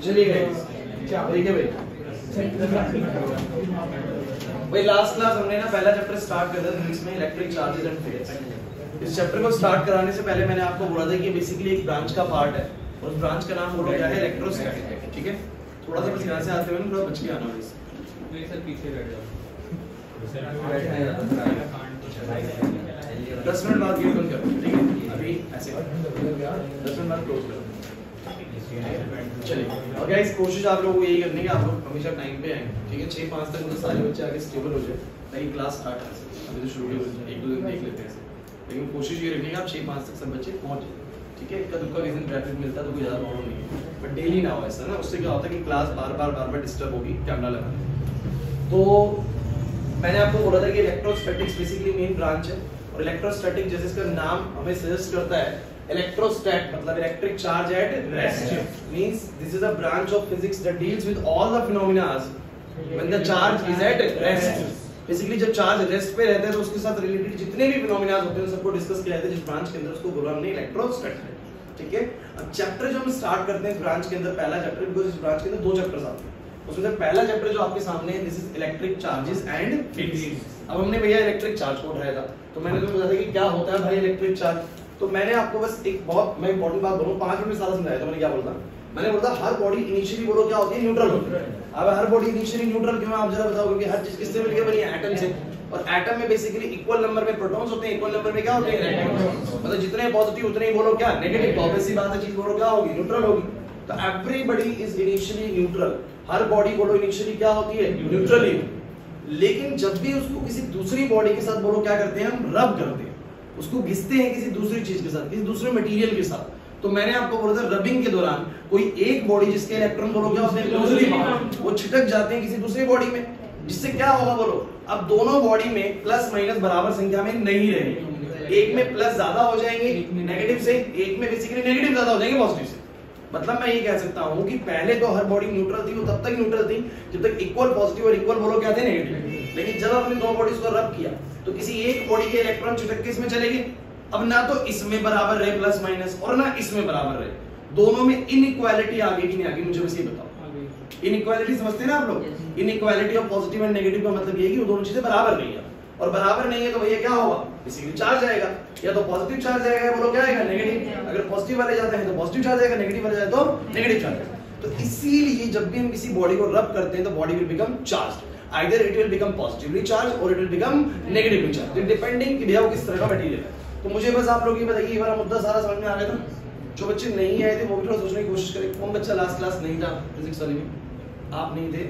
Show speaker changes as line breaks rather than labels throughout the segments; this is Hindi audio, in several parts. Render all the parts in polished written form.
चलिए ठीक है भाई लास्ट क्लास हमने ना पहला चैप्टर स्टार्ट कर दिया था इसमें इलेक्ट्रिक चार्जेस एंड फेज। इस चैप्टर को स्टार्ट कराने से पहले मैंने आपको बोला था कि बेसिकली एक ब्रांच का पार्ट है और उस ब्रांच का नाम बोला क्या है इलेक्ट्रोस्टैटिक। ठीक है, थोड़ा सा बस यहाँ से आते हुए ना थोड़ा बच के आना प्लीज।
नहीं सर पीछे बैठ जाओ।
10 मिनट बाद गेट बंद करो। ठीक है, अभी ऐसे 10 मिनट बाद क्लोज करो। चलिए और गाइस कोशिश आप लोगों को यही करनी है कि आप लोग हमेशा टाइम पे आए। ठीक है, 6-5 तक मतलब सारे बच्चे आगे स्टेबल हो जाए ताकि क्लास स्टार्ट हो सके। अभी तो शुरू ही हो जाए, 1-2 दिन देख लेते हैं, लेकिन कोशिश ये रखनी है आप 6-5 तक सब बच्चे पहुंच जाए। ठीक है, इक्का दुक्का किसी दिन ट्रैफिक मिलता है तो कोई ज़्यादा प्रॉब्लम नहीं है, बट डेली ना हो ऐसा ना, उससे क्या होता है कि क्लास बार-बार डिस्टर्ब होगी कैमरा लगाने। तो मैंने आपको बोला था कि इलेक्ट्रोस्टैटिक्स बेसिकली मेन ब्रांच है और इलेक्ट्रोस्टैटिक जैसे इसका नाम हमें सजेस्ट करता है इलेक्ट्रोस्टैट मतलब electric charge at rest means this is a branch of physics that deals with all the phenomena when the charge is at rest. Basically जब चार्ज रेस्ट पे रहता है तो उसके साथ रिलेटेड जितने भी फिनोमेना होते हैं सबको डिस्कस किया जाता है जिस ब्रांच के अंदर, उसको बोला हमने इलेक्ट्रोस्टैटिक। ठीक है, अब चैप्टर जो हम स्टार्ट करते हैं इस ब्रांच के अंदर पहला चैप्टर, बिकॉज़ इस ब्रांच के अंदर 2 चैप्टर्स आते हैं, उसमें से पहला चैप्टर जो आपके सामने है this is electric charges and fields. अब हमने भैया इलेक्ट्रिक चार्ज को उठाया था तो मैंने तुम्हें बताया था कि क्या होता है भाई इलेक्ट्रिक चार्ज। तो मैंने आपको बस एक बहुत मैं इंपॉर्टेंट बात बोलूं, 5 मिनट में सारा समझाया था। मैंने क्या बोला, मैंने बोला हर बॉडी इनिशियली बोलो क्या होती है, न्यूट्रल होती है। अब हर बॉडी इनिशियली न्यूट्रल क्यों, आप जरा बताओ, क्योंकि हर चीज किससे मिलकर बनी है, एटम से, और एटम में बेसिकली इक्वल नंबर में प्रोटॉन्स होते हैं, इक्वल नंबर में क्या होते हैं, इलेक्ट्रॉन्स। मतलब जितने पॉजिटिव उतने ही बोलो क्या, नेगेटिव। तो ऑब्वियस सी बात है चीज बोलो क्या होगी, न्यूट्रल होगी। तो everybody is initially neutral, her body बोलो इनिशियली क्या होती है, न्यूट्रल ही। लेकिन जब भी उसको किसी दूसरी बॉडी के साथ बोलो क्या करते हैं, हम रब करते हैं, उसको घिसते हैं किसी दूसरी चीज के साथ, किसी दूसरे मटेरियल के साथ। तो मैंने आपको बोला था रबिंग के दौरान कोई एक बॉडी जिसके इलेक्ट्रॉन बोलो क्या होते हैं क्लोजली बाउंड, वो छिटक जाते हैं किसी दूसरी बॉडी में, जिससे क्या होगा बोलो, अब दोनों बॉडी में प्लस माइनस बराबर संख्या में नहीं रहेंगे। एक में प्लस ज्यादा हो जाएंगे नेगेटिव से, एक में बेसिकली नेगेटिव ज्यादा हो जाएंगे पॉजिटिव से। मतलब मैं ये कह सकता हूं कि पहले तो हर बॉडी न्यूट्रल थी, वो तब तक न्यूट्रल थी जब तक इक्वल पॉजिटिव और इक्वल बोलो क्या थे, नेगेटिव। लेकिन जब हमने 2 बॉडीज को रब किया तो किसी एक बॉडी के इलेक्ट्रॉन छिटक के इसमें चले गए। अब ना तो इसमें बराबर रहे प्लस माइनस और ना इसमें बराबर रहे, दोनों में इनइक्वालिटी आ गई कि नहीं आ गई, मुझे बस ये बताओ। इनइक्वालिटी समझते हैं ना आप लोग, inequality of positive and negative का मतलब ये है कि वो दोनों चीजें बराबर नहीं है, और बराबर नहीं है तो भैया क्या होगा, बेसिकली चार्ज आएगा, या तो पॉजिटिव चार्ज आएगा बोलो क्या आएगा, नेगेटिव। अगर पॉजिटिव वाले जाते हैं तो पॉजिटिव चार्ज आएगा, नेगेटिव वाले जाते तो नेगेटिव चार्ज आएगा। तो इसीलिए जब भी हम किसी बॉडी को रब करते हैं तो body will become charged, either it will become positively charge और it will become negatively charge, depending कि भैया वो किस तरह का मटेरियल है। तो मुझे बस आप लोग ये बताइए ये वाला मुद्दा सारा समझ में आ गया था। जो बच्चे नहीं आए थे वो भी थोड़ा सोचने की कोशिश करें, कौन बच्चा लास्ट क्लास नहीं था फिजिक्स वाले में, आप नहीं थे,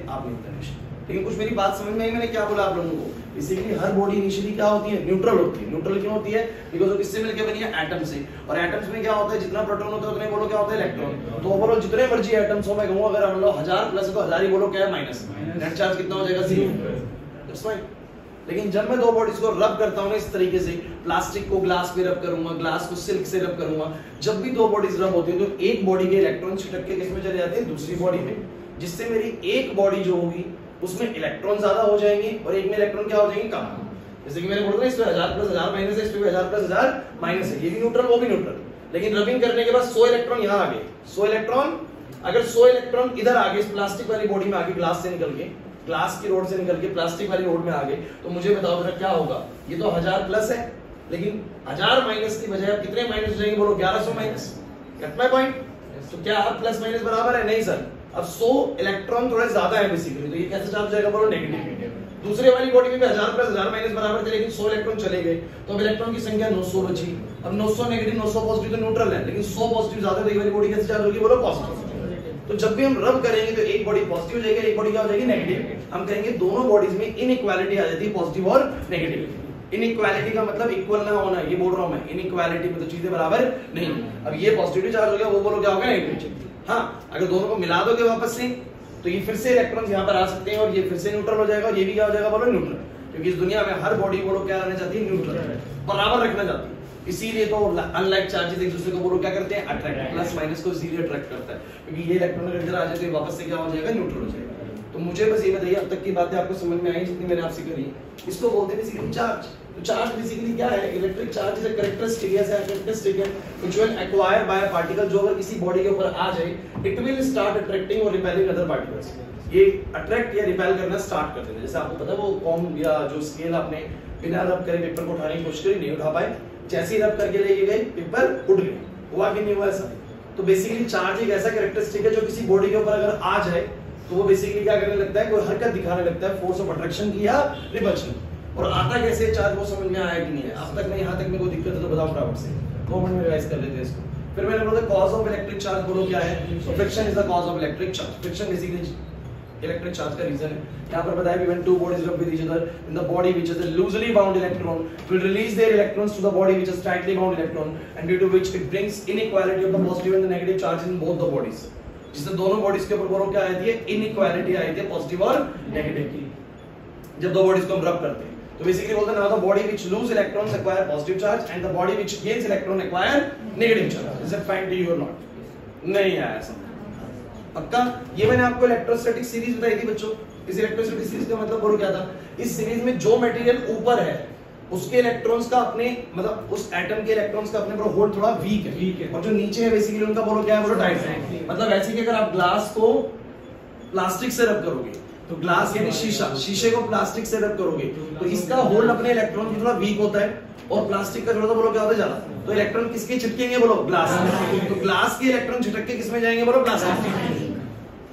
लेकिन कुछ मेरी बात समझ में आई। मैंने क्या बोला आप लोगों को, बेसिकली हर बॉडी इनिशियली क्या होती है, न्यूट्रल होती है। न्यूट्रल क्यों होती है, बिकॉज़ वो किससे मिलकर बनी है, एटम से, और एटम्स में क्या होता है, जितना प्रोटॉन होता है उतने बोलो क्या होता है, इलेक्ट्रॉन। तो ओवरऑल जितने मर्जी एटम्स हो, मैं कहूंगा अगर हम लोग 1000 प्लस है तो 1000 ही बोलो क्या है, माइनस, नेट चार्ज कितना हो जाएगा, 0। That's fine. लेकिन जब मैं 2 बॉडीज को रब करता हूं इस तरीके से, प्लास्टिक को ग्लास पे रब करूंगा, ग्लास को सिल्क से रब करूंगा, जब भी 2 बॉडीज रब होती हैं तो एक बॉडी के इलेक्ट्रॉन छिटक के किसमें चले जाते हैं, दूसरी बॉडी में, जिससे मेरी एक बॉडी जो होगी उसमें इलेक्ट्रॉन ज्यादा हो जाएंगे और एक में इलेक्ट्रॉन क्या हो जाएंगे, कम। जैसे कि मैंने बोला था इस पे 1000 प्लस 1000 माइनस है, इस पे 1000 प्लस 1000 माइनस है, ये भी न्यूट्रल वो भी न्यूट्रल। लेकिन रबिंग करने के बाद 100 इलेक्ट्रॉन यहाँ आ गए, 100 इलेक्ट्रॉन, अगर 100 इलेक्ट्रॉन इधर आ गए इस प्लास्टिक वाली बॉडी में आ गए, ग्लास से निकल के, ग्लास की रोड से निकल के प्लास्टिक वाली रोड में आ गए, तो मुझे बताओ जरा क्या होगा। ये तो 1000 प्लस है, लेकिन 1000 माइनस की बजाय कितने माइनस हो जाएंगे बोलो, 1100 माइनस। Gate my point. तो क्या अब प्लस माइनस बराबर है, नहीं सर, अब 100 इलेक्ट्रॉन थोड़े ज्यादा है बेसिकली, तो ये कैसे चार्ज हो जाएगा बोलो, नेगेटिव। दूसरे वाली बॉडी में भी 1000 प्लस 1000 माइनस बराबर थे, लेकिन 100 इलेक्ट्रॉन चले गए, तो अब इलेक्ट्रॉन की संख्या 900 बची। अब 900 नेगेटिव 900 पॉजिटिव तो न्यूट्रल है, लेकिन 100 पॉजिटिव ज्यादा, तो ये वाली बॉडी कैसे चार्ज होगी बोलो, पॉजिटिव। तो जब भी हम रब करेंगे तो एक बॉडी पॉजिटिव हो जाएगी, एक बॉडी क्या हो जाएगी, नेगेटिव। हम कहेंगे दोनों बॉडीज में इनइक्वालिटी आ जाती है, पॉजिटिव और नेगेटिव। इनइक्वालिटी का मतलब इक्वल ना होना, ये बोल रहा हूं मैं, इनइक्वालिटी में तो चीजें बराबर नहीं। अब ये पॉजिटिव चार्ज हो गया, वो बोलो क्या होगा, नेगेटिव। हाँ, अगर दोनों को मिला दोगे वापस से तो ये फिर से इलेक्ट्रॉन्स यहाँ पर आ सकते हैं और ये फिर से न्यूट्रल हो जाएगा, और ये भी क्या हो जाएगा बोलो, न्यूट्रल। क्योंकि इस दुनिया में हर बॉडी बोलो क्या रहना चाहती है, न्यूट्रल, बराबर रखना चाहती है। इसीलिए तो अनलाइक चार्जेस एक दूसरे को बोलो क्या करते हैं, अट्रैक्ट, प्लस माइनस को इजीली अट्रैक्ट करता है, क्योंकि ये इलेक्ट्रॉन अगर इधर आ जाए तो वापस से क्या हो जाएगा, न्यूट्रल हो जाएगा। तो मुझे बस ये बताइए अब तक की बातें आपको समझ में आई जितनी मैंने आपसे करी, इसको बोलते हैं बेसिकली चार्ज। तो चार्ज बेसिकली क्या है? Electric charge is a characteristic है which will acquire by a particle, जो अगर किसी बॉडी के ऊपर आ जाए इट विल स्टार्ट अट्रैक्टिंग और रिपेलिंग अदर पार्टिकल्स। ये अट्रैक्ट या रिपेल करना स्टार्ट कर देते हैं। जैसे आपको पता है वो कॉम या जो स्केल आपने बिना रब करे पेपर को उठाने की कोशिश करी, नहीं उठा पाए, जैसे ही रब करके लेके गए पेपर उड़ गया। हुआ कि नहीं हुआ ऐसा? तो बेसिकली चार्ज एक ऐसा कैरेक्टरिस्टिक है जो किसी बॉडी के ऊपर अगर आ जाए तो वो बेसिकली क्या करने लगता है? कोई हरकत दिखाने लगता है, फोर्स ऑफ अट्रैक्शन की या रिपल्शन। और आता कैसे चार्ज वो समझ में आया कि नहीं है? अब तक नहीं, यहाँ तक मेरे को दिक्कत है तो बताओ फटाफट से, 2 मिनट में रिवाइज कर लेते हैं इसको। फिर मैंने बोला कॉज ऑफ इलेक्ट्रिक चार्ज, बोलो क्या है? So friction is the cause of electric charge. Friction basically electric charge का रीजन है। यहाँ पर बताया कि when two bodies rub with each other in the body which is a loosely bound electron will release their electrons to the body which is tightly bound electron, and due to which it brings inequality of the positive and the negative charge in both the bodies। जिससे दोनों बॉडीज के ऊपर बोलो क्या आती है? इनइक्वालिटी आती है, पॉजिटिव और नेगेटिव की, जब दो बॉडीज को हम रब करते हैं। तो बेसिकली बोलते हैं now the body which lose electrons acquire positive charge and the body which gains electron acquire negative charge। is it fine to you or not? नहीं आया समझ? पक्का? ये मैंने आपको इलेक्ट्रोस्टैटिक सीरीज बताई थी बच्चों। इस इलेक्ट्रोस्टैटिक सीरीज का मतलब बोलो क्या था? इस सीरीज में जो मटेरियल ऊपर है उसके इलेक्ट्रॉन्स का अपने मतलब उस एटम के इलेक्ट्रॉन्स का अपने होल्ड थोड़ा वीक है, और जो नीचे है बेसिकली उनका बोलो क्या है? बोलो टाइट है। मतलब ऐसे कि अगर आप ग्लास को प्लास्टिक से रब करोगे तो ग्लास यानी शीशा, शीशे को प्लास्टिक से रब करोगे तो इसका होल्ड अपने इलेक्ट्रॉन की थोड़ा वीक होता है, और प्लास्टिक का थोड़ा बोलो क्या होता है? ज्यादा। तो इलेक्ट्रॉन किसके चिपकेंगे? बोलो ग्लास में। तो ग्लास के इलेक्ट्रॉन छिटक के किसमें जाएंगे? बोलो प्लास्टिक में।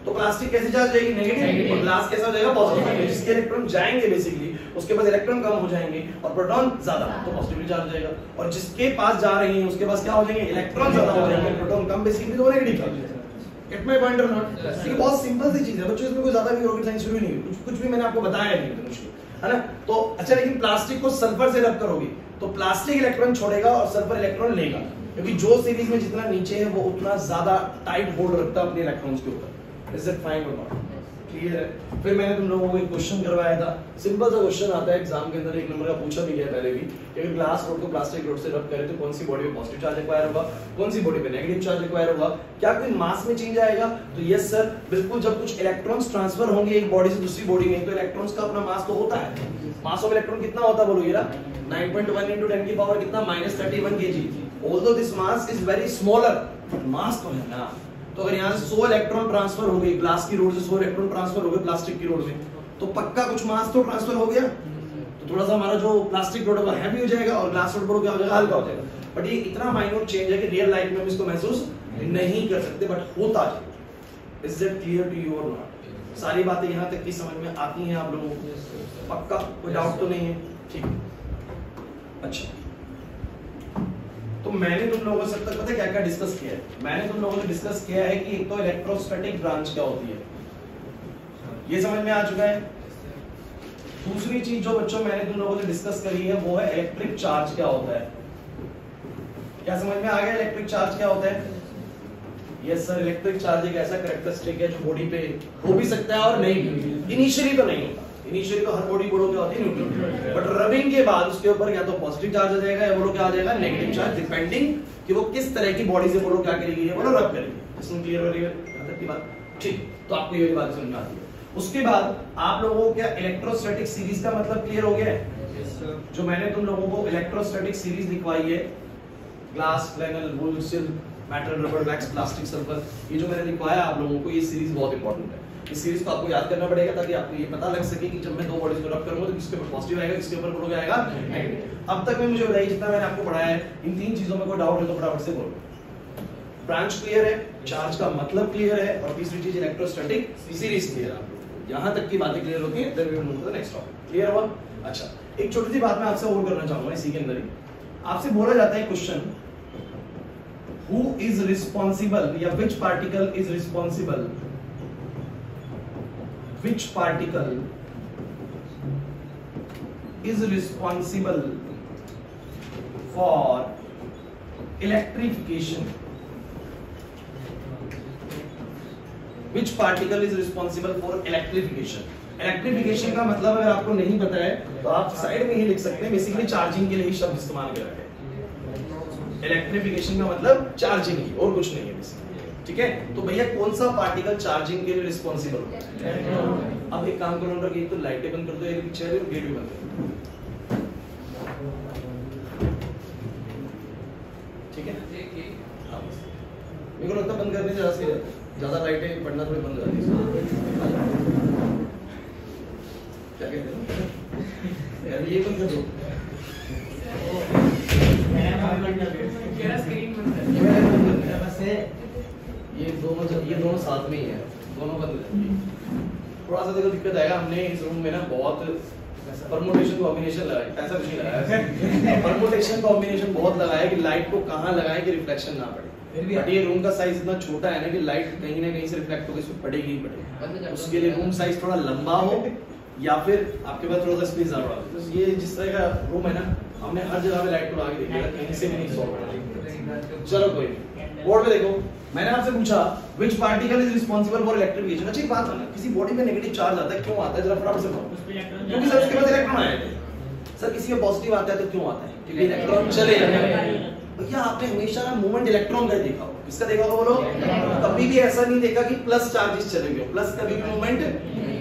तो प्लास्टिक कैसे चार्ज जाएगी? नेगेटिव, और ग्लास कैसा हो जाएगा? पॉजिटिव। जिसके इलेक्ट्रॉन जाएंगे बेसिकली उसके पास इलेक्ट्रॉन कम हो जाएंगे और प्रोटॉन ज्यादा, तो पॉजिटिव चार्ज जाएगा। और जिसके पास जा रही है उसके पास क्या हो जाएंगे? इलेक्ट्रॉन ज्यादा हो जाएंगे, प्रोटॉन कम, बेसिकली तो नेगेटिव चार्ज जाएगा। गेट माय पॉइंट और नॉट? ये बहुत सिंपल सी चीज है बच्चों, इसमें कोई ज्यादा भी रॉकेट साइंस शुरू नहीं है, कुछ भी मैंने आपको बताया नहीं है मुश्किल, है ना? तो अच्छा, लेकिन प्लास्टिक को सल्फर से रब करोगे तो प्लास्टिक इलेक्ट्रॉन छोड़ेगा और सल्फर इलेक्ट्रॉन लेगा, क्योंकि जो सीरीज में जितना नीचे है वो उतना ज्यादा टाइट होल्ड रखता है अपने इलेक्ट्रॉन्स के ऊपर। इज इट फाइन और नॉट? क्लियर है? फिर मैंने तुम लोगों को एक क्वेश्चन करवाया था, सिंपल सा क्वेश्चन आता है एग्जाम के अंदर, 1 नंबर का पूछा भी गया पहले भी, कि अगर ग्लास रोड को प्लास्टिक रोड से रब करें तो कौन सी बॉडी पे पॉजिटिव चार्ज एक्वायर होगा, कौन सी बॉडी पे नेगेटिव चार्ज एक्वायर होगा, क्या कोई मास में चेंज आएगा? तो यस सर, बिल्कुल। जब कुछ इलेक्ट्रॉन्स ट्रांसफर होंगे एक बॉडी से दूसरी बॉडी में तो इलेक्ट्रॉन्स का अपना मास तो होता है। मास ऑफ इलेक्ट्रॉन कितना होता है? बोलो ये 9.1 into 10 की पावर कितना? -31 kg। Although this mass is very smaller, mass तो है ना। तो अगर यहाँ से 100 इलेक्ट्रॉन ट्रांसफर हो गए ग्लास की रोड से, 100 इलेक्ट्रॉन ट्रांसफर हो गए प्लास्टिक की रोड में, तो पक्का कुछ मास तो ट्रांसफर हो गया। तो थोड़ा सा हमारा जो प्लास्टिक रोड है हैवी हो जाएगा और ग्लास रोड क्या हो जाएगा? हल्का हो जाएगा। बट ये इतना माइन्यूट चेंज है कि रियल लाइफ में हम इसको महसूस नहीं कर सकते, बट होता है। Is it clear to you और नॉट? सारी बातें यहाँ तक की समझ में आती हैं आप लोगों को? पक्का कोई डाउट तो नहीं है? ठीक। अच्छा, तो मैंने तुम लोगों से अब तक पता है क्या क्या डिस्कस किया है? मैंने तुम लोगों से डिस्कस किया है कि एक तो इलेक्ट्रोस्टैटिक ब्रांच क्या होती है, ये समझ में आ चुका है। दूसरी चीज जो बच्चों मैंने तुम लोगों से डिस्कस करी है वो है इलेक्ट्रिक चार्ज क्या होता है। क्या समझ में आ गया इलेक्ट्रिक चार्ज क्या होता है? यस सर, इलेक्ट्रिक चार्ज एक ऐसा कैरेक्टरिस्टिक है जो बॉडी पे हो भी सकता है और नहीं भी। इनिशियली तो नहीं होता, इनिशियली तो हर बॉडी बोलो क्या होती है? न्यूट्रल। बट रबिंग के बाद उसके ऊपर या तो पॉजिटिव चार्ज आ जाएगा या बोलो क्या आ जाएगा? नेगेटिव चार्ज, डिपेंडिंग कि वो किस तरह की बॉडी से बोलो क्या करेगी, बोलो रब करेगी। इसमें क्लियर हो रही है यहां तक की बात? ठीक, तो आपको ये बात समझ में आती है। उसके बाद आप लोगों को क्या इलेक्ट्रोस्टैटिक सीरीज का मतलब क्लियर हो गया है? जो मैंने तुम लोगों को इलेक्ट्रोस्टैटिक सीरीज लिखवाई है, glass, flannel, wool, silk, metal, rubber, wax, plastic, sulphur, ये जो मैंने लिखवाया आप लोगों को, ये सीरीज बहुत इंपॉर्टेंट है। इस सीरीज को आपको याद करना पड़ेगा ताकि आपको ये पता लग सके कि जब मैं दो बॉडीज को रब करूंगा तो किसके ऊपर पॉजिटिव आएगा, किसके ऊपर बोलो आएगा नेगेटिव। अब तक में मुझे बताइए जितना मैंने आपको पढ़ाया है, इन 3 चीजों में कोई डाउट है तो फटाफट से बोलो। ब्रांच क्लियर है, चार्ज का मतलब क्लियर है, और तीसरी चीज इलेक्ट्रोस्टैटिक सीरीज क्लियर है। यहां तक की बातें क्लियर होती हैं, then we will move to the next topic. Clear हुआ? अच्छा, एक छोटी सी बात मैं आपसे और करना चाहूंगा इसी के अंदर ही। आपसे बोला जाता है क्वेश्चन, हु इज रिस्पांसिबल या which particle is responsible, which particle is responsible for electrification? Which particle is responsible for electrification? Electrification का मतलब अगर आपको नहीं पता है तो आप साइड में ही लिख सकते हैं, बेसिकली चार्जिंग के लिए ही शब्द इस्तेमाल कर रहे हैं। इलेक्ट्रिफिकेशन का मतलब चार्जिंग ही, और कुछ नहीं है बेसिकली। ठीक है, तो भैया कौन सा पार्टिकल चार्जिंग के लिए रिस्पांसिबल होता है? अब एक काम करो ना कि तो लाइटें बंद कर दो, एक पीछे गेट भी बंद कर दो। तो बंद करने जरा से ज्यादा लाइटें पढ़ना थोड़ी बंद कर दी। क्या कहते हैं यार, ये बंद कर दो। ये दोनों साथ में ही है, दोनों बंद है। थोड़ा सा देखो दिक्कत आएगा, हमने इस रूम में ना बहुत परमुटेशन कॉम्बिनेशन लगाया, ऐसा कुछ नहीं लगाया, परमुटेशन कॉम्बिनेशन बहुत लगाया कि लाइट को कहाँ लगाए कि रिफ्लेक्शन ना पड़े। बट ये रूम का साइज इतना छोटा है ना कि लाइट कहीं ना कहीं से रिफ्लेक्ट होकर इसमें पड़ेगी ही पड़ेगी। उसके लिए रूम साइज थोड़ा लंबा हो या फिर आपके पास थोड़ा सा स्पेस ज्यादा हो। तो ये जिस तरह का रूम है ना, हमने हर जगह पे लाइट को लगा के देखा, कहीं से भी नहीं सॉल्व करा। चलो कोई बोर्ड पे देखो, मैंने आपसे पूछा which particle is responsible for electrification. अच्छा एक बात है ना, किसी बॉडी में नेगेटिव चार्ज आता है, क्यों आता है, जरा फटाफट से बताओ। क्योंकि सर उसके पास इलेक्ट्रॉन आए थे। सर किसी में पॉजिटिव आता है तो क्यों आता है, क्योंकि इलेक्ट्रॉन चले जाते हैं। भैया आपने हमेशा ना मूवमेंट इलेक्ट्रॉन का देखा हो, किसका देखा होगा बोलो। कभी भी ऐसा नहीं देखा कि प्लस चार्जेस चलेंगे, प्लस कभी भी मूवमेंट।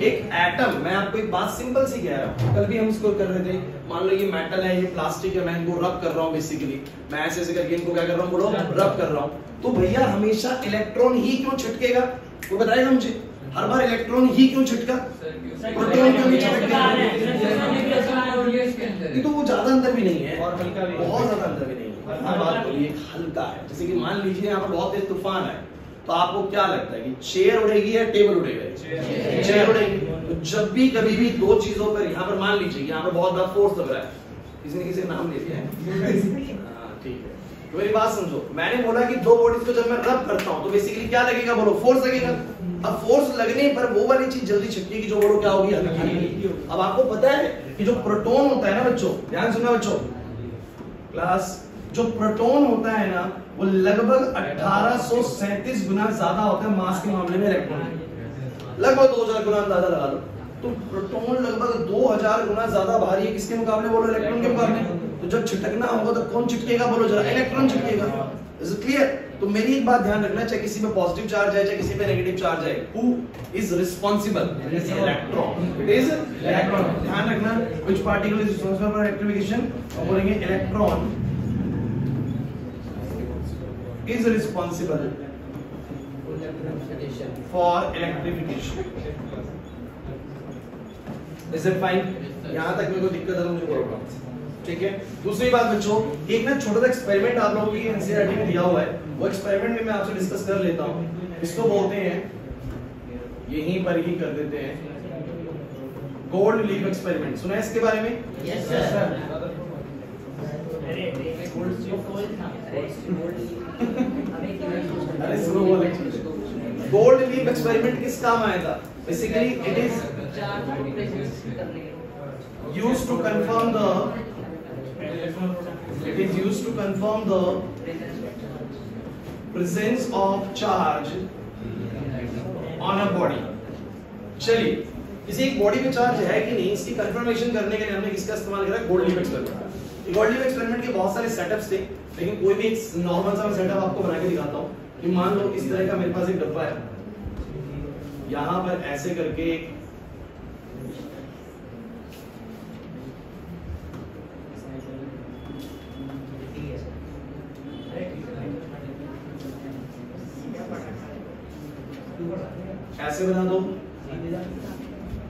एक एटम, मैं आपको एक बात सिंपल सी कह रहा हूं, कल भी हम इसको कर रहे थे। मान लो ये मेटल है, ये प्लास्टिक है, मैं इनको रब कर रहा हूं बेसिकली, मैं ऐसे ऐसे करके इनको क्या कर रहा हूं बोलो, रब कर रहा हूं। तो भैया हमेशा इलेक्ट्रॉन ही क्यों छिटकेगा, वो बताएगा मुझे। हर बार इलेक्ट्रॉन ही क्यों छिटका, प्रोटॉन क्यों नहीं छिटकेगा। तो वो ज्यादा अंतर भी नहीं है, और हल्का भी, बहुत ज्यादा अंतर भी नहीं है। हर बात बोलिए हल्का है। जैसे कि मान लीजिए यहाँ पर बहुत तेज तूफान है, तो आपको क्या लगता है कि चेयर उड़ेगी या टेबल उड़ेगा? चेयर उड़ेगी। तो जब भी कभी भी दो चीजों पर, यहाँ पर मान लीजिए यहाँ पर बहुत बड़ा फोर्स लग रहा है, किसी ने किसी नाम ले लिया है, ठीक है, तो मेरी बात समझो। मैंने बोला कि दो बॉडीज को जब मैं रब करता हूँ तो बेसिकली क्या लगेगा बोलो, फोर्स लगेगा। अब फोर्स लगने पर वो वाली चीज जल्दी छिटकेगी जो बोलो क्या होगी, हल्की। अब आपको पता है कि जो प्रोटॉन होता है ना बच्चों, ध्यान सुनना बच्चों क्लास, जो प्रोटॉन होता है ना वो लगभग 1837 गुना ज्यादा होता है मास के मामले में इलेक्ट्रॉन, लगभग 2000 गुना ज्यादा लगा लो। तो प्रोटॉन लगभग 2000 गुना ज्यादा भारी है किसके मुकाबले बोलो, इलेक्ट्रॉन के मुकाबले। तो जब छिटकना होगा तो कौन छिटकेगा बोलो जरा, इलेक्ट्रॉन छिटकेगा। Is it clear? तो मेरी एक बात ध्यान रखना, चाहे किसी में पॉजिटिव चार्ज है चाहे किसी में नेगेटिव चार्ज है, who is responsible, electron. It is electron. ध्यान रखना which particle is responsible for electrification, और बोलेंगे electron is responsible for electrification. Is it fine? यहाँ तक में कोई दिक्कत है तो मुझे बोलो, ठीक है। दूसरी बात बच्चों, एक ना छोटा सा एक्सपेरिमेंट आप लोगों की एनसीईआरटी में दिया हुआ है, वो एक्सपेरिमेंट में मैं आपसे डिस्कस कर लेता हूँ। इसको बोलते हैं, यहीं पर ही कर देते हैं, गोल्ड लीफ एक्सपेरिमेंट। सुना है इसके बारे में?
Yes sir.
अरे सुनो वो गोल्ड लीफ एक्सपेरिमेंट किस काम आया था? Basically it is used to confirm the presence of charge on a body। चलिए किसी एक बॉडी में चार्ज है कि नहीं इसकी कंफर्मेशन करने के लिए हमने किसका इस्तेमाल करा? Gold leaf experiment. Gold leaf experiment के बहुत सारे सेटअप्स थे, लेकिन कोई भी एक नॉर्मल सा सेटअप आपको बना के दिखाता हूँ। कि मान लो इस तरह का मेरे पास एक डब्बा है, यहाँ पर ऐसे करके ऐसे बना दो,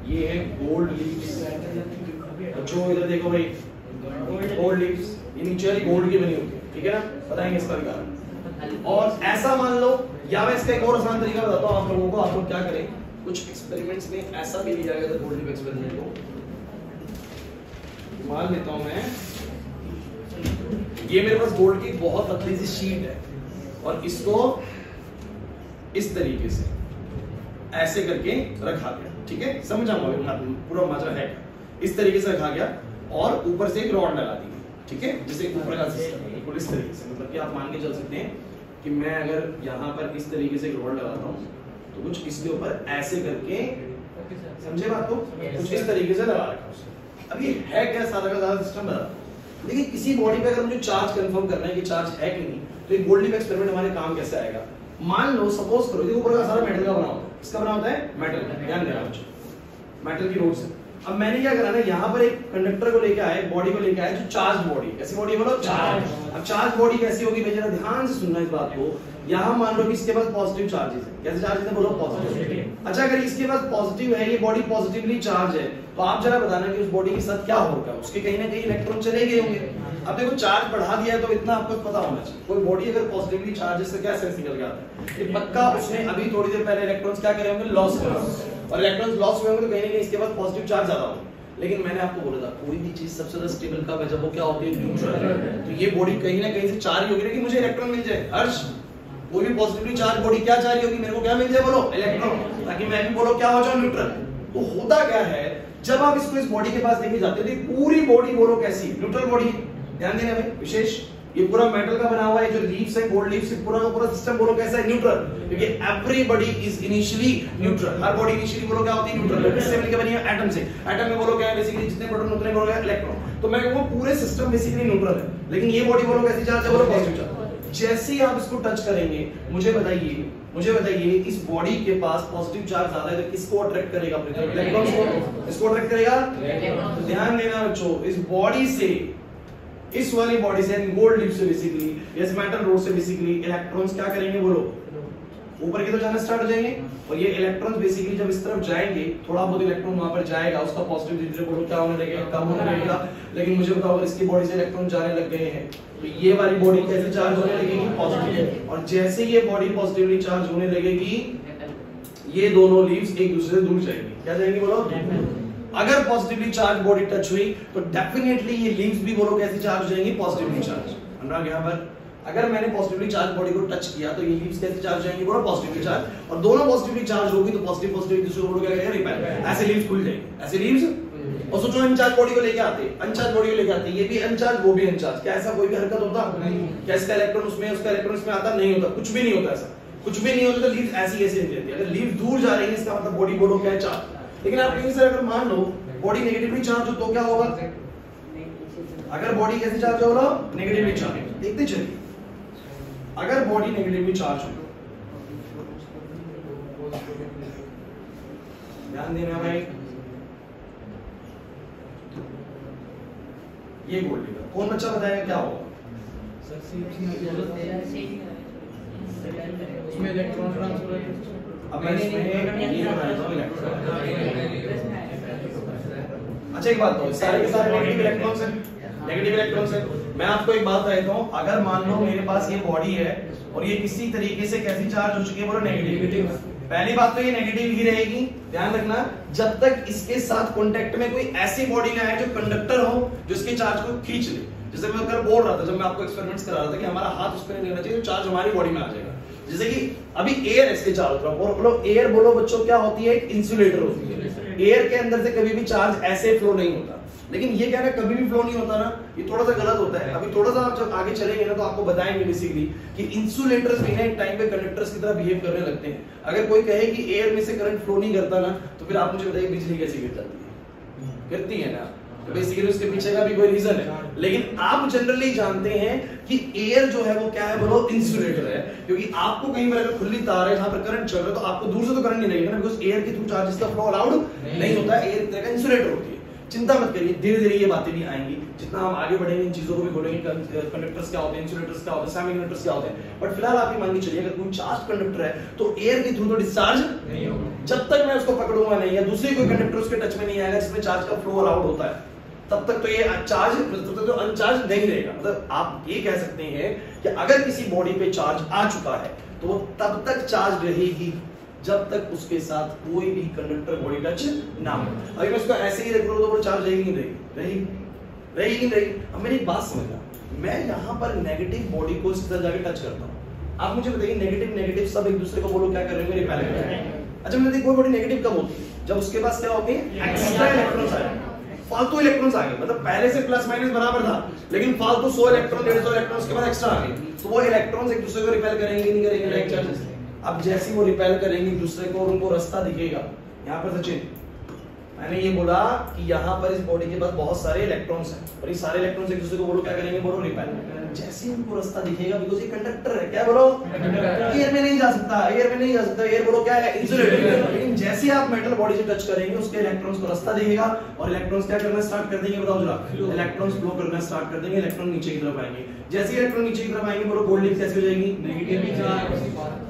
ये है गोल्ड लीव्स। बच्चों इधर देखो भाई, गोल्ड लीव्स ये नीचे वाली गोल्ड की बनी होती है, ठीक है ना, बताएंगे इसका भी कारण। और ऐसा मान लो, या मैं इसका एक और आसान तरीका बताता हूँ आप लोगों को। आप लोग क्या करें, कुछ एक्सपेरिमेंट्स में ऐसा भी लिया गया था गोल्ड लीफ एक्सपेरिमेंट को। मान लेता हूं मैं, ये मेरे पास गोल्ड की बहुत पतली सी शीट है और इसको इस तरीके से ऐसे करके रखा गया, ठीक है, समझाऊंगा पूरा मजा है। इस तरीके से रखा गया और ऊपर से एक रॉड लगा दी, ठीक है, जैसे ऊपर का सिस्टम बिल्कुल इस तरीके से। मतलब कि आप मान के चल सकते हैं कि मैं अगर यहाँ पर इस तरीके से एक रॉड लगाता हूँ तो कुछ इसके ऊपर ऐसे करके, समझे बात को, कुछ इस तरीके से लगा रखा। अब ये है क्या, सादा का सादा सिस्टम बता। देखिए किसी बॉडी पे अगर मुझे चार्ज कंफर्म करना है कि चार्ज है कि नहीं, तो एक गोल्ड लीफ एक्सपेरिमेंट हमारे काम कैसे आएगा। मान लो सपोज करो, देखो ऊपर का सारा मेटल का बना होता है, इसका बना होता है मेटल, ध्यान देना बच्चों, मेटल की रोड्स है। अब मैंने क्या करा ना, यहाँ पर एक कंडक्टर को लेके आए, बॉडी को लेके आए जो चार्ज बॉडी, कैसी बॉडी बोलो, चार्ज। अब चार्ज बॉडी कैसी होगी भाई, जरा ध्यान से सुनना इस बात को। यहाँ मान लो कि इसके पास पॉजिटिव चार्जेस है, कैसे चार्जेस है बोलो, पॉजिटिव। अच्छा अगर इसके पास पॉजिटिव है, ये बॉडी पॉजिटिवली चार्ज है, तो आप जरा बताना कि उस बॉडी के साथ क्या होगा, उसके कहीं ना कहीं इलेक्ट्रॉन चले गए होंगे। अब देखो चार्ज बढ़ा दिया है तो इतना आपको पता होना चाहिए, कोई बॉडी अगर पॉजिटिवली चार्ज है तो क्या सेंस निकल के आता है कि पक्का उसने अभी थोड़ी देर पहले इलेक्ट्रॉन्स क्या करे होंगे, लॉस करे होंगे, और इलेक्ट्रॉन्स लॉस हुए होंगे तो कहीं ना कहीं इसके पास पॉजिटिव चार्ज ज्यादा होगा। लेकिन मैंने आपको बोला था कोई भी चीज सबसे ज्यादा स्टेबल कब है, जब वो क्या होती है, न्यूट्रल। तो ये बॉडी कहीं ना कहीं से चाह रही होगी ना कि मुझे इलेक्ट्रॉन मिल जाए। हर्ष कोई भी पॉजिटिवली चार्ज बॉडी क्या चाह रही होगी, मेरे को क्या मिल जाए बोलो, इलेक्ट्रॉन, ताकि मैं भी बोलो क्या हो जाऊं, न्यूट्रल। तो होता क्या है जब आप इसको इस बॉडी के पास लेके जाते हो तो पूरी बॉडी बोलो कैसी, न्यूट्रल बॉडी। ध्यान देना भाई विशेष, ये पूरा मेटल का बना हुआ है, जो लीव्स है गोल्ड लीव्स, पूरा का पूरा सिस्टम बोलो कैसा है, न्यूट्रल। क्योंकि everybody is initially neutral, her body initially बोलो क्या होती है, न्यूट्रल। किससे मिलकर बनी है, एटम से। एटम में बोलो क्या है, बेसिकली जितने प्रोटॉन उतने बोलो क्या है, इलेक्ट्रॉन। तो मैं कहूंगा पूरे सिस्टम बेसिकली न्यूट्रल है, लेकिन ये बॉडी बोलो कैसी चार्ज है, बोलो पॉजिटिव चार्ज। जैसे ही आप इसको टच करेंगे, मुझे बताइए इस बॉडी के पास पॉजिटिव चार्ज ज्यादा है तो किसको अट्रैक्ट करेगा अपनी तरफ, इलेक्ट्रॉन्स को। इसको अट्रैक्ट करेगा। तो ध्यान देना बच्चों, इस बॉडी से, इस वाली बॉडी से, गोल्ड लीफ से बेसिकली, इस मेटल रोड से बेसिकली इलेक्ट्रॉन्स क्या करेंगे बोलो, ऊपर की तरफ जाना स्टार्ट हो जाएंगे। और ये इलेक्ट्रॉन्स बेसिकली जब इस तरफ जाएंगे, थोड़ा बहुत इलेक्ट्रॉन वहां पर जाएगा, उसका पॉजिटिव धीरे-धीरे बोलो क्या होने लगेगा, कम होने लगेगा। लेकिन मुझे बताओ अगर इसकी बॉडी से इलेक्ट्रॉन जाने लग गए हैं तो ये वाली बॉडी कैसे चार्ज होने लगेगी, पॉजिटिव। और जैसे ये बॉडी पॉजिटिवली चार्ज होने लगेगी, ये दोनों लीव्स एक दूसरे से दूर जाएंगी। क्या जाएंगी बोलो, अगर पॉजिटिवली चार्ज बॉडी टच हुई तो डेफिनेटली ये लीव्स भी बोलो कैसी चार्ज हो जाएंगी, पॉजिटिवली चार्ज। अनुराग यहाँ पर अगर मैंने पॉजिटिवली चार्ज बॉडी को टच किया तो ये लीव्स कैसे चार्ज हो जाएंगी बोलो, पॉजिटिवली चार्ज। और दोनों पॉजिटिवली चार्ज होगी तो पॉजिटिव पॉजिटिव एक दूसरे को क्या करेगा, रिपेल। ऐसे लीव्स खुल जाएंगे, ऐसे लीव्स। और सोचो अनचार्ज बॉडी को लेके आते, अनचार्ज बॉडी को लेके आते, ये भी अनचार्ज वो भी अनचार्ज, क्या ऐसा कोई भी हरकत होता नहीं? क्या इसका इलेक्ट्रॉन उसमें, उसका इलेक्ट्रॉन इसमें आता नहीं होता, कुछ भी नहीं होता, ऐसा कुछ भी नहीं होता। तो लीव्स ऐसी ऐसी रहती है। अगर लीव्स दूर जा रही है इसका मतलब बॉडी बोलो क्या है, चार्ज। लेकिन आप कहीं से अगर मान लो बॉडी नेगेटिवली चार्ज हो तो क्या होगा, अगर बॉडी कैसे चार्ज होगा, नेगेटिवली चार्ज। देखते चलिए, अगर बॉडी नेगेटिवली चार्ज हो, ध्यान देना भाई, ये गोल्ड लीवर, कौन बच्चा बताएगा क्या होगा,
उसमें इलेक्ट्रॉन ट्रांसफर।
अब मैं इसमें ये बताता हूं इलेक्ट्रॉन। अच्छा एक बात तो सारे के सारे नेगेटिव इलेक्ट्रॉन्स हैं, नेगेटिव इलेक्ट्रॉन्स हैं। मैं आपको एक बात बताता हूं, अगर मान लो मेरे पास ये बॉडी है और ये किसी तरीके से कैसी चार्ज हो चुकी है बोलो, नेगेटिव। पहली बात तो ये नेगेटिव ही रहेगी, ध्यान रखना, जब तक इसके साथ कांटेक्ट में कोई ऐसी बॉडी ना आए जो कंडक्टर हो, जो इसके चार्ज को खींच ले। जैसे मैं कल बोल रहा था, जब मैं आपको एक्सपेरिमेंट्स करा रहा था कि हमारा हाथ उस पर नहीं लेना चाहिए तो चार्ज हमारी बॉडी में आ जाएगा। जैसे कि अभी एयर इसके चारों तरफ, बोलो एयर बोलो बच्चों क्या होती है, एक इंसुलेटर होती है। एयर के अंदर से कभी भी चार्ज ऐसे फ्लो नहीं होता, लेकिन ये क्या है कभी भी फ्लो नहीं होता ना, ये थोड़ा सा गलत होता है। अभी थोड़ा सा आप जब आगे चलेंगे ना तो आपको बताएंगे बेसिकली कि इंसुलेटर्स भी ना एक टाइम पे कंडक्टर्स की तरह बिहेव करने लगते हैं। अगर कोई कहे कि एयर में से करंट फ्लो नहीं करता ना, तो फिर आप मुझे बताइए बिजली कैसे गिर जाती है, गिरती है ना। तो बेसिकली उसके पीछे का भी कोई रीजन है, लेकिन आप जनरली जानते हैं कि एयर जो है वो क्या है बोलो, इंसुलेटर है। क्योंकि आपको कहीं पर अगर खुली तार है जहां पर करंट चल रहा है तो आपको दूर से तो करंट नहीं लगेगा ना, बिकॉज़ एयर के थ्रू चार्जेस का फ्लो अलाउड नहीं होता है। एयर एक तरह का इंसुलेटर होती है। चिंता मत करिए, धीरे धीरे ये बातें भी आएंगी, जितना हम आगे बढ़ेंगे इन चीजों को भी बोलेंगे, कंडक्टर्स क्या होते हैं, इंसुलेटर्स क्या होते हैं, सेमीकंडक्टर्स क्या होते हैं। बट फिलहाल आप ये मान के चलिए अगर कोई चार्ज कंडक्टर है तो एयर के थ्रू तो डिस्चार्ज नहीं होगा जब तक मैं उसको पकड़ूंगा नहीं या दूसरी कोई कंडक्टर उसके टच में नहीं आएगा जिसमें चार्ज का फ्लो अलाउड होता है, तब तक तो ये चार्ज, तब तक तो अनचार्ज नहीं रहेगा। मतलब आप ये कह सकते हैं कि अगर किसी बॉडी पे चार्ज आ चुका है तो वो तब तक चार्ज रहेगी जब तक उसके साथ कोई भी कंडक्टर बॉडी टच ना हो। अगर मैं उसको ऐसे ही रख लूं तो वो चार्ज रहेगी नहीं रहेगी, रहेगी नहीं रहेगी। अब मेरी एक बात समझना, मैं यहाँ पर नेगेटिव बॉडी को इस तरह जाके टच करता हूँ, आप मुझे बताइए नेगेटिव नेगेटिव सब एक दूसरे को बोलो क्या कर रहे हैं, रिपेल कर रहे हैं। अच्छा मैं देखिए कोई बॉडी नेगेटिव कब होती है, जब उसके पास क्या होती है, एक्स्ट्रा इलेक्ट्रॉन्स आए, फालतू इलेक्ट्रॉन्स आ गए। मतलब पहले से प्लस माइनस बराबर था लेकिन फालतू 100 इलेक्ट्रॉन 150 इलेक्ट्रॉन्स के बाद एक्स्ट्रा आ गए, तो वो इलेक्ट्रॉन्स एक दूसरे को रिपेल करेंगे नहीं करेंगे, लाइक चार्जेस। अब जैसे वो रिपेल करेंगे एक दूसरे को और उनको रास्ता दिखेगा, यहाँ पर सचिन मैंने ये बोला कि यहाँ पर इस बॉडी के पास बहुत सारे इलेक्ट्रॉन्स हैं और ये सारे इलेक्ट्रॉन्स एक दूसरे को बोलो क्या करेंगे, बोलो रिपेल। जैसे उनको रास्ता दिखेगा बिकॉज़ ये कंडक्टर है, क्या बोलो, एयर में नहीं जा सकता, एयर में नहीं जा सकता। एयर बोलो क्या है, इंसुलेटेड। लेकिन जैसे आप मेटल बॉडी से टच करेंगे उसके इलेक्ट्रॉन्स को रास्ता देगा और इलेक्ट्रॉन्स क्या करना स्टार्ट कर देंगे, बताओ जरा, इलेक्ट्रॉन्स फ्लो करना स्टार्ट कर देंगे, इलेक्ट्रॉन नीचे की तरफ आएंगे। जैसे इलेक्ट्रॉन नीचे की तरफ आएंगे बोलो गोल्ड लिंक कैसे हो जाएगी, नेगेटिव चार्ज।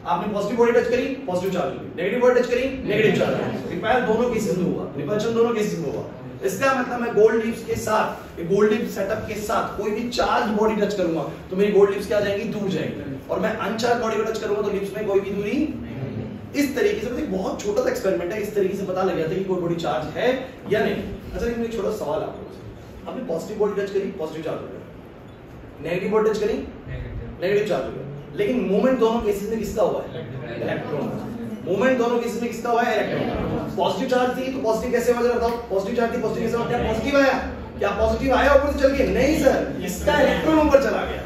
आपने पॉजिटिव बॉडी टच करी, पॉजिटिव चार्ज होगी, नेगेटिव बॉडी टच करी, नेगेटिव चार्ज होगी। रिपेल दोनों केसेस में हुआ, रिपल्शन दोनों केसेस में हुआ। इसका मतलब मैं गोल्ड लिप्स के साथ, गोल्ड लिप सेटअप के साथ कोई भी चार्ज बॉडी टच करूंगा तो मेरी गोल्ड लिप्स क्या जाएंगी, दूर जाएंगी। और मैं अनचार्ज बॉडी को टच करूंगा तो लिप्स में कोई भी दूरी। इस तरीके से मतलब बहुत छोटा सा एक्सपेरिमेंट है, इस तरीके से पता लग जाता है कि कोई बॉडी चार्ज है या नहीं। अच्छा इसमें एक छोटा सवाल आप लोगों से, आपने पॉजिटिव बॉडी टच करी, पॉजिटिव चार्ज हो गया, नेगेटिव बॉडी टच करी, नेगेटिव चार्ज हो गया। लेकिन मूवमेंट दोनों केसेस में किसका हुआ है, इलेक्ट्रॉन। मूवमेंट दोनों केसेस में किसका हुआ है, इलेक्ट्रॉन। पॉजिटिव चार्ज थी तो पॉजिटिव कैसे हुआ, बताओ। पॉजिटिव चार्ज थी, पॉजिटिव कैसे हुआ, क्या पॉजिटिव आया, क्या पॉजिटिव आया ऊपर से चल के, नहीं सर, इसका इलेक्ट्रॉन ऊपर चला गया,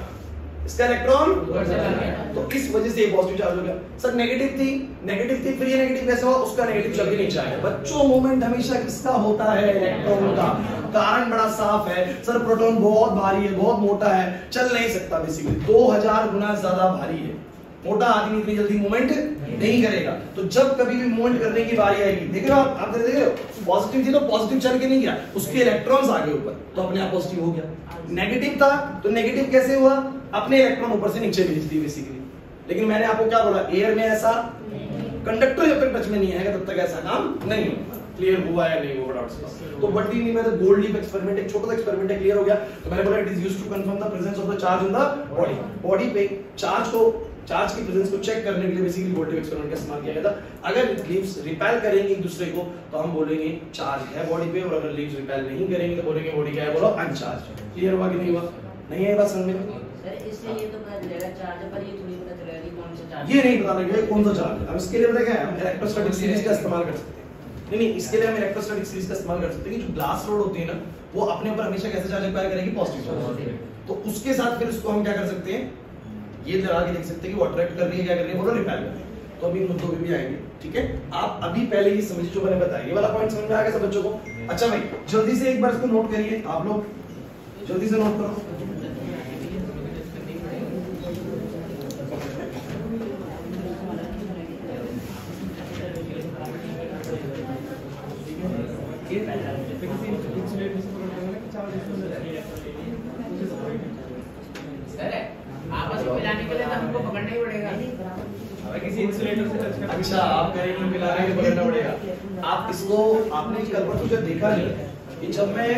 इसका इलेक्ट्रॉन ऊपर चला गया, तो इस वजह से ये पॉजिटिव चार्ज हो गया। सर नेगेटिव थी फिर ये नेगेटिव कैसे हुआ, उसका नेगेटिव चल के नीचे आया। बच्चों मूवमेंट हमेशा किसका होता है, इलेक्ट्रॉन का। कारण बड़ा साफ है सर, प्रोटॉन बहुत भारी है, बहुत मोटा है, चल नहीं सकता, बेसिकली 2000 गुना ज्यादा भारी है। मोटा आदमी इतनी जल्दी मूवमेंट नहीं करेगा। तो जब कभी भी मूवमेंट करने की बारी आएगी, देख रहे हो आप देख रहे हो, पॉजिटिव थी तो पॉजिटिव चल के नहीं गया, उसके इलेक्ट्रॉन्स आगे ऊपर तो अपने आप पॉजिटिव हो गया। नेगेटिव था तो नेगेटिव कैसे हुआ, अपने इलेक्ट्रॉन ऊपर से नीचे भेज दी बेसिकली। लेकिन मैंने आपको क्या बोला, एयर में ऐसा, कंडक्टर जब तक टच में नहीं आएगा तब तक ऐसा काम नहीं होगा। क्लियर हुआ है नहीं हुआ डाउट्स। तो बट वी में द गोल्ड लीफ एक्सपेरिमेंट एक छोटा सा एक्सपेरिमेंट है, क्लियर हो गया। तो मैंने बोला it is used to confirm the presence of the charge in the body. Body पे चार्ज की प्रेजेंस को चेक करने के लिए बेसिकली वोल्टेज एक्सपेरिमेंट का इस्तेमाल किया गया था। अगर लीव्स रिपेल करेंगे एक दूसरे को तो हम बोलेंगे चार्ज है बॉडी पे, और अगर लीव्स रिपेल नहीं करेंगे तो बोलेंगे बॉडी क्या है, बोलो अनचार्ज। क्लियर हुआ कि नहीं हुआ, नहीं है बात समझ में।
सर इससे ये तो पता चलेगा चार्ज पर, ये थोड़ी पता चलेगा कि कौन सा चार्ज,
ये नहीं पता लगेगा कौन सा चार्ज है। अब इसके लिए पता क्या है, हम इलेक्ट्रोस्टैटिक सीरीज का इस्तेमाल कर सकते हैं। नहीं इसके लिए हम इलेक्ट्रोस्टैटिक सीरीज का इस्तेमाल कर सकते हैं कि जो ग्लास रोड होती है ना, वो अपने ऊपर हमेशा कैसे चार्ज एक्वायर करेगी, पॉजिटिव चार्ज। तो उसके साथ फिर उसको हम क्या कर सकते हैं, ये लगा के देख सकते हैं कि वो अट्रैक्ट कर रही है, क्या कर रही है, बोलो रिपेल कर रही है। तो अभी इन मुद्दों पे भी आएंगे, ठीक है। आप अभी पहले ये समझिए जो मैंने बताया, ये वाला पॉइंट समझ में आ गया सब बच्चों को। अच्छा भाई जल्दी से एक बार इसको नोट करिए, आप लोग जल्दी से नोट करो।
आपस में मिलाने के लिए तो हमको पकड़ना ही पड़ेगा।
किसी इंसुलेटर से टच करना।
अच्छा आप कह रहे हैं कि मिलाने के पकड़ना पड़ेगा। आप इसको आपने कल परसों जब देखा नहीं कि जब मैं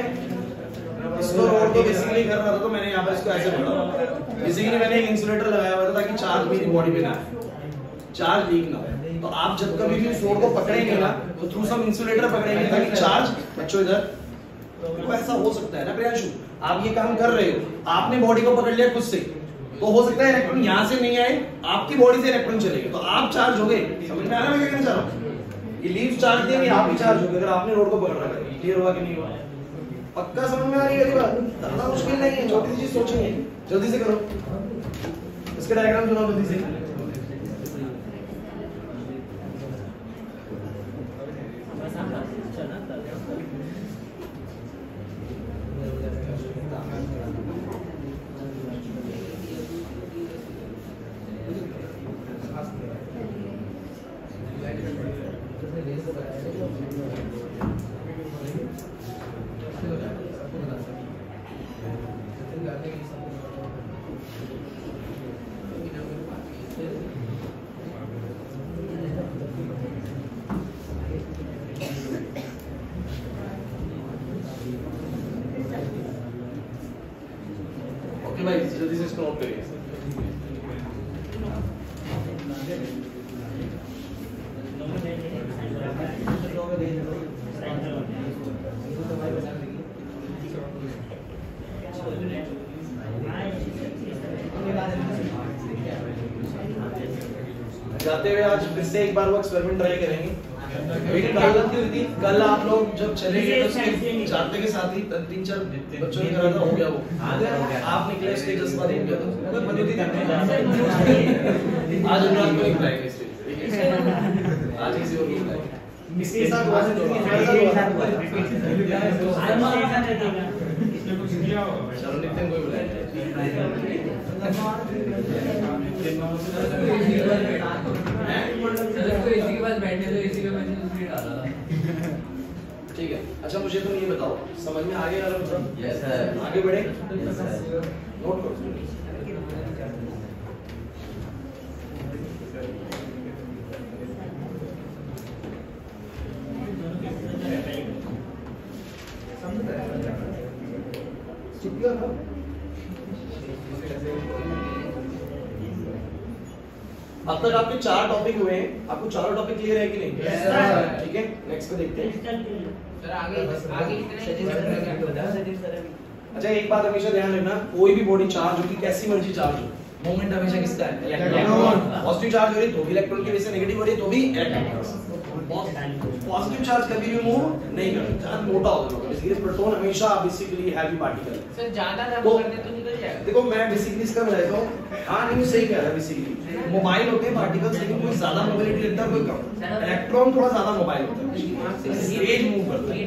इसको रोड को बेसिकली कर रहा था तो मैंने यहाँ पर इसको ऐसे पकड़ा। बेसिकली मैंने एक इंसुलेटर लगाया हुआ था ताकि चार्ज मेरी बॉडी पे ना आए, चार्ज लीक ना हो। तो आप जब कभी भी उस रोड को पकड़ेंगे ना तो थ्रू सम इंसुलेटर पकड़ेंगे ताकि चार्ज, बच्चों इधर तो ऐसा हो सकता है ना प्रियांशु, आप ये काम कर रहे हो, आपने बॉडी को पकड़ लिया खुद से, तो हो सकता है इलेक्ट्रॉन यहाँ से नहीं आए, आपकी बॉडी से इलेक्ट्रॉन चलेंगे तो आप चार्ज हो गए। समझ में आ रहा है मैं क्या कहना चाह रहा हूँ, ये लीव चार्ज देंगे आप भी चार्ज हो गए अगर आपने रोड को पकड़ रखा है। क्लियर हुआ कि नहीं हुआ, पक्का समझ में आ रही है बात, ज्यादा मुश्किल नहीं है, छोटी सी चीज सोचेंगे, जल्दी से करो इसके डायग्राम बनाओ जल्दी से। भाई जल्दी से इसको नोट करिए। जाते हुए आज फिर से एक बार वो एक्सपेरिमेंट ट्राई करेंगे। कल आप लोग जब चले गए तो जाते के साथ ही 3-4 बच्चों ने करा था, हो गया वो, आप निकले स्टेज जज्बा नहीं गया तो आज अनुराग को निकलाएंगे स्टेज, आज किसी और को निकलाएंगे। इसके साथ हुआ है चलो नितिन कोई बुलाए ठीक है। अच्छा मुझे तुम ये बताओ समझ में आ गया यस सर आगे बढ़े नोट करो अब तक आपके 4 टॉपिक हुए हैं, आपको चारों टॉपिक क्लियर है कि नहीं?
Yes, sir.
ठीक है नेक्स्ट पे देखते हैं।
सर आगे
अच्छा एक बात हमेशा ध्यान रखना, कोई भी बॉडी चार्ज होगी कैसी मर्जी चार्ज हो, मोमेंट हमेशा किसका है? इलेक्ट्रॉन। पॉजिटिव चार्ज हो रही तो भी इलेक्ट्रॉन की वजह से, नेगेटिव हो रही तो भी इलेक्ट्रॉन। पॉजिटिव चार्ज कभी भी मूव नहीं करता, चार्ज मोटा होता है इसलिए प्रोटॉन हमेशा बेसिकली हैवी पार्टिकल।
सर ज्यादा रब करने तो निकल जाएगा।
देखो मैं बेसिकली इसका बताता हूं, हां नहीं सही कह रहा है बेसिकली मोबाइल होते हैं पार्टिकल्स लेकिन कोई ज्यादा मोबिलिटी लेता है कोई कम। इलेक्ट्रॉन थोड़ा ज्यादा मोबाइल होता है, स्टेज मूव करता है,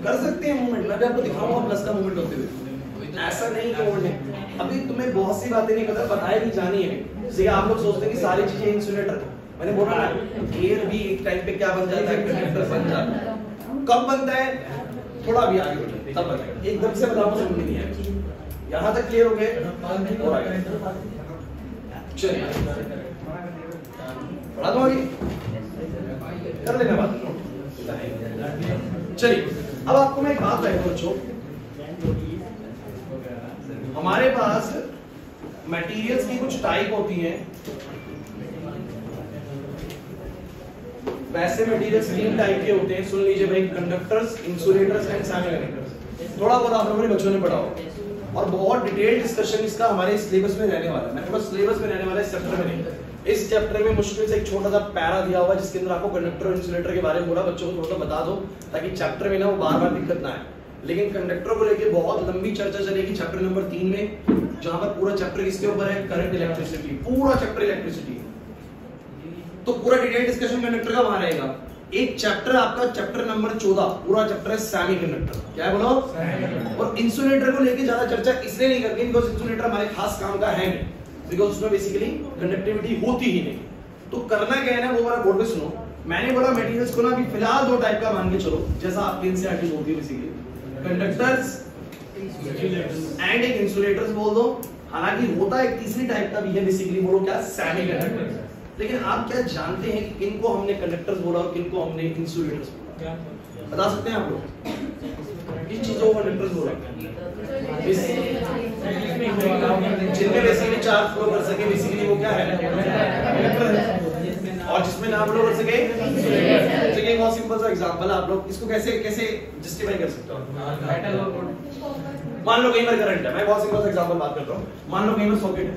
कर सकते हैं मूवमेंट। मैं आपको दिखाऊंगा प्लस का मूवमेंट होते हुए, ऐसा नहीं कि अभी तुम्हें बहुत सी बातें नहीं पता, बताए भी जानी है। जैसे आप लोग सोचते हैं कि सारी चीजें इंसुलेटर, मैंने बोला ना एयर भी एक टाइम पे क्या बन जाता है, कंडक्टर बन जाता है। कब बनता है? थोड़ा भी आगे बढ़े तब बताएगा, एकदम से बताऊं समझ नहीं आएगा। यहां तक क्लियर हो गए और आगे चलिए पढ़ा दो आगे कर लेना बात। चलिए अब आपको मैं एक बात बताऊं बच्चों, हमारे पास मटेरियल्स की कुछ टाइप होती हैं। वैसे मटेरियल्स 3 टाइप के होते हैं, सुन लीजिए भाई, कंडक्टर्स, इंसुलेटर्स एंड सेमीकंडक्टर्स। थोड़ा बहुत आप लोगों ने बच्चों ने पढ़ा हो और बहुत डिटेल डिस्कशन इसका हमारे सिलेबस में रहने वाला है। मैं थोड़ा सिलेबस में रहने वाला है, इस चैप्टर में नहीं। इस चैप्टर में मुश्किल से एक छोटा सा पैरा दिया हुआ है जिसके अंदर आपको कंडक्टर और इंसुलेटर के बारे में पूरा बच्चों को थोड़ा बता दो ताकि चैप्टर में ना वो बार-बार दिक्कत ना आए। लेकिन कंडक्टर को लेके बहुत लंबी चर्चा चलेगी चैप्टर नंबर 3 में, जहां पर पूरा चैप्टर किसके ऊपर है? करंट इलेक्ट्रिसिटी, पूरा चैप्टर इलेक्ट्रिसिटी। तो पूरा डिटेल डिस्कशन कंडक्टर का वहां रहेगा। एक चैप्टर आपका चैप्टर नंबर 14 पूरा चैप्टर है सेमीकंडक्टर। क्या है बोलो? और इंसुलेटर को लेके ज्यादा चर्चा इसलिए नहीं करते बिकॉज़ इंसुलेटर हमारे खास काम का है नहीं, बिकॉज़ उसमें बेसिकली कंडक्टिविटी होती ही नहीं। तो करना क्या है ना, वो वाला बोर्ड पे सुनो। मैंने बोला मटेरियल्स को ना अभी फिलहाल 2 टाइप का मान के चलो, जैसा आपके एनसीईआरटी बोलती है बेसिकली कंडक्टर्स एंड एक इंसुलेटर्स बोल दो। हालांकि होता एक तीसरी टाइप का भी है बेसिकली, बोलो क्या? सेमीकंडक्टर। लेकिन आप क्या जानते हैं कि किनको हमने कंडक्टर्स बोला और किनको हमने इंसुलेटर्स बोला? बता सकते हैं आप लोग? किस चीजों को कंडक्टर्स बोला? जिनमें बेसिकली चार्ज फ्लो कर सके, बेसिकली वो क्या है? कंडक्टर है। और जिसमें ना फ्लो कर सके इंसुलेटर। एक बहुत सिंपल सा एग्जांपल, आप लोग इसको कैसे जस्टिफाई कर सकते हो? मान लो कहीं पर करंट है, मैं बहुत सिंपल सा एग्जांपल बात करता हूं। मान लो कहीं पर सॉकेट है,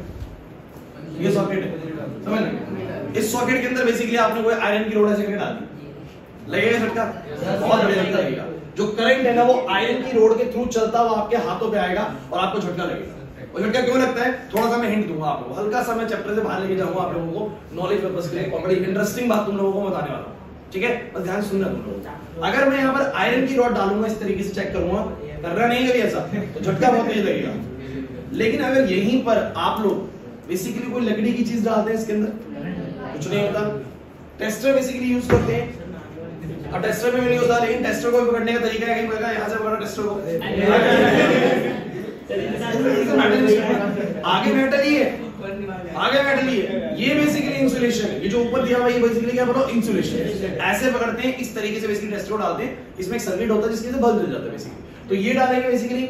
ये सॉकेट है, समझ लो। इस सॉकेट के अंदर बेसिकली आपने कोई आयरन की रोड ऐसे डाल दी, लगेगा झटका? बहुत बढ़िया झटका लगेगा। जो करंट है ना वो आयरन की रोड के थ्रू चलता हुआ आपके हाथों पे आएगा और आपको झटका लगेगा। और झटका क्यों लगता है? थोड़ा सा मैं हिंट दूंगा आपको, हल्का सा मैं चैप्टर से बाहर लेके जाऊंगा आप लोगों को नॉलेज पर्पस के लिए। कॉमेडी इंटरेस्टिंग बात तुम लोगों को बताने वाला हूं, ठीक है? बस ध्यान सुनना तुम लोग। अगर मैं यहाँ पर आयरन की रॉड डालूंगा, इस तरीके से चेक करूंगा, करना नहीं कभी ऐसा, तो झटका बहुत तेज लगेगा। लेकिन अगर यहीं पर आप लोग बेसिकली कोई लकड़ी की चीज डालते हैं इसके अंदर, कुछ नहीं होता। टेस्टर बेसिकली यूज करते हैं, और टेस्टर में भी नहीं होता, लेकिन टेस्टर को पकड़ने का तरीका है, कहीं पकड़ा यहाँ से पकड़ा टेस्टर को, आगे मेटल ही है, आगे मेटल ही है। ये बेसिकली इंसुलेशन है। ये जो ऊपर दिया हुआ ये बेसिकली क्या बोलो? इंसुलेशन। ऐसे पकड़ते हैं, इस तरीके से बेसिकली टेस्टर को डालते हैं, इसमें एक सर्किट होता है जिसकी वजह से बल्ब जल जाता है बेसिकली। तो ये डालेंगे बेसिकली,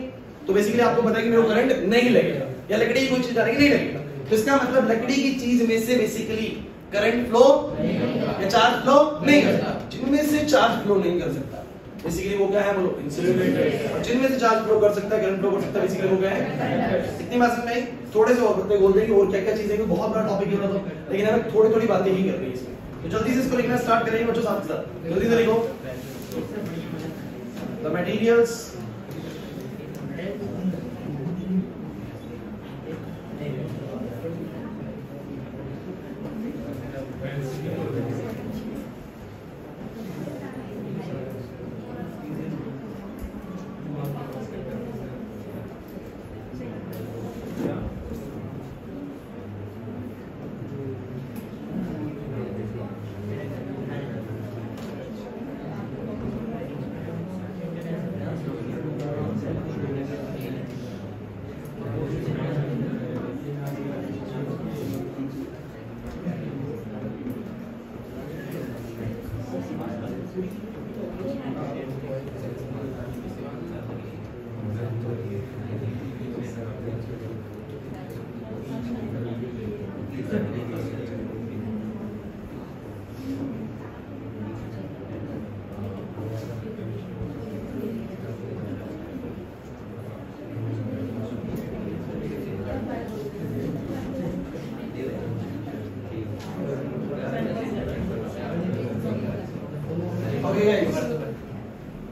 तो बेसिकली आपको पता है कि मेरे को करंट नहीं लगेगा, या लकड़ी की कोई चीज डालेंगे नहीं लगेगा। तो इसका मतलब लकड़ी की चीज में से बेसिकली करंट फ्लो या चार्ज फ्लो नहीं करता। जिनमें से चार्ज फ्लो नहीं कर सकता बेसिकली वो क्या है बोलो? इंसुलेटर। और जिनमें से चार्ज फ्लो कर सकता है, करंट फ्लो कर सकता है, बेसिकली वो क्या है? इतनी बात समझ में आई? थोड़े से और बातें बोल देंगे और क्या-क्या चीजें, बहुत बड़ा टॉपिक है तो, लेकिन हमें थोड़ी-थोड़ी बातें ही करनी है इसमें। तो जल्दी से इसको लिखना स्टार्ट करेंगे बच्चों, साथ साथ जल्दी से लिखो। द मटेरियल्स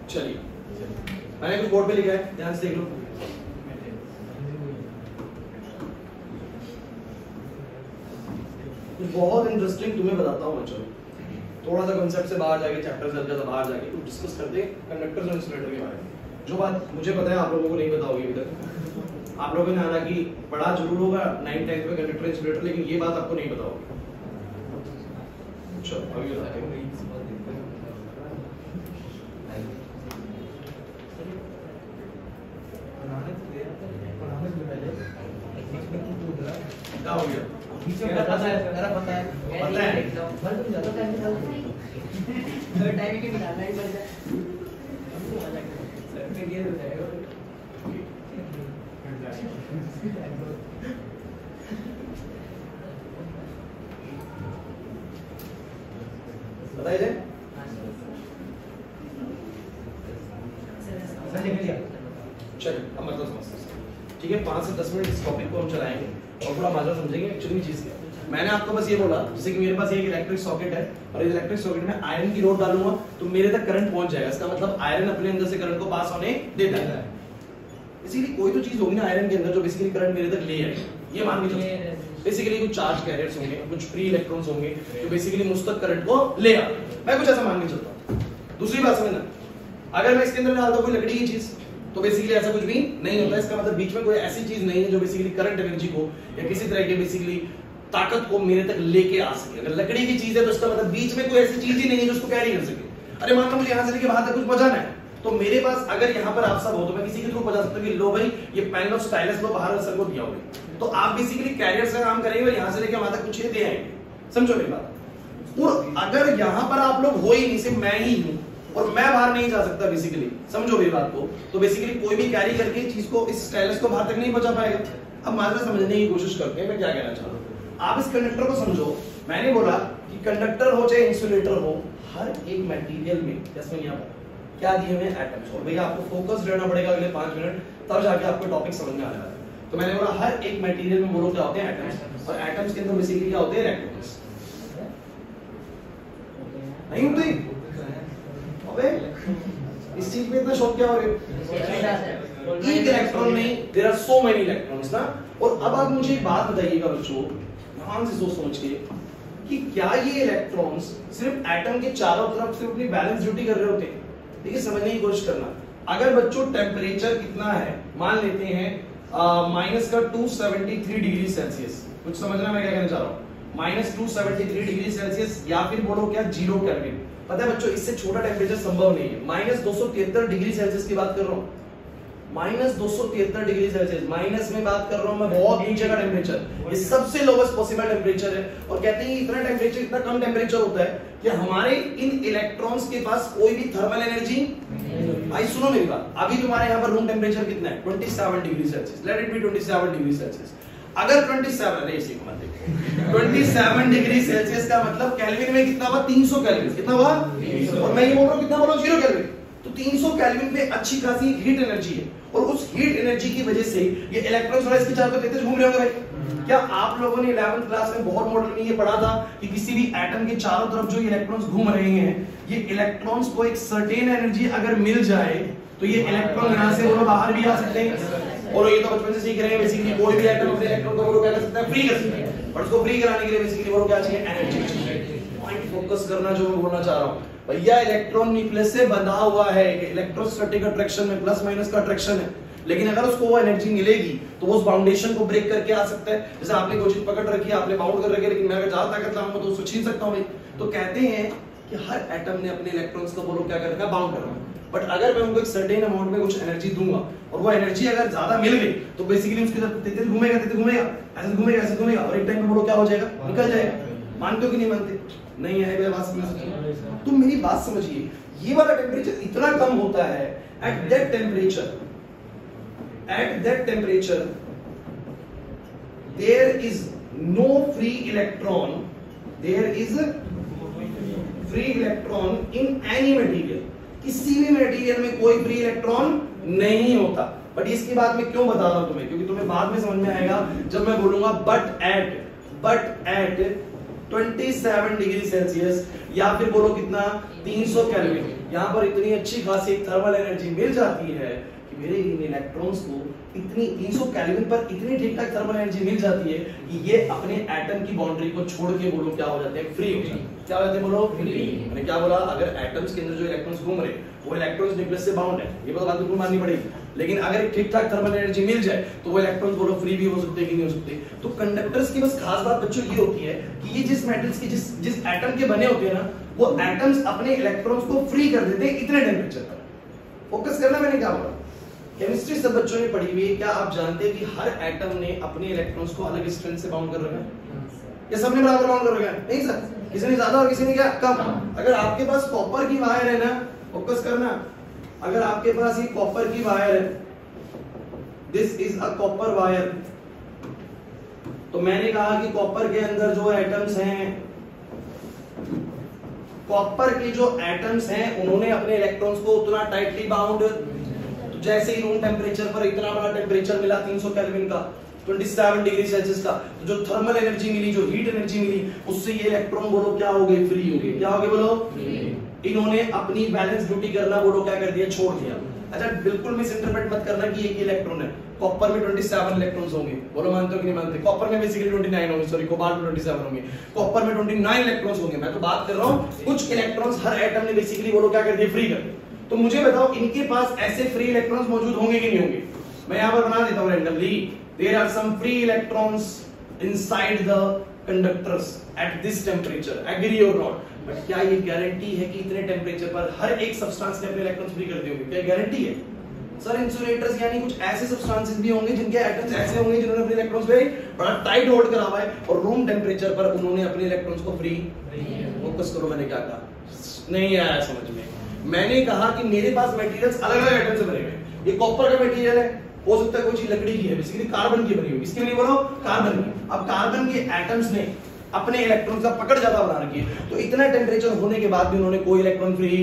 चलिए मैंने कुछ बोर्ड पे लिखा है, ध्यान से देख लो। बहुत इंटरेस्टिंग तुम्हें बताता हूँ बच्चों, थोड़ा सा कंसेप्ट से बाहर जाके, चैप्टर से ज्यादा बाहर जाके कुछ डिस्कस करते हैं कंडक्टर्स और इंसुलेटर के बारे में। जो बात मुझे पता है आप लोगों को नहीं पता होगी अभी तक। आप लोगों ने हालांकि पढ़ा जरूर होगा 9th 10th में कंडक्टर इंसुलेटर, लेकिन ये बात आपको नहीं पता होगी। चलो अभी बताते हैं। क्या हो गया?
मेरा पता है, मेरा पता है,
पता है।
पर तुम ज्यादा टाइम निकालोगे, अगर टाइम के निकालना ही पड़ जाए सर में गिर हो जाएगा।
बताइए जाए। चलिए अब मतलब समझते हैं, ठीक है। 5 से 10 मिनट इस टॉपिक को हम चलाएंगे और थोड़ा मजा समझेंगे एक्चुअली चीज क्या है। मैंने आपको बस ये बोला, जैसे कि मेरे पास एक इलेक्ट्रिक सॉकेट है और इस इलेक्ट्रिक सॉकेट में आयरन की रोड डालूंगा तो मेरे तक करंट पहुंच जाएगा। इसका मतलब आयरन अपने अंदर से करंट को पास होने देता है। इसीलिए कोई तो चीज होगी ना आयरन के अंदर जो बेसिकली करंट मेरे तक ले आएगी, ये मान के चलो। बेसिकली कुछ चार्ज कैरियर्स होंगे, कुछ फ्री इलेक्ट्रॉन्स होंगे जो बेसिकली मुझ तक करंट को ले आ। मैं कुछ ऐसा मान के चलता हूं। दूसरी बात समझना, अगर मैं इसके अंदर डालता हूं कोई लकड़ी की चीज तो बेसिकली ऐसा कुछ भी नहीं होता। इसका मतलब बीच में कोई ऐसी चीज नहीं है जो बेसिकली करंट एनर्जी को या किसी तरह के बेसिकली ताकत को मेरे तक लेके आ सके। अगर लकड़ी की चीज है तो इसका मतलब बीच में कोई ऐसी चीज ही नहीं है जो उसको कैरी कर सके। अरे मान लो मुझे यहां से लेके वहां तक कुछ पहुंचाना है तो मेरे पास अगर यहाँ पर आप सब हो तो मैं किसी के थ्रू पहुंचा सकता हूँ कि लो भाई ये पेन और स्टाइलस लो बाहर सर को दिया होगा। तो आप बेसिकली कैरियर से काम करेंगे और यहाँ से लेके वहां तक कुछ दे आएंगे। समझो मेरी बात। और अगर यहाँ पर आप लोग हो ही नहीं, सिर्फ मैं ही हूँ और मैं बाहर नहीं जा सकता बेसिकली, समझो मेरी बात को, तो बेसिकली कोई भी कैरी करके चीज को इस स्टाइलस को बाहर तक नहीं पहुंचा पाएगा। अब मात्र समझने की कोशिश करते हैं मैं क्या कहना चाह रहा हूँ। आप इस कंडक्टर को समझो। मैंने बोला कि कंडक्टर हो चाहे इंसुलेटर हो, हर एक मटेरियल में जैसे यहाँ पर क्या दिए हुए एटम्स। और भैया आपको फोकस रहना पड़ेगा अगले 5 मिनट, तब जाके आपको टॉपिक समझ में आ जाएगा। तो मैंने बोला हर एक मटेरियल में बोलो क्या होते हैं एटम्स, और एटम्स के अंदर बेसिकली क्या होते हैं इलेक्ट्रॉन्स। नहीं होते? अबे इस चीज पे इतना शौक क्या हो रहे हो? एक इलेक्ट्रॉन में there are so many electrons ना। और अब आप मुझे एक बात बताइएगा बच्चों, ध्यान से सोच के, कि क्या ये इलेक्ट्रॉन्स सिर्फ एटम के चारों तरफ सिर्फ अपनी बैलेंस ड्यूटी कर रहे होते हैं? देखिए समझने की कोशिश करना। अगर बच्चों टेम्परेचर कितना है, मान लेते हैं माइनस का 273 डिग्री सेल्सियस, कुछ समझना मैं क्या कहना चाह रहा हूँ, माइनस 273 डिग्री सेल्सियस या फिर बोलो क्या 0 केल्विन। पता है बच्चों इससे छोटा टेम्परेचर संभव नहीं है। माइनस 273 डिग्री सेल्सियस की बात कर रहा हूँ, माइनस 273 डिग्री सेल्सियस, माइनस में बात कर रहा हूं मैं, बहुत नीचे का टेम्परेचर, ये सबसे लोवेस्ट पॉसिबल टेम्परेचर है। और कहते हैं इतना टेम्परेचर, इतना कम टेम्परेचर होता है कि हमारे इन इलेक्ट्रॉन्स के पास कोई भी थर्मल एनर्जी। भाई सुनो मेरी बात, अभी तुम्हारे यहाँ पर रूम टेम्परेचर कितना है? 27 degree Celsius, let it be 27 degree Celsius. अगर 27 नहीं इसी को मत देखो, 27 डिग्री सेल्सियस का मतलब केल्विन में कितना हुआ? 300 केल्विन। कितना हुआ? और मैं ये बोल रहा हूँ कितना बोलो? 0 केल्विन। तो 300 केल्विन पे अच्छी खासी हीट एनर्जी है, और उस हीट एनर्जी की वजह से ये इलेक्ट्रॉन्स और इसके चारों तरफ घूम रहे होंगे। भाई क्या आप लोगों ने 11th क्लास में बहुत मॉडल में ये पढ़ा था कि किसी भी एटम के चारों तरफ जो इलेक्ट्रॉन्स घूम रहे हैं, ये इलेक्ट्रॉन्स को एक सर्टेन एनर्जी अगर मिल जाए तो ये इलेक्ट्रॉन यहाँ से वो बाहर भी आ सकते हैं। और ये तो बचपन से सीख रहे हैं बेसिकली, कोई भी एटम अपने इलेक्ट्रॉन को क्या कर सकता है? फ्री कर सकता है। और उसको फ्री कराने के लिए बेसिकली वो क्या चाहिए? एनर्जी चाहिए। पॉइंट फोकस करना जो मैं बोलना चाह रहा हूँ भैया, इलेक्ट्रॉन न्यूक्लियस से बंधा हुआ है, इलेक्ट्रोस्टैटिक अट्रैक्शन में प्लस माइनस का अट्रैक्शन है, लेकिन अगर उसको वो एनर्जी मिलेगी तो वो उस बाउंडेशन को ब्रेक करके आ सकता है। जैसे आपने कोई चीज पकड़ रखी है, आपने बाउंड कर रखी है, लेकिन मैं अगर ज्यादा ताकत लाऊंगा तो उसको छीन सकता हूं। तो कहते हैं कि हर एटम ने अपने इलेक्ट्रॉन्स को बोलो क्या कर रखा है? बाउंड कर रखा है। बट अगर मैं उनको एक सर्टेन अमाउंट में कुछ एनर्जी दूंगा और वो एनर्जी अगर ज्यादा मिल गई तो बेसिकली उसके साथ तेज घूमेगा, ऐसे घूमेगा, ऐसे घूमेगा, और एक टाइम में बोलो क्या हो जाएगा? निकल जाएगा। मानते हो कि नहीं मानते? नहीं है मेरी बात समझ। तो मेरी बात समझिए, ये वाला टेम्परेचर इतना कम होता है, at that temperature there is no free electron, there is free electron in any material, किसी भी मटेरियल में कोई फ्री इलेक्ट्रॉन नहीं होता। बट इसकी बात मैं क्यों बता रहा हूं तुम्हें, क्योंकि तुम्हें बाद में समझ में आएगा जब मैं बोलूंगा बट एट 27 डिग्री सेल्सियस, या फिर बोलो कितना 300 केल्विन, यहां पर इतनी अच्छी खासी थर्मल एनर्जी मिल जाती है कि मेरे इन इलेक्ट्रॉन्स को इतनी 300 केल्विन पर इतनी ठीक ठाक थर्मल एनर्जी मिल जाती है कि ये अपने एटम की बाउंड्री को छोड़ के बोलो क्या हो जाते हैं, फ्री हो जाते हैं। क्या हो जाते हैं बोलो, फ्री। मैंने क्या बोला, अगर एटम्स के अंदर जो इलेक्ट्रॉन्स घूम रहे वो इलेक्ट्रॉन्स न्यूक्लियस से बाउंड है, ये बात बिल्कुल माननी पड़ेगी। लेकिन अगर ठीक ठाक थर्मल एनर्जी मिल जाए तो वो इलेक्ट्रॉन्स बोलो फ्री भी हो सकते हैं कि नहीं हो सकते। तो कंडक्टर्स की बस खास बात बच्चों ये होती है कि ये जिस मेटल्स के जिस एटम के बने होते हैं ना, वो एटम्स अपने इलेक्ट्रॉन्स को फ्री कर देते हैं इतने टेम्परेचर पर। फोकस करना, मैंने क्या बोला, केमिस्ट्री सब बच्चों ने पढ़ी हुई है। क्या आप जानते हैं कि हर एटम ने अपने इलेक्ट्रॉन्स को अलग स्ट्रेंथ से बाउंड कर रखा है, या सबने बराबर बाउंड कर रखा है? नहीं सर, किसी ने ज्यादा और किसी ने क्या कम। अगर आपके पास कॉपर की वायर है ना, फोकस करना, अगर आपके पास ये कॉपर की वायर है, this is a copper wire, तो मैंने कहा कि कॉपर के अंदर जो एटम्स हैं, कॉपर के जो एटम्स हैं उन्होंने अपने इलेक्ट्रॉन्स को उतना टाइटली बाउंड, जैसे ही रूम टेम्परेचर पर इतना बड़ा टेम्परेचर मिला 300 केल्विन का, 27 डिग्री सेल्सियस का, तो जो थर्मल एनर्जी मिली, जो हीट एनर्जी मिली, उससे ये इलेक्ट्रॉन बोलो क्या हो गए, फ्री हो गए। क्या हो गए बोलो, इन्होंने अपनी बैलेंस ड्यूटी करना बोलो क्या कर दिया, छोड़ दिया। अच्छा, बिल्कुल मिस इंटरप्रेट मत करना कि एक इलेक्ट्रॉन है, कॉपर में 27 इलेक्ट्रॉन्स होंगे, बोलो मानते हो कि नहीं मानते? कॉपर में बेसिकली 29 होंगे, सॉरी कोबाल्ट में 27 होंगे, कॉपर में 29 इलेक्ट्रॉन्स होंगे। मैं तो बात कर रहा हूं कुछ इलेक्ट्रॉन्स हर एटम ने बेसिकली बोलो क्या कर दिए, फ्री कर दिए। तो मुझे बताओ इनके पास ऐसे फ्री इलेक्ट्रॉन्स मौजूद होंगे कि नहीं होंगे? मैं यहां पर बना देता हूं randomly, there are some free electrons inside the conductors at this temperature, agree और नॉट? बट क्या ये गारंटी है कि इतने टेम्परेचर पर हर एक सब्सटेंस ने अपने इलेक्ट्रॉन्स फ्री कर दिए होंगे? क्या गारंटी है? सर इंसुलेटर्स यानी कुछ ऐसे सब्सटेंसेस भी होंगे जिनके एटम्स ऐसे होंगे जिन्होंने अपने इलेक्ट्रॉन्स पे बड़ा टाइट होल्ड करा हुआ है और रूम टेम्परेचर पर उन्होंने अपने इलेक्ट्रॉन्स को फ्री। फोकस करो, मैंने क्या कहा, नहीं आया समझ में? मैंने कहा कि मेरे पास मटेरियल्स अलग-अलग एटम से बने हुए हैं। ये कॉपर का मटेरियल है, हो सकता है कोई चीज लकड़ी की है, बेसिकली कार्बन की बनी हुई। इसकी बनी बोलो कार्बन की। अब कार्बन के एटम्स ने अपने इलेक्ट्रॉन का पकड़ ज्यादा बना रखी है, तो इतना टेम्परेचर होने के बाद भी उन्होंने कोई इलेक्ट्रॉन फ्री,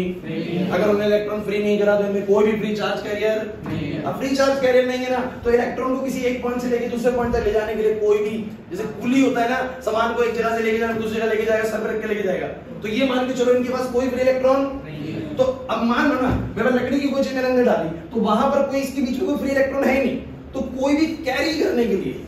अगर उन्होंने इलेक्ट्रॉन फ्री नहीं करा तो इनमें कोई भी फ्री चार्ज कैरियर नहीं है। अब फ्री चार्ज कैरियर नहीं है ना, तो इलेक्ट्रॉन को किसी एक पॉइंट से लेके दूसरे पॉइंट तक ले जाने के लिए कोई भी, जैसे कुली होता है ना, सामान को एक जगह से लेके जाना दूसरी जगह लेके जाएगा, सर रख के लेके जाएगा, तो ये मान के चलो इनके पास कोई फ्री इलेक्ट्रॉन नहीं है। तो अब मान लो ना, मैंने लकड़ी की कोई चीज मैंने डाली, तो वहां पर कोई इसके बीच में कोई फ्री इलेक्ट्रॉन है नहीं, तो कोई भी कैरी करने के लिए,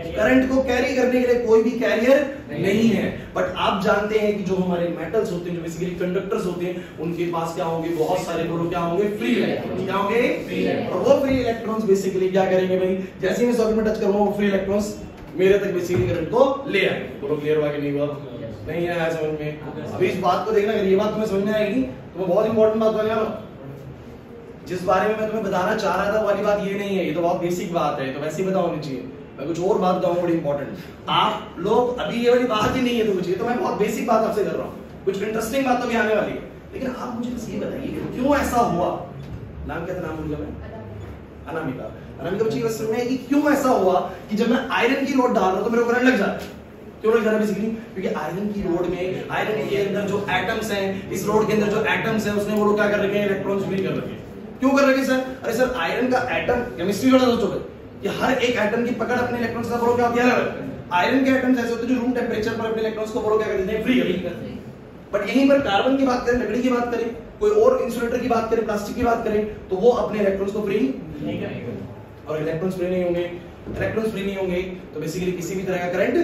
करंट को कैरी करने के लिए कोई भी कैरियर नहीं है। बट आप जानते हैं कि जो हमारे मेटल्स होते हैं, जो बेसिकली कंडक्टर्स होते हैं, उनके पास क्या होंगे, बहुत सारे बोलो क्या होंगे, फ्री इलेक्ट्रॉन्स। क्या होंगे, फ्री इलेक्ट्रॉन। और वो फ्री इलेक्ट्रॉन्स बेसिकली क्या करेंगे भाई, जैसे ही मैं सॉकेट में टच करूंगा वो फ्री इलेक्ट्रॉन्स मेरे तक बेसिकली करंट को ले आएंगे। बोलो क्लियर हुआ कि नहीं हुआ? नहीं आया समझ में? अभी इस बात को देखना, अगर ये बात तुम्हें समझ में आएगी तो मैं बहुत इंपॉर्टेंट बात बताने वाला हूं। जिस बारे में मैं तुम्हें बताना चाह रहा था वाली बात ये नहीं है, ये तो बहुत बेसिक बात है, तो वैसे ही बताओ होनी चाहिए। मैं कुछ और बात बताऊं बड़ी इंपॉर्टेंट, आप लोग अभी ये वाली बात ही नहीं है तो कुछ, ये तो मैं बहुत बेसिक बात आपसे कर रहा हूँ, कुछ इंटरेस्टिंग बात तो भी आने वाली है, लेकिन आप मुझे बस ये बताइए क्यों ऐसा हुआ। नाम क्या था, नाम भूल गया मैं, अनामिका। अनामिका बच्ची बस सुनना है कि क्यों ऐसा हुआ कि जब मैं आयरन की रोड डाल रहा हूं तो मेरे को करंट लग जाता है। क्यों लग जा रहा है? बेसिकली क्योंकि आयरन की रोड में, आयरन के अंदर जो एटम्स हैं, इस रोड के अंदर जो एटम्स हैं, उसने वो लोग क्या कर रखे हैं, इलेक्ट्रॉन्स फ्री कर रखे हैं। क्यों कर रखे सर? अरे सर आयरन का एटम, केमिस्ट्री थोड़ा सोचोगे कि हर एक एटम की पकड़ अपने इलेक्ट्रॉन्स का बोलो क्या होती है, अलग। आयरन के एटम्स ऐसे होते हैं जो रूम टेम्परेचर पर अपने इलेक्ट्रॉन्स को बोलो क्या कर देते हैं, फ्री कर देते हैं। बट यहीं पर कार्बन की बात करें, लकड़ी की बात करें, कोई और इंसुलेटर की बात करें, प्लास्टिक की बात करें, तो वो अपने इलेक्ट्रॉन्स को फ्री नहीं करेंगे। और इलेक्ट्रॉन्स फ्री नहीं होंगे, इलेक्ट्रॉन्स फ्री नहीं होंगे तो बेसिकली किसी भी तरह का करंट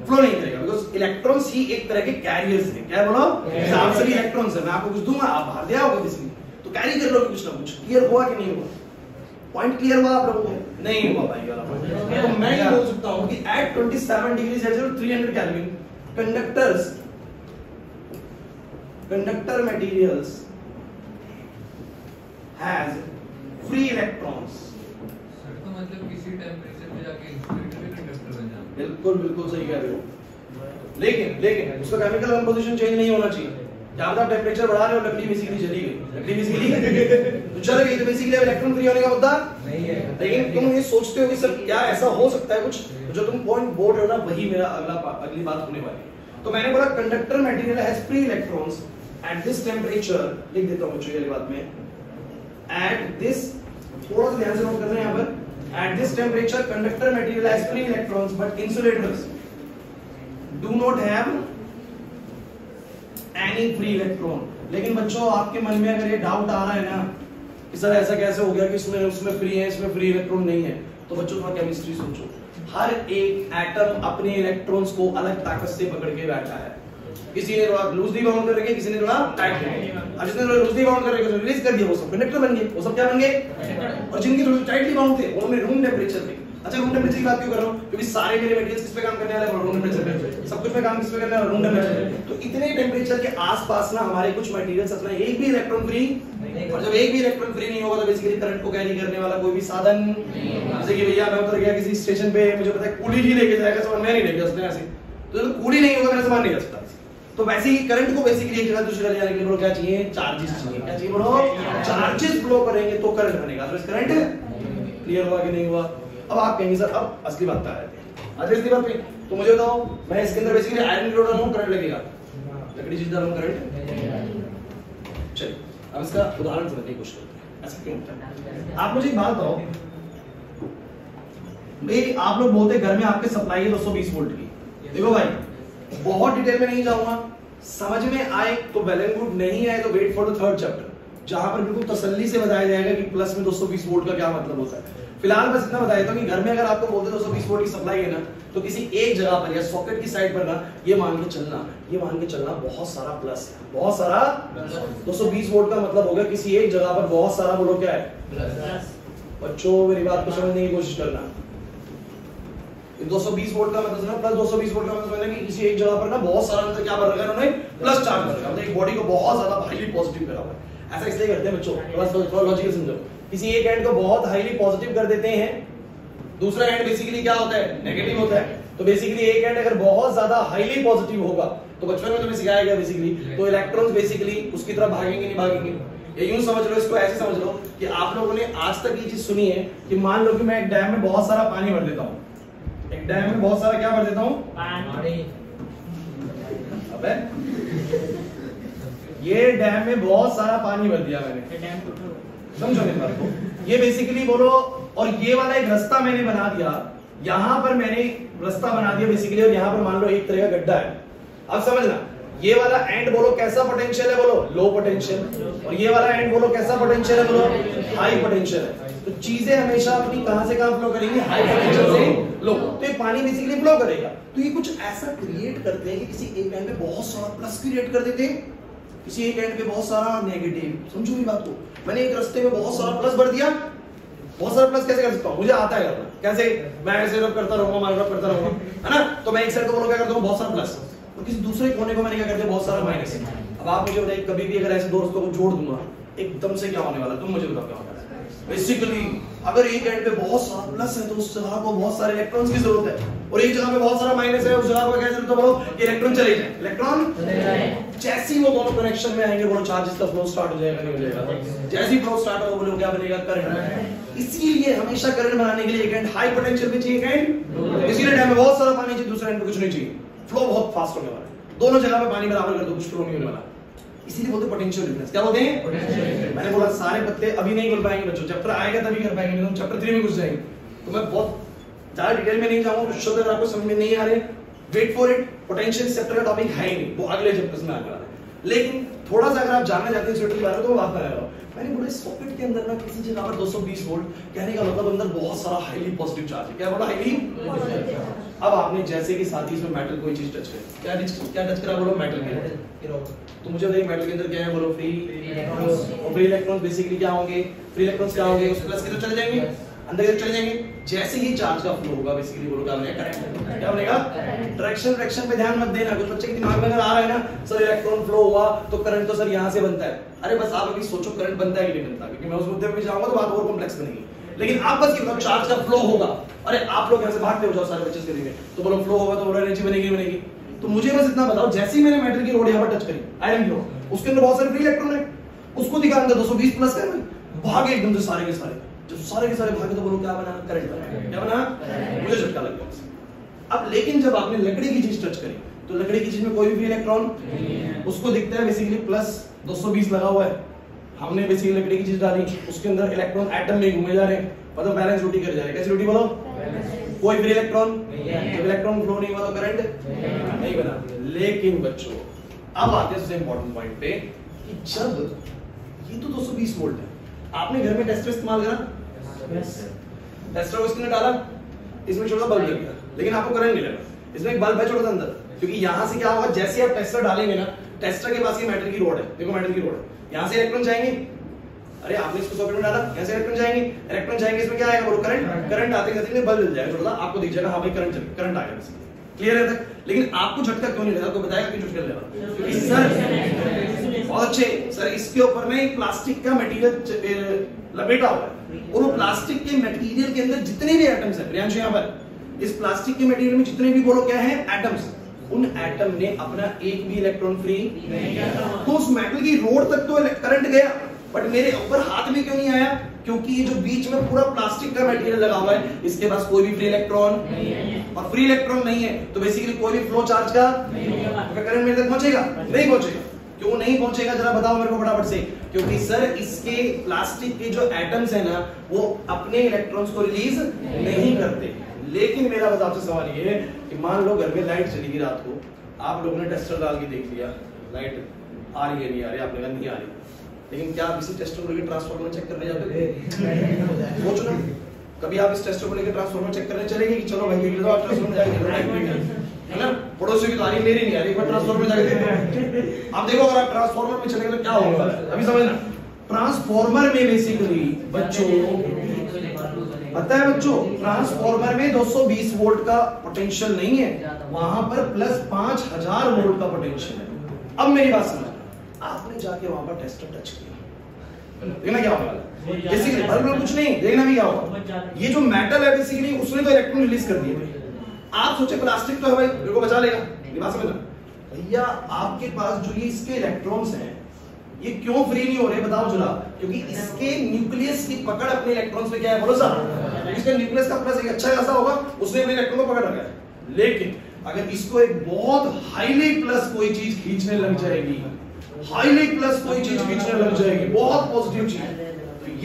फ्लो नहीं करेगा, बिकॉज़ इलेक्ट्रॉन्स ही एक तरह के कैरियर्स हैं। क्या बोलो, आप सभी इलेक्ट्रॉन्स हैं, मैं आपको कुछ दूंगा, आप बाहर दे आओगे किसी, तो कैरी कर लोगे कुछ ना कुछ। क्लियर हुआ कि नहीं हुआ? पॉइंट क्लियर हुआ आप लोगों को? नहीं हुआ भाई वाला पॉइंट। तो मैं ये बोल सकता हूं कि at 27 degree Celsius 300 kelvin conductor materials has free electrons.
तो मतलब किसी टेंपरेचर पे जाके इंसुलेटर भी कंडक्टर बन जाए।
बिल्कुल बिल्कुल सही कह रहे हो, लेकिन उसका केमिकल कंपोजिशन चेंज नहीं होना चाहिए। क्या आप टेम्परेचर बढ़ा रहे हो, लकड़ी बेसिकली जली गई, लकड़ी बेसिकली तो चल गई, तो बेसिकली इलेक्ट्रॉन फ्री होने का मुद्दा नहीं है। लेकिन तुम ये सोचते हो कि सर क्या ऐसा हो सकता है कुछ, जो तुम पॉइंट बोल रहे हो ना, वही मेरा अगली बात होने वाली है। तो मैंने बोला conductor material has free electrons eight this temperature, लिख देता हूं बच्चों ये बात में, एट दिस, थोड़ा सा ध्यान से नोट करना है यहां पर, at this temperature conductor material has free electrons but insulators do not have any free electron। लेकिन बच्चों आपके मन में अगर ये डाउट आ रहा है ना कि सर ऐसा कैसे हो गया कि इसमें उसमें फ्री है इसमें फ्री इलेक्ट्रॉन नहीं है, तो बच्चों थोड़ा केमिस्ट्री सोचो। हर एक एटम अपने इलेक्ट्रॉन्स को अलग ताकत से पकड़ के बैठा है। किसी ने थोड़ा लूजली बाउंड कर रखे, किसी ने थोड़ा टाइट कर रखे। अब जिसने थोड़ा लूजली बाउंड कर रखे तो रिलीज कर दिया, वो सब कंडक्टर बन गए। वो सब क्या बन गए? और जिनके थोड़ा टाइटली बाउंड थे वो रूम टेंपरेचर पे। अच्छा रूम टेंपरेचर की बात क्यों कर रहा हूं? क्योंकि सारे मेरे मटेरियल्स किस पे काम करने वाले हैं? रूम टेंपरेचर पे। सब कुछ पे काम किस पे करने वाला? रूम टेंपरेचर पे। तो इतने टेंपरेचर के आसपास ना हमारे कुछ मटेरियल्स अपना एक भी इलेक्ट्रॉन फ्री, और जब एक भी इलेक्ट्रॉन फ्री नहीं होगा तो बेसिकली करंट को कैरी करने वाला कोई भी साधन नहीं होगा। जैसे कि भैया मैं उतर गया किसी स्टेशन पे, मुझे पता है कूली ही लेके जाएगा सामान, मैं नहीं लेके जा सकता ऐसे, तो कूली नहीं होगा मेरा सामान नहीं जा सकता। तो वैसे ही करंट को बेसिकली एक जगह दूसरी जगह जाने के लिए क्या चाहिए? चार्जेस चाहिए। क्या चाहिए बोलो? चार्जेस फ्लो करेंगे तो करंट बनेगा। तो करंट क्लियर हुआ कि नहीं हुआ? अब आप कहेंगे सर अब असली बात आ रही है। आज असली बात पे तो मुझे बताओ, मैं इसके अंदर बेसिकली आयरन जोड़ रहा हूं, करंट लगेगा? लकड़ी चीज डाल रहा हूं, करंट। चलिए अब इसका उदाहरण समझने की कोशिश करते हैं, ऐसा क्यों होता है। आप मुझे एक बात बताओ, भाई आप लोग बोलते घर में आपके सप्लाई है 220 वोल्ट की। देखो भाई बहुत डिटेल में नहीं जाऊंगा, समझ में आए तो वेल एंड गुड, नहीं आए तो wait for the third chapter, जहां पर बिल्कुल तसल्ली से बताया जाएगा कि प्लस में 220 वोल्ट का क्या मतलब होता है। फिलहाल बस इतना बता देता हूं कि घर में अगर आपको बोलते 220 वोल्ट की सप्लाई है ना, तो किसी एक जगह पर या सॉकेट की साइड पर ना ये मान के चलना बहुत सारा प्लस है, बहुत सारा 220 वोल्ट का मतलब होगा किसी एक जगह पर बहुत सारा, बोलो क्या है? प्लस। बच्चों मेरी बात को समझने की कोशिश करना, 220 वोल्ट का मतलब ना प्लस 220 वोल्ट का मतलब है कि किसी एक जगह पर ना बहुत सारा अंदर क्या भर रखा है उन्होंने? प्लस चार्ज भर रखा है। मतलब एक बॉडी को बहुत ज्यादा हाईली पॉजिटिव करा हुआ है। ऐसा इसलिए करते हैं बच्चों, थोड़ा लॉजिकल समझो। किसी एक एंड को बहुत हाईली पॉजिटिव कर देते हैं, दूसरा एंड बेसिकली क्या होता है? नेगेटिव होता है। तो बेसिकली एक एंड अगर बहुत ज्यादा हाईली पॉजिटिव होगा तो बचपन में तुम्हें सिखाया गया बेसिकली, तो इलेक्ट्रॉन्स बेसिकली उसकी तरफ भागेंगे नहीं भागेंगे। ये यूं समझ लो, इसको ऐसे समझ लो कि आप लोगों ने आज तक ये चीज सुनी है कि मान लो कि मैं एक डैम में बहुत सारा पानी भर देता हूं, एक डैम में बहुत सारा क्या भर देता हूं? पानी। अबे ये डैम में बहुत सारा पानी भर दिया मैंने, समझो मेरी बात को। ये बेसिकली बोलो, और ये वाला एक रास्ता मैंने बना दिया, यहां पर मैंने रास्ता बना दिया बेसिकली, और यहां पर मान लो एक तरह का गड्ढा है। अब समझना, ये वाला एंड बोलो कैसा पोटेंशियल है? बोलो लो पोटेंशियल। और ये वाला एंड बोलो कैसा पोटेंशियल है? बोलो हाई पोटेंशियल है। तो चीजें हमेशा अपनी कहां से कहां फ्लो करेंगी? हाई पोटेंशियल से लो। तो ये पानी बेसिकली फ्लो करेगा। तो ये कुछ ऐसा क्रिएट करते हैं कि किसी एक एंड पे बहुत सारा प्लस क्रिएट कर देते हैं, किसी एक एंड पे बहुत सारा नेगेटिव। समझो मेरी बात को, मैंने एक रास्ते में बहुत सारा प्लस भर दिया, बहुत सारा प्लस कैसे कर सकता हूं? मुझे आता है करना। कैसे? मैं ऐसे रब करता रहूंगा, मान रब करता रहूंगा, है ना? तो मैं एक साइड को बोलो क्या करता हूं? बहुत सारा प्लस, और किसी दूसरे कोने को मैंने क्या कर दिया? बहुत सारा माइनस। अब आप मुझे बताइए, कभी भी अगर ऐसे दो रस्तों को जोड़ दूंगा एकदम से क्या होने वाला? तुम मुझे बताओ क्या होने वाला? बेसिकली अगर एक एंड पे बहुत सारा प्लस है तो उस जगह को बहुत सारे इलेक्ट्रॉन्स की जरूरत है, और एक जगह पे बहुत सारा माइनस है, उस जगह को क्या जरूरत है? बोलो कि इलेक्ट्रॉन चले जाए, इलेक्ट्रॉन चले जाए। जैसे ही वो दोनों कनेक्शन में आएंगे, बोलो चार्जेस का फ्लो स्टार्ट हो जाएगा, नहीं हो जाएगा? जैसे ही फ्लो स्टार्ट होगा, बोलो क्या बनेगा? करंट। इसीलिए हमेशा करंट बनाने के लिए एक एंड हाई पोटेंशियल पे चाहिए, एक एंड इसीलिए डैम में बहुत सारा पानी चाहिए, दूसरे एंड पे कुछ नहीं चाहिए। फ्लो बहुत फास्ट होने वाला है, दोनों जगह पे पानी बराबर कर दो, कुछ फ्लो नहीं होने वाला। इसीलिए बोलते पोटेंशियल डिफरेंस। क्या बोलते हैं? पोटेंशियल। मैंने बोला सारे पत्ते अभी नहीं खुल पाएंगे बच्चों, चैप्टर आएगा तभी कर पाएंगे, नहीं तो चैप्टर 3 में घुस जाएंगे। तो मैं बहुत ज्यादा डिटेल में नहीं जाऊंगा, शुद्ध अगर आपको समझ में नहीं आ रहे wait for it. Potential chapter का टॉपिक है ही नहीं, वो अगले चैप्टर में आने वाला है। लेकिन थोड़ा सा अगर आप जानना चाहते हैं स्वेटर के बारे में तो मैं बात कर रहा हूं। मैंने बोला सॉकेट के अंदर ना किसी जगह पर 220 वोल्ट, कहने का मतलब अंदर बहुत सारा हाईली पॉजिटिव चार्ज है। क्या बोला? हाईली। अब आपने जैसे कि साथ ही इसमें मेटल कोई चीज टच करी, क्या टच करा? बोलो मेटल के। तो मुझे बताइए मेटल के अंदर क्या है? बोलो फ्री इलेक्ट्रॉन्स। और फ्री इलेक्ट्रॉन्स बेसिकली क्या होंगे? फ्री इलेक्ट्रॉन्स क्या होंगे? उस प्लस के तो चले जाएंगे, अंदर के चले जाएंगे। जैसे ही चार्ज का फ्लो होगा बेसिकली बोलो क्या बनेगा? करंट। क्या बनेगा? डायरेक्शन पे ध्यान मत देना। कुछ बच्चे के दिमाग में अगर आ रहा है ना सर इलेक्ट्रॉन फ्लो हुआ तो करंट तो सर यहां से बनता है, अरे बस आप अभी सोचो करंट बनता है कि नहीं बनता, क्योंकि मैं उस मुद्दे पे जाऊंगा तो बात और कॉम्प्लेक्स बनेगी। लेकिन आप बस ये बताओ चार्ज का फ्लो होगा, अरे आप लोग यहां से भागते हो जाओ सारे बच्चे करेंगे, तो बोलो फ्लो होगा तो बोलो एनर्जी बनेगी। तो मुझे बस इतना बताओ, जैसे ही मैंने मेटल की रोड यहां पर टच करी, आयरन की रोड, उसके अंदर बहुत सारे फ्री इलेक्ट्रॉन है, उसको दिखा अंदर 220 प्लस कर, भागे एकदम से सारे के सारे। जब सारे के सारे भागे तो बोलो क्या बना? करंट बना। क्या बना? मुझे झटका लग गया। अब लेकिन जब आपने लकड़ी की चीज टच करी तो लकड़ी की चीज में कोई भी फ्री इलेक्ट्रॉन उसको दिखता है बेसिकली प्लस 220 लगा हुआ है। हमने बेसिकली लकड़ी की चीज डाली, उसके अंदर इलेक्ट्रॉन एटम में घूमे जा रहे हैं, मतलब बैलेंस ड्यूटी कर जा रहे हैं। कैसी ड्यूटी बोलो? कोई फ्री इलेक्ट्रॉन, जब इलेक्ट्रॉन फ्लो नहीं हुआ तो करंट नहीं बना। लेकिन बच्चों अब आते हैं सबसे इंपॉर्टेंट पॉइंट पे कि जब ये तो 220 वोल्ट है, आपने घर में टेस्टर इस्तेमाल करा, टेस्टर को इसने डाला, इसमें छोटा बल्ब लग गया, लेकिन आपको करंट नहीं लगा। इसमें एक बल्ब है छोटा सा अंदर, क्योंकि यहां से क्या होगा, जैसे आप टेस्टर डालेंगे ना, टेस्टर के पास ये मेटल की रोड है, देखो मेटल की रोड है, यहां से इलेक्ट्रॉन जाएंगे, अरे आपने इसको सॉकेट में डाला, यहां से इलेक्ट्रॉन जाएंगे, इसमें क्या आएगा, वो करंट आते ही बल्ब जल जाएगा छोटा सा, आपको दिख जाएगा हाँ भाई करंट आ गया। क्लियर है तक? लेकिन आपको झटका क्यों नहीं लगा? तो बताया क्यों झटका लगा? क्योंकि सर बहुत अच्छे सर इसके ऊपर में एक प्लास्टिक का मटेरियल लपेटा हुआ है, और वो प्लास्टिक के मटेरियल के अंदर जितने भी एटम्स हैं, प्रियांशु यहाँ पर इस प्लास्टिक के मटेरियल में जितने भी बोलो क्या है एटम्स, उन एटम ने अपना एक भी इलेक्ट्रॉन फ्री नहीं किया। तो उस मेटल की रोड तक तो करंट गया, बट मेरे ऊपर हाथ में क्यों नहीं आया? क्योंकि ये जो बीच में पूरा प्लास्टिक का मटेरियल लगा हुआ है, इसके पास कोई भी फ्री इलेक्ट्रॉन नहीं है, और फ्री इलेक्ट्रॉन नहीं है तो बेसिकली कोई भी फ्लो चार्ज का करंट मेरे तक पहुंचेगा? नहीं पहुंचेगा। क्यों नहीं पहुंचेगा जरा बताओ मेरे को फटाफट से? क्योंकि सर इसके प्लास्टिक के जो एटम्स है ना, वो अपने इलेक्ट्रॉन्स को रिलीज नहीं करते। लेकिन मेरा बस आपसे सवाल ये है कि मान लो घर में लाइट चली गई रात को, आप लोगों ने टेस्टर डाल के देख लिया लाइट आ रही है नहीं आ रही, आपने कहा नहीं आ रही, लेकिन क्या आप इसी टेस्टर को लेकर ट्रांसफार्मर चेक करने जाते थे? सोचो ना, कभी आप इस टेस्टर को लेकर ट्रांसफार्मर चेक करने चलेंगे कि चलो भाई देख लो आप ट्रांसफार्मर जाएंगे, है ना? पड़ोसी की तो आ रही, मेरी नहीं आ रही, एक बार ट्रांसफार्मर में जाके देखो। आप देखो अगर आप ट्रांसफार्मर में चलेंगे तो क्या होगा, अभी समझना। ट्रांसफार्मर में बेसिकली बच्चों पता है बच्चों, ट्रांसफार्मर में 220 वोल्ट का पोटेंशियल नहीं है, वहां पर प्लस 5000 वोल्ट का पोटेंशियल है। अब मेरी बात समझ, आपने जाके वहां पर टेस्टर टच किया, देखना क्या होगा बेसिकली, बल्ब कुछ नहीं, देखना भी क्या होगा। ये जो मेटल है बेसिकली उसने तो इलेक्ट्रॉन रिलीज कर दिए, आप सोचे प्लास्टिक तो है भाई मेरे को बचा लेगा, ये बात समझना भैया। आपके पास जो ये इसके इलेक्ट्रॉन्स हैं ये क्यों फ्री नहीं हो रहे बताओ जरा? क्योंकि इसके न्यूक्लियस की पकड़ अपने इलेक्ट्रॉन्स पे क्या है बोलो सर? इसके न्यूक्लियस का प्लस एक अच्छा खासा होगा, उसने अपने इलेक्ट्रॉन को पकड़ रखा है। लेकिन अगर इसको एक बहुत हाईली प्लस कोई चीज खींचने लग जाएगी, हाईली प्लस कोई चीज खींचने लग जाएगी, बहुत पॉजिटिव चीज,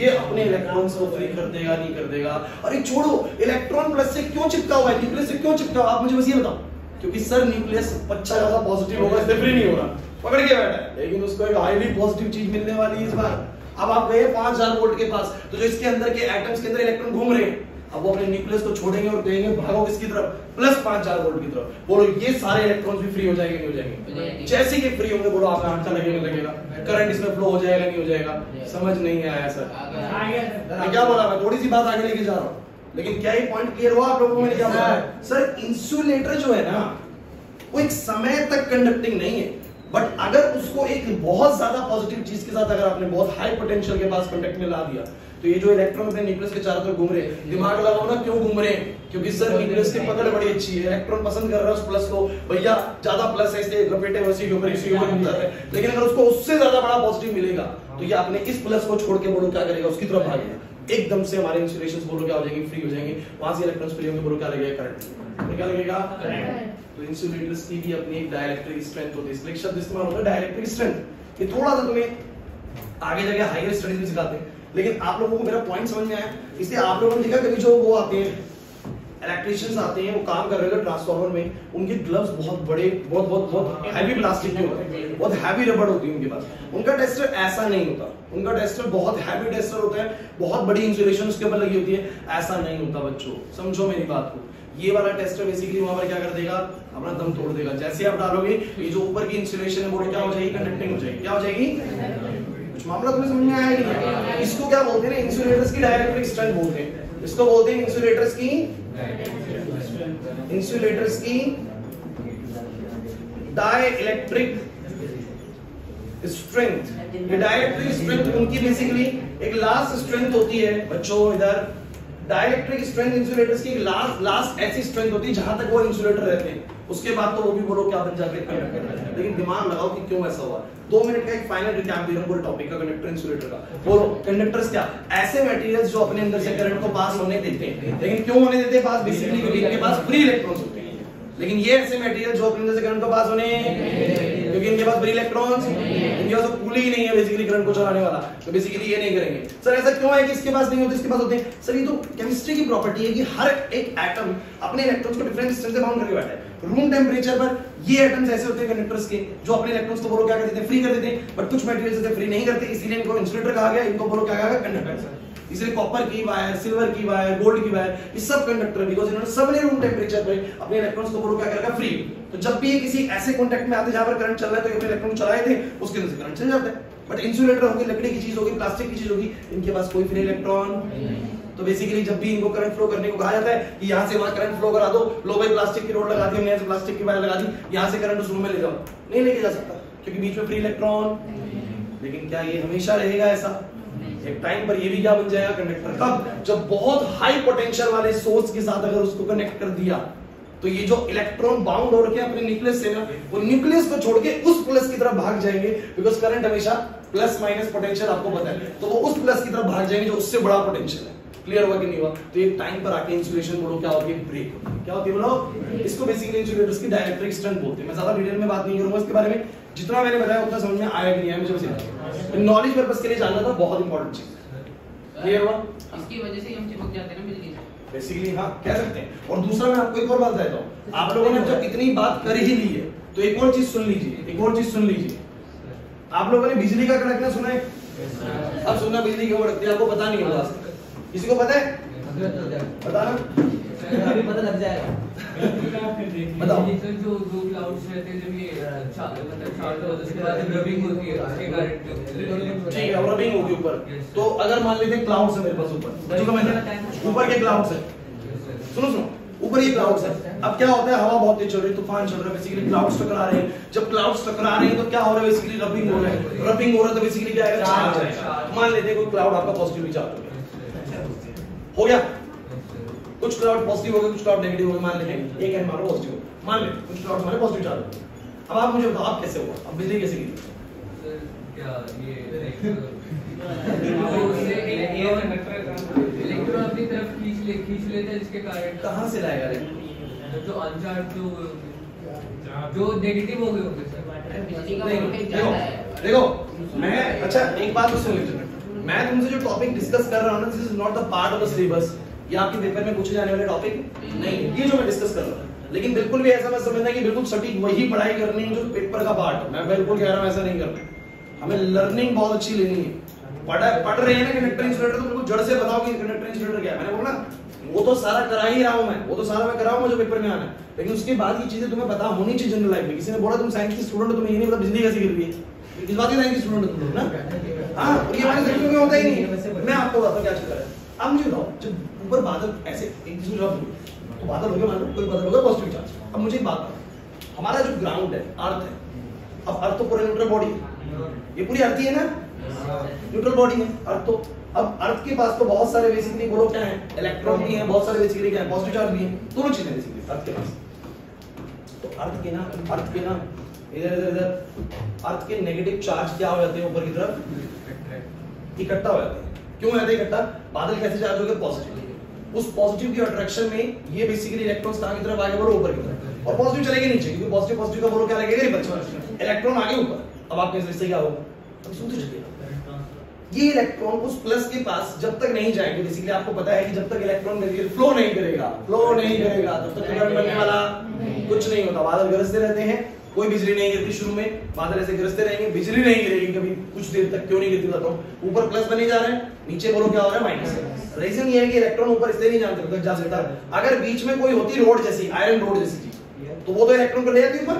ये अपने इलेक्ट्रॉन्स को फ्री कर देगा नहीं कर देगा? अरे छोड़ो, इलेक्ट्रॉन प्लस से क्यों चिपका हुआ है, न्यूक्लियस से क्यों चिपका हुआ, आप मुझे बस ये बताओ। क्योंकि सर न्यूक्लियस अच्छा खासा पॉजिटिव होगा, इससे फ्री नहीं हो रहा, पकड़ के बैठा है, लेकिन उसको एक हाईली पॉजिटिव चीज मिलने वाली है इस बार। अब आप गए 5000 वोल्ट के पास, तो जो इसके अंदर के एटम्स के अंदर इलेक्ट्रॉन घूम रहे हैं, अब वो अपने न्यूक्लियस को छोड़ेंगे और कहेंगे भागो किसकी तरफ, प्लस 5000 वोल्ट की तरफ। बोलो ये सारे इलेक्ट्रॉन्स भी फ्री हो जाएंगे नहीं हो जाएंगे? जैसे कि फ्री होंगे बोलो आपका हाथ लगेगा, करंट इसमें फ्लो हो जाएगा नहीं हो जाएगा? समझ नहीं आया सर? मैं क्या बोला, मैं थोड़ी सी बात आगे लेके जा रहा हूँ, लेकिन क्या ये पॉइंट क्लियर हुआ आप लोगों को? मैंने क्या बोला सर, इंसुलेटर जो है ना वो एक समय तक कंडक्टिंग नहीं है, बट अगर उसको एक बहुत ज्यादा पॉजिटिव चीज के साथ अगर आपने बहुत हाई पोटेंशियल के पास कांटेक्ट में ला दिया, तो ये जो इलेक्ट्रॉन अपने न्यूक्लियस के चारों तरफ घूम रहे हैं, दिमाग लगाओ ना क्यों घूम रहे हैं? क्योंकि सर न्यूक्लियस की पकड़ बड़ी अच्छी है, इलेक्ट्रॉन पसंद कर रहा है उस प्लस को, भैया ज्यादा प्लस है इसलिए लपेटे उसी के ऊपर घूमता है। लेकिन अगर उसको उससे ज्यादा बड़ा पॉजिटिव मिलेगा तो ये आपने इस प्लस को छोड़ के बोलो क्या करेगा, उसकी तरफ भागेगा, एकदम से हमारे इंसुलेशंस बोलो क्या हो जाएंगे, फ्री हो जाएंगे, वहां से इलेक्ट्रॉन्स फ्री होंगे, बोलो क्या लगेगा, करंट। क्या लगेगा? तो इंसुलेटर्स की भी अपनी एक डाइलेक्ट्रिक स्ट्रेंथ होती है, इसलिए शब्द इस्तेमाल होता है डाइलेक्ट्रिक स्ट्रेंथ। ये थोड़ा सा तुम्हें आगे जाके हायर स्टडीज में सिखाते हैं, लेकिन आप लोगों को मेरा पॉइंट समझ में आया? इसलिए आप लोगों ने देखा कभी जो वो आते हैं इलेक्ट्रिशियंस आते हैं, वो काम कर रहे थे ट्रांसफार्मर में, उनके ग्लव्स बहुत बड़े, बहुत हैवी प्लास्टिक के होते हैं, बहुत हैवी रबड़ होती है उनके पास। उनका टेस्टर ऐसा नहीं होता, उनका टेस्टर बहुत हैवी टेस्टर होता है, बहुत बड़ी इंसुलेशन उसके ऊपर लगी होती है, ऐसा नहीं होता बच्चों, समझो मेरी बात को। ये वाला टेस्टर बेसिकली वहां पर क्या कर देगा, अपना दम तोड़ देगा। जैसे आप डालोगे ये जो ऊपर की इंसुलेशन है वो क्या हो जाएगी, कंडक्टिंग हो जाएगी। क्या हो जाएगी? कुछ मामला तुम्हें समझ में आया कि नहीं? इसको क्या बोलते हैं? इंसुलेटर्स की डाइलेक्ट्रिक स्ट्रेंथ बोलते हैं, इसको बोलते हैं इंसुलेटर्स की डाइलेक्ट्रिक स्ट्रेंथ। ये डाइलेक्ट्रिक स्ट्रेंथ उनकी बेसिकली एक लास्ट स्ट्रेंथ होती है बच्चों। इधर डाइलेक्ट्रिक स्ट्रेंथ इंसुलेटर्स की लास्ट ऐसी स्ट्रेंथ होती है जहां तक वो इंसुलेटर रहते हैं उसके बाद तो वो भी बोलो क्या बन जाते हैं कंडक्टर। लेकिन दिमाग लगाओ कि क्यों ऐसा हुआ। 2 मिनट का एक फाइनल रिकैप दे रहा हूं पूरे टॉपिक का, कंडक्टर इंसुलेटर का। बोलो कंडक्टर्स क्या, ऐसे मटेरियल्स जो अपने अंदर से करंट को पास होने देते हैं। लेकिन क्यों होने देते हैं पास? बेसिकली क्योंकि इनके पास फ्री इलेक्ट्रॉन्स होते हैं। लेकिन ये ऐसे मटेरियल जो अपने अंदर से करंट को पास होने, क्योंकि इनके पास फ्री इलेक्ट्रॉन्स, इनके पास कूल ही नहीं है बेसिकली करंट को चलाने वाला, तो बेसिकली ये नहीं करेंगे। सर ऐसा क्यों है कि इसके पास नहीं होते, इसके पास होते हैं? सर ये तो केमिस्ट्री की प्रॉपर्टी है कि हर एक एटम अपने इलेक्ट्रॉन्स को डिफरेंट डिस्टेंस से बाउंड करके बैठा है। रूम टेम्परेचर पर ये एटम्स ऐसे होते हैं कंडक्टर्स के जो अपने इलेक्ट्रॉन्स को बोलो क्या कर देते हैं, फ्री कर देते हैं। बट कुछ मटेरियल्स ऐसे फ्री नहीं करते, इसीलिए इनको इंसुलेटर कहा गया, इनको बोलो क्या कहा गया, कंडक्टर। इसलिए कॉपर की वायर, सिल्वर की वायर, गोल्ड की वायर, ये सब कंडक्टर, बिकॉज़ इन्होंने सबने रूम टेम्परेचर पे अपने इलेक्ट्रॉन्स को बोलो क्या करेगा, फ्री। तो जब भी ये किसी ऐसे कांटेक्ट में आते जहां पर करंट चल रहा है, तो ये अपने इलेक्ट्रॉन चलाए थे, उसके अंदर से करंट चल जाता है। बट इंसुलेटर होगी, लकड़ी की चीज होगी, प्लास्टिक की चीज होगी, इनके पास कोई फ्री इलेक्ट्रॉन। तो बेसिकली जब भी इनको करंट फ्लो करने को कहा जाता है कि यहां से वहां करंट फ्लो करा दो, लो भाई प्लास्टिक की रोड लगा दी हमने, प्लास्टिक की वायर लगा दी, यहां से करंट उस रूम में ले जाओ, नहीं लेके जा सकता क्योंकि बीच में फ्री इलेक्ट्रॉन। लेकिन क्या ये हमेशा रहेगा ऐसा? एक टाइम पर ये भी क्या बन जाएगा, कंडक्टर। कब? जब बहुत हाई पोटेंशियल वाले सोर्स के साथ अगर उसको कनेक्ट कर दिया, तो ये जो इलेक्ट्रॉन बाउंड हो रखे हैं अपने न्यूक्लियस से ना, वो न्यूक्लियस को छोड़ के उस प्लस की तरफ भाग जाएंगे, बिकॉज़ करंट हमेशा प्लस माइनस पोटेंशियल आपको पता है, तो वो उस प्लस की तरफ भाग जाएंगे जो उससे बड़ा पोटेंशियल है। क्लियर हुआ कि नहीं हुआ? तो ये टाइम पर आके इंसुलेशन बोलो क्या होती है, ब्रेक। क्या होती है बोलो? इसको बेसिकली इंसुलेटर्स की डाइलेक्ट्रिक स्ट्रेंथ बोलते हैं। मैं ज्यादा डिटेल में बात नहीं करूंगा इसके बारे में, जितना मैंने बताया उतना समझ में आया कि नहीं आया मुझे बस नॉलेज पर्पस के लिए जानना था, बहुत इंपॉर्टेंट चीज है। क्लियर हुआ?
इसकी वजह से हम चिपक जाते हैं ना बिजली से,
बेसिकली हाँ कह सकते हैं। और दूसरा मैं आपको एक और बात बताता हूँ, आप लोगों ने जब इतनी बात कर ही ली है तो एक और चीज सुन लीजिए, एक और चीज सुन लीजिए। आप लोगों ने बिजली का कड़कना सुना है? अब सुनना, बिजली क्यों कड़कती है आपको पता नहीं होगा, किसी को पता है? बताना,
अभी पता लग जाएगा।
बताओ।
जो क्लाउड्स रहते हैं जब ये मतलब चार्ट होता है उसके बाद रबिंग होती है, उसके कारण
ठीक है, रबिंग होगी ऊपर। तो अगर मान लेते हैं क्लाउड्स है मेरे पास ऊपर, जो मैंने ऊपर के क्लाउड्स है, सुनो ऊपर ये क्लाउड्स है। अब क्या होता है, हवा बहुत तेज चल रही है, तूफान चल रहा है, बेसिकली क्लाउड्स टकरा रहे हैं। जब क्लाउड्स टकरा रहे हैं तो क्या हो रहा है, बेसिकली रबिंग हो रहा है। रबिंग हो रहा है तो बेसिकली क्या आएगा, चार्ज आएगा। मान लेते हैं कोई क्लाउड आपका पॉजिटिव चार्ज हो गया, कुछ क्लाउड पॉजिटिव हो गए, कुछ क्लाउड नेगेटिव हो गए। मान लेते हैं एक है हमारा पॉजिटिव, मान लेते कुछ क्लाउड हमारे पॉजिटिव चार्ज हो। अब आप मुझे बताओ आप कैसे हुआ, अब बिजली कैसे गिरी?
क्या ये इलेक्ट्रॉन अपनी तरफ खींच लेते हैं, जिसके कारण
कहां से लाएगा रे?
जो अनचार्ज जो नेगेटिव हो गए होंगे सर।
बिजली का वोल्टेज ज्यादा है।
देखो मैं अच्छा एक बात सुन लीजिए, मैं तुमसे जो टॉपिक डिस्कस कर रहा हूं ना, this is not the part of the syllabus. ये आपके पेपर में पूछे जाने वाले टॉपिक नहीं, ये जो मैं डिस्कस कर रहा हूं। लेकिन बिल्कुल भी ऐसा मत समझना कि बिल्कुल सटीक वही पढ़ाई करनी है जो पेपर का पार्ट है। मैं बिल्कुल कह रहा हूं ऐसा नहीं करना। हमें लर्निंग बहुत अच्छी लेनी है। पढ़ रहे हैं ना कंडक्टर इंसुलेटर, तो बिल्कुल जड़ से बताओ कि कंडक्टर इंसुलेटर क्या है। मैंने बोला वो तो सारा करा ही रहा हूं मैं, वो तो सारा मैं कराऊंगा जो पेपर में आना है, लेकिन उसके बाद की चीजें तुम्हें पता होनी चाहिए जनरल लाइफ में। किसी ने बोला तुम साइंस की स्टूडेंट हो, तुम्हें ये नहीं पता बिजली कैसे गिर रही है, इस बात की साइंस की स्टूडेंट हो तुम ना। हां, ये हमारे जिंदगी में होता ही नहीं। मैं आपको बताता हूं क्या चक्कर है। अब मुझे बताओ, जब ऊपर बादल ऐसे एक दूसरे तरफ तो बादल हो गया, मान लो कोई बादल होगा पॉजिटिव चार्ज। अब मुझे एक बात बताओ, हमारा जो ग्राउंड है अर्थ है, अब अर्थ तो पूरा न्यूट्रल बॉडी है, ये पूरी अर्थ ही है ना, न्यूट्रल बॉडी है अर्थ। तो अब अर्थ के पास तो बहुत सारे बेसिकली बोलो क्या है, इलेक्ट्रॉन भी हैं, बहुत सारे बेसिकली क्या है, पॉजिटिव चार्ज भी हैं, दोनों चीजें बेसिकली अर्थ के पास। तो अर्थ के ना इधर अर्थ के नेगेटिव चार्ज क्या हो जाते हैं, ऊपर की तरफ इकट्ठा हो जाते हैं। क्यों आते हैं इकट्ठा? बादल कैसे चार्ज हो गए, पॉजिटिव। उस पॉजिटिव की अट्रैक्शन में ये बेसिकली इलेक्ट्रॉन्स कहां की तरफ आगे बोलो, ऊपर की तरफ, और पॉजिटिव चलेंगे नीचे, क्योंकि पॉजिटिव का बोलो क्या लगेगा, रिपल्शन। इलेक्ट्रॉन आगे ऊपर। अब आपके इससे क्या होगा, अब सुनते चलिए, ये इलेक्ट्रॉन उस प्लस के पास जब तक नहीं जाएंगे, बेसिकली आपको पता है कि जब तक इलेक्ट्रॉन फ्लो नहीं करेगा तब तक करंट बनने वाला कुछ नहीं होता। बादल गरजते रहते हैं, कोई बिजली नहीं गिरती शुरू में, बादल ऐसे गरजते रहेंगे, बिजली नहीं गिरेगी कभी कुछ देर तक। क्यों नहीं गिरती बताता हूं, ऊपर प्लस बने जा रहे हैं, नीचे बोलो क्या हो रहा है, माइनस। रीजन ये है कि इलेक्ट्रॉन ऊपर इसलिए नहीं जानते तक जा सकता। अगर बीच में कोई होती रोड जैसी, आयरन रोड जैसी चीज, तो वो तो इलेक्ट्रॉन को ले जाती ऊपर।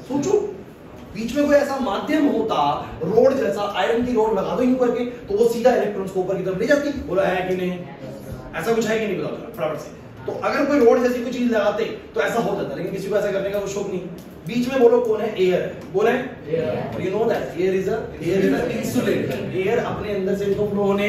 सोचो बीच में कोई ऐसा माध्यम होता, रोड जैसा, आयरन की रोड लगा दो ऊपर के, तो वो सीधा इलेक्ट्रॉन्स को ऊपर की तरफ ले जाती। बोला है कि नहीं, ऐसा कुछ है कि नहीं बताओ फटाफट से। तो अगर कोई रोड जैसी कोई चीज लगाते तो ऐसा हो जाता, लेकिन किसी को ऐसा करने का वो शौक नहीं। बीच में बोलो कौन है, एयर है। कौन है, air. You know that air is a insulator. Air अपने अंदर से इनको फ्लो होने,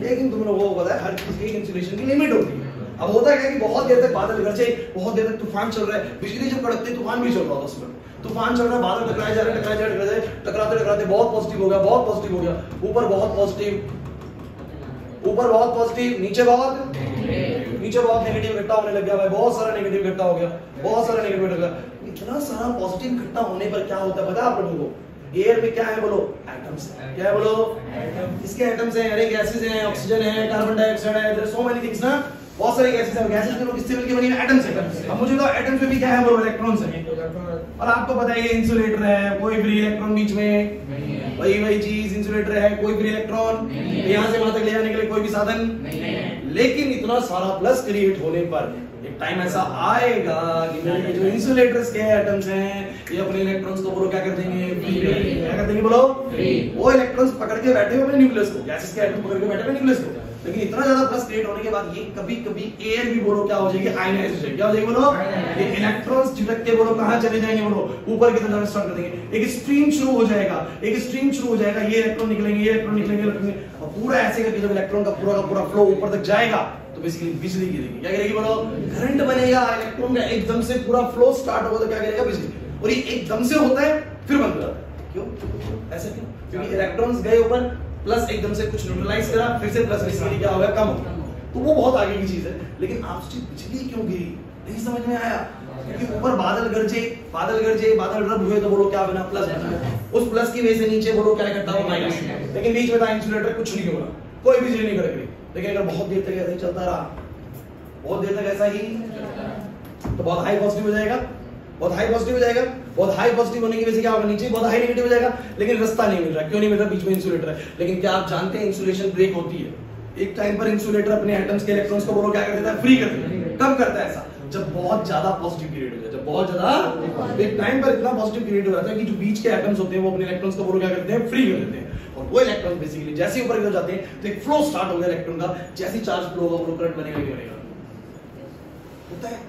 लेकिन तुम लोगों को पता है हर चीज की इंसुलेशन की लिमिट होती है। अब होता क्या कि बहुत देर तक बादल गरजे, बहुत देर तक तूफान चल रहा है, बिजली जब कड़कती है तूफान भी चल रहा होता है उसमें, तूफान चल रहा है, बादल टकराए जा रहे हैं, टकराते टकराते बहुत पॉजिटिव हो गया, बहुत पॉजिटिव हो गया, ऊपर बहुत पॉजिटिव, ऊपर बहुत पॉजिटिव, नीचे बहुत नेगेटिव इकट्ठा होने लग गया भाई, बहुत सारा नेगेटिव इकट्ठा हो गया, बहुत सारा नेगेटिव इकट्ठा हो गया। इतना सारा पॉजिटिव इकट्ठा होने पर क्या होता है पता है आप लोगों को? एयर में क्या है बोलो? एटम्स। क्या है बोलो? इसके एटम्स हैं, अरे गैसेस हैं, ऑक्सीजन है, कार्बन डाइऑक्साइड है, there are so many things ना, बहुत सारी गैसेस हैं, गैसेस के लोग किससे मिलके बनी है? एटम्स से। अब मुझे तो एटम्स में भी क्या है बोलो? इलेक्ट्रॉन्स हैं। और आपको पता है ये इंसुलेटर है, कोई फ्री इलेक्ट्रॉन बीच में, वही चीज इंसुलेटर है, कोई फ्री इलेक्ट्रॉन यहां से वहां तक ले जाने के लिए कोई भी साधन नहीं। लेकिन इतना सारा प्लस क्रिएट होने पर एक टाइम ऐसा आएगा कि मेरे जो इंसुलेटर्स के एटम्स हैं ये अपने इलेक्ट्रॉन्स को बोलो क्या कर देंगे? फ्री। क्या कर देंगे बोलो? फ्री। वो इलेक्ट्रॉन्स पकड़ के बैठे हुए अपने न्यूक्लियस को, गैसेस के एटम पकड़ के बैठे हुए न्यूक्लियस को, लेकिन इतना ज्यादा प्लस क्रिएट होने के बाद ये कभी-कभी एयर भी बोलो क्या हो जाएगी? आयनाइज हो जाएगी। क्या हो जाएगी बोलो? ये इलेक्ट्रॉन्स झिटक के बोलो कहां चले जाएंगे बोलो? ऊपर की तरफ स्टार्ट कर देंगे, एक स्ट्रीम शुरू हो जाएगा, ये इलेक्ट्रॉन निकलेंगे, और पूरा ऐसे करके जब इलेक्ट्रॉन का पूरा फ्लो ऊपर तक जाएगा तो बेसिकली बिजली गिरेगी। क्या गिरेगी बोलो? करंट बनेगा, इलेक्ट्रॉन का एकदम से पूरा फ्लो स्टार्ट होगा तो क्या गिरेगा? बिजली। और ये एकदम से होता है फिर बंद हो जाता है। क्यों? ऐसा क्यों? क्योंकि इलेक्ट्रॉन्स गए ऊपर, प्लस एकदम से कुछ न्यूट्रलाइज करा, फिर से प्लस बेसिकली क्या हो गया? कम हो गया। तो वो बहुत आगे की चीज है। लेकिन आप सोचिए बिजली क्यों गिरी? नहीं समझ में आया? क्योंकि ऊपर बादल गरजे, बादल रब हुए तो बोलो क्या बना? प्लस बना। उस प्लस की वजह से नीचे बोलो क्या इकट्ठा हुआ? माइनस। लेकिन बीच में था इंसुलेटर, कुछ नहीं हुआ, कोई बिजली नहीं कड़क रही। लेकिन अगर बहुत देर तक ऐसा ही चलता रहा, बहुत देर तक ऐसा ही, तो बहुत हाई पॉजिटिव हो जाएगा, बहुत हाई पॉजिटिव होने की वजह से क्या होगा? नीचे बहुत हाई नेगेटिव हो जाएगा। लेकिन रास्ता नहीं मिल रहा। क्यों नहीं मिल रहा? बीच में इंसुलेटर है। लेकिन क्या आप जानते हैं इंसुलेशन ब्रेक होती है? एक टाइम पर इंसुलेटर अपने एटम्स के इलेक्ट्रॉन्स को बोलो क्या कर देता है? फ्री कर देता है। कब करता है ऐसा? जब बहुत ज्यादा पॉजिटिव क्रिएट हो जाए, जब बहुत ज्यादा एक टाइम पर इतना पॉजिटिव क्रिएट हो जाता है कि जो बीच के एटम्स होते हैं वो अपने इलेक्ट्रॉन्स को बोलो क्या करते हैं? फ्री कर देते हैं। और वो इलेक्ट्रॉन बेसिकली जैसे ऊपर की तरफ जाते हैं तो एक फ्लो स्टार्ट हो गया इलेक्ट्रॉन का, जैसे चार्ज फ्लो होगा वो करंट बनेगा कि बनेगा? होता है।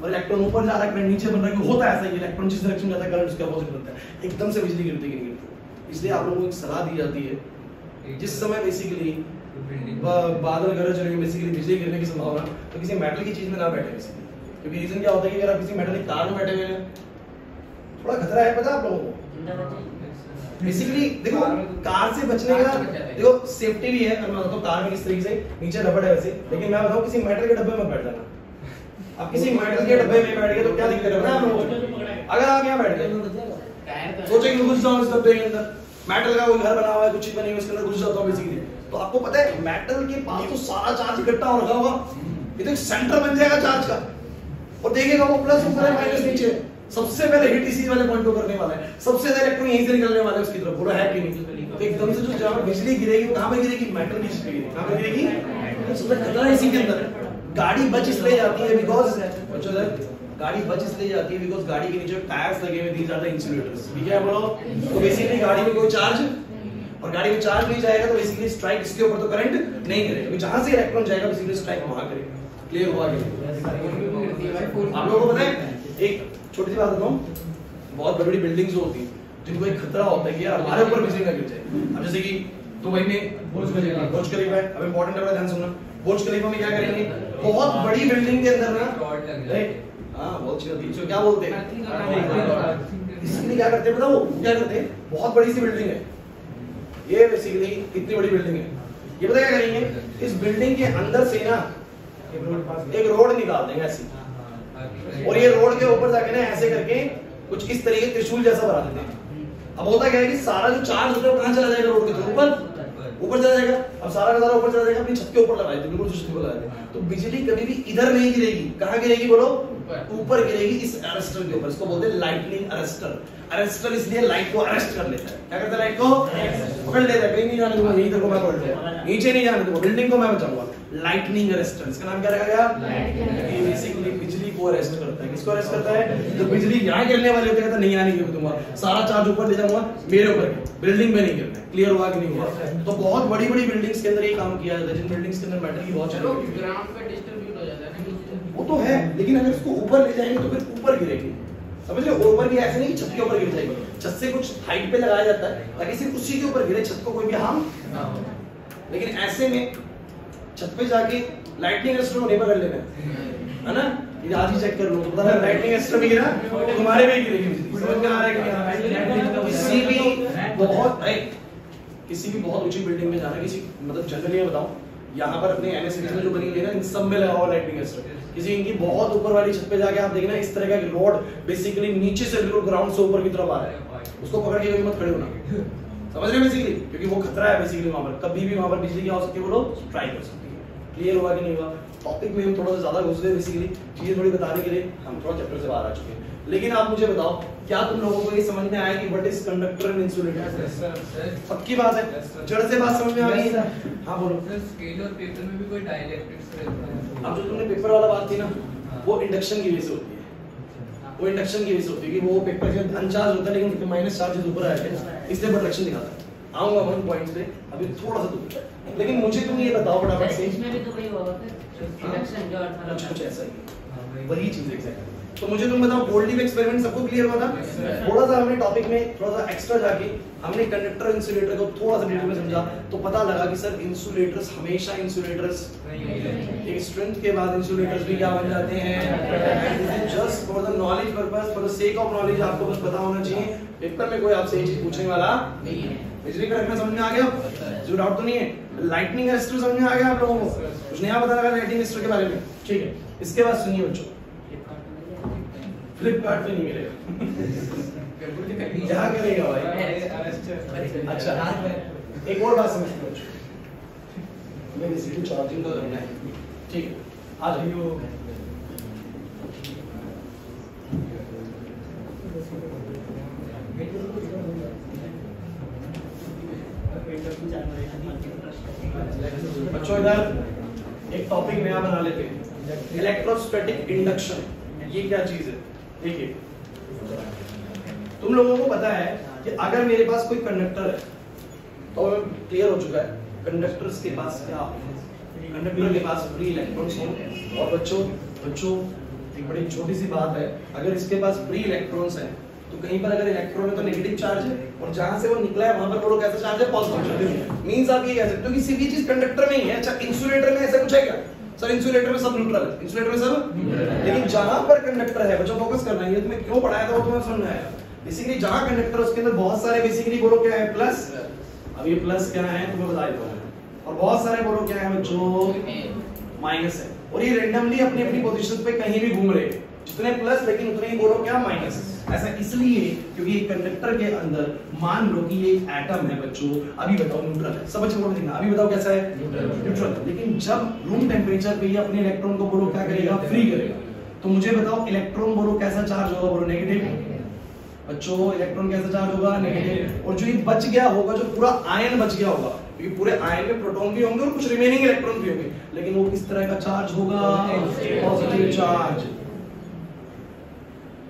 और इलेक्ट्रॉन ऊपर जा रहा है, करंट नीचे बन रहा है, होता है ऐसा ही। इलेक्ट्रॉन जिस डायरेक्शन जाता है करंट उसके अपोजिट बनता है। एकदम से बिजली गिरती है कि नहीं गिरती? इसलिए आप लोगों को एक सलाह दी जाती है जिस समय बेसिकली बादल गरज रहे हैं, बेसिकली बिजली गिरने की संभावना, तो किसी मेटल की चीज में ना बैठे। क्योंकि रीजन क्या होता है कि अगर आप किसी मेटलिक तार में बैठे हुए हैं थोड़ा खतरा है, पता है आप लोगों को? बेसिकली देखो कार से बचने का देखो सेफ्टी भी है। मैं बताता हूँ कार में किस तरीके से नीचे रबड़ है वैसे, लेकिन मैं बताऊँ किसी मेटल के डब्बे में बैठ जाना। अब किसी मेटल के डब्बे में बैठ गए तो क्या दिक्कत है आप लोगों को? अगर आप यहाँ बैठ गए सोचे कि घुस जाओ इस डब्बे के अंदर, मेटल का कोई घर बना हुआ है, कुछ चीज बनी हुई है, उसके अंदर घुस जाता हूँ बेसिकली, तो आपको पता है मेटल के पास तो सारा चार्ज इकट्ठा हो रखा होगा, ये तो एक सेंटर बन जाएगा चार्ज का। और देखिएगा वो प्लस ऊपर है माइनस नीचे, सबसे पहले हिट इसी वाले पॉइंट को करने वाला है, सबसे ज्यादा इलेक्ट्रॉन यहीं से निकलने वाला है उसकी तरफ, पूरा है कि नहीं? तो एकदम से जो जहां बिजली गिरेगी वो कहां पे गिरेगी? मेटल की गिरेगी। कहां पे गिरेगी? तो सबसे खतरा इसी के अंदर है। गाड़ी बच इसलिए जाती है बिकॉज़ गाड़ी बच इसलिए जाती है बिकॉज़ गाड़ी के नीचे टायर्स लगे हुए, दीज आर द इंसुलेटर्स। ठीक है बोलो? तो बेसिकली गाड़ी में कोई चार्ज, और गाड़ी में चार्ज नहीं जाएगा तो बेसिकली स्ट्राइक इसके ऊपर तो करंट नहीं करेगा, क्योंकि जहां से इलेक्ट्रॉन जाएगा बेसिकली स्ट्राइक वहां करेगा। क्लियर हुआ कि आप लोगों को पता है? एक छोटी सी बात बताऊं, बहुत बड़ी बड़ी बिल्डिंग्स होती हैं जिनको एक खतरा होता है कि यार हमारे ऊपर बिजली ना गिर जाए। अब जैसे कि दुबई में बुर्ज खलीफा है, अब इंपॉर्टेंट है, ध्यान सुनना। बुर्ज खलीफा में क्या करेंगे? बहुत बड़ी बिल्डिंग के अंदर ना बहुत चीज क्या बोलते हैं, इसलिए क्या करते हैं बताओ? क्या करते हैं? बहुत बड़ी सी बिल्डिंग है ये, बेसिकली इतनी बड़ी बिल्डिंग है, ये पता क्या करेंगे? इस बिल्डिंग के अंदर से ना एक रोड निकाल देंगे ऐसी, और ये रोड के ऊपर जाके ना ऐसे करके कुछ इस तरीके त्रिशूल जैसा बना देते हैं। अब होता क्या है कि सारा जो चार्ज होता है वो कहां चला जाएगा? रोड के थ्रू ऊपर चला जाएगा। अब सारा का सारा ऊपर चला जाएगा, अपनी छत के ऊपर लगाए, बिल्कुल छत के ऊपर लगाए, तो बिजली कभी भी इधर नहीं गिरेगी। कहां गिरेगी बोलो? ऊपर गिरेगी, इस अरेस्टर के ऊपर। इसको बोलते हैं लाइटनिंग अरेस्टर। अरेस्टर इसलिए लाइट को अरेस्ट कर लेता है। क्या करता है? लाइट को पकड़ लेता है, कहीं नहीं जाने दूंगा, यहीं तक मैं पकड़ लूंगा, नीचे नहीं जाने दूंगा, बिल्डिंग को मैं बचाऊंगा। लाइटनिंग अरेस्टर, इसका नाम क्या रखा गया? ये बेसिकली बिजली को अरेस्ट करता है। किसको अरेस्ट करता है? जो बिजली यहाँ गिरने वाली होती है, नहीं आने की दूंगा, सारा चार्ज ऊपर ले जाऊंगा, मेरे ऊपर बिल्डिंग में नहीं गिरना है। क्लियर हुआ कि नहीं हुआ? तो बहुत बड़ी बड़ी बिल्डिंग्स के अंदर ये काम किया जाता है, जिन बिल्डिंग्स के अंदर मेटल की बहुत चलो
ग्राउंड पे डिस्ट्रीब्यूट हो जाता है ना,
वो तो है, लेकिन अगर इसको ऊपर ले जाएंगे तो फिर ऊपर गिरेगी। समझ रहे हो? ऊपर की ऐसे नहीं कि छत के ऊपर गिर जाएगी, छत से कुछ हाइट पे लगाया जाता है ताकि सिर्फ उसी के ऊपर गिरे, छत को कोई भी हार्म ना हो। लेकिन ऐसे में छत पे जाके लाइटनिंग अरेस्टर होने पर कर लेना है ना, ये आज ही चेक कर लो तो पता है लाइटनिंग अरेस्टर भी गिरा तुम्हारे में गिरेगी। समझ में आ रहा है कि नहीं? किसी भी बहुत ऊंची बिल्डिंग में जाना, किसी मतलब जनरली मैं बताऊं यहाँ पर अपने एनएससीटी में जो बनी हुई है ना, इन सब में लगा हुआ लाइटनिंग अरेस्टर। किसी इनकी बहुत ऊपर वाली छत पे जाके आप देखना इस तरह का रोड बेसिकली नीचे से बिल्कुल ग्राउंड से ऊपर की तरफ आ रहा है, उसको पकड़ के कभी मत खड़े होना, समझ रहे हैं बेसिकली, क्योंकि वो खतरा है बेसिकली वहां पर, कभी भी वहां पर बिजली क्या हो सकती है, वो लोग ट्राई कर सकते हैं। क्लियर हुआ कि नहीं हुआ? टॉपिक में हम थोड़ा सा ज्यादा घुस गए, बेसिकली चीजें थोड़ी बताने के लिए हम थोड़ा चैप्टर से बाहर आ चुके हैं। लेकिन आप मुझे बताओ, क्या तुम लोगों को ये समझ में आया कि what is conductor and insulator? पक्की बात है, जड़ से बात समझ में आ गई? हां बोलो।
स्केल और पेपर में भी कोई डाइलेक्ट्रिक्स रहता है।
अब जो तुमने पेपर वाला बात थी ना, वो इंडक्शन की वजह से होती है, वो इंडक्शन की वजह से होती है कि वो पेपर जो अनचार्ज होता है लेकिन माइनस चार्जेस ऊपर आते हैं, इसलिए प्रोटेक्शन दिखाता है। आऊंगा वन पॉइंट पे, अभी थोड़ा सा दूर। लेकिन मुझे तुम ये बताओ फटाफट से,
इसमें भी तो वही होगा फिर इंडक्शन जो
कुछ ऐसा ही वही चीज एग्जैक्टली। तो मुझे तुम बताओ गोल्डी एक्सपेरिमेंट सबको क्लियर हुआ था? थोड़ा सा हमने टॉपिक में थोड़ा सा एक्स्ट्रा जाके हमने कंडक्टर इंसुलेटर को थोड़ा सा डिटेल में समझा, तो पता लगा कि सर इंसुलेटर्स हमेशा इंसुलेटर्स एक स्ट्रेंथ के बाद इंसुलेटर्स भी क्या बन जाते हैं। Just for the knowledge purpose, for the sake of knowledge आपको बस पता होना चाहिए। पेपर में कोई आपसे ये चीज पूछने वाला नहीं है। बिजली का रखना समझ में आ गया? जो डाउट तो नहीं है? लाइटनिंग अरेस्टर समझ में आ गया आप लोगों को? कुछ नया पता लगा लाइटनिंग अरेस्टर के बारे में? ठीक है, इसके बाद सुनिए बच्चों, फ्लिपकार्ट पे नहीं मिलेगा, जहाँ करेगा भाई। अच्छा, एक और बात समझ लो, हमें बेसिकली चार्जिंग का करना है, ठीक है? आ जाइए। बच्चों इधर एक टॉपिक नया बना लेते हैं, इलेक्ट्रोस्टैटिक इंडक्शन। ये क्या चीज है? देखिए, तुम लोगों को पता है कि अगर मेरे पास कोई कंडक्टर है, तो क्लियर हो चुका है कंडक्टर्स के पास क्या होता है, कंडक्टर के पास फ्री इलेक्ट्रॉन्स हैं। और बच्चों एक बड़ी छोटी सी बात है, अगर इसके पास फ्री इलेक्ट्रॉन्स हैं तो कहीं पर अगर इलेक्ट्रॉन है तो नेगेटिव चार्ज है, और जहां से वो निकला है वहां पर बोलो कैसा चार्ज है, पॉजिटिव। मींस आप ये कह सकते हो कि सिर्फ ये चीज कंडक्टर में ही है। अच्छा, इंसुलेटर में ऐसा कुछ है क्या? सर इंसुलेटर में सब न्यूट्रल है, इंसुलेटर में सब, लेकिन जहां पर कंडक्टर है, बच्चों फोकस करना है, ये तुम्हें क्यों पढ़ाया था वो तुम्हें समझ में आएगा। बेसिकली जहां कंडक्टर उसके अंदर बहुत सारे बेसिकली बोलो क्या है, प्लस। अब ये प्लस क्या है तुम्हें बता देता हूं, और बहुत सारे बोलो क्या है बच्चों, माइनस है। और ये रैंडमली अपनी अपनी पोजीशन पे कहीं भी घूम रहे हैं, जितने प्लस लेकिन उतने ही बोलो क्या, माइनस। ऐसा इसलिए क्योंकि एक कंडक्टर के अंदर मान लो कि ये एक एटम है बच्चों, अभी बताओ न्यूट्रल है, सब बच्चे बोल देंगे अभी बताओ कैसा है, न्यूट्रल। लेकिन जब रूम टेम्परेचर पे ये अपने इलेक्ट्रॉन को बोलो क्या करेगा, फ्री करेगा। तो मुझे बताओ इलेक्ट्रॉन बोलो कैसा चार्ज होगा, बोलो नेगेटिव। बच्चों इलेक्ट्रॉन कैसा चार्ज होगा, नेगेटिव। और जो ये बच गया होगा, जो पूरा आयन बच गया होगा, क्योंकि पूरे आयन में प्रोटॉन भी होंगे और कुछ रिमेनिंग इलेक्ट्रॉन भी होंगे, लेकिन वो किस तरह का चार्ज होगा, पॉजिटिव चार्ज।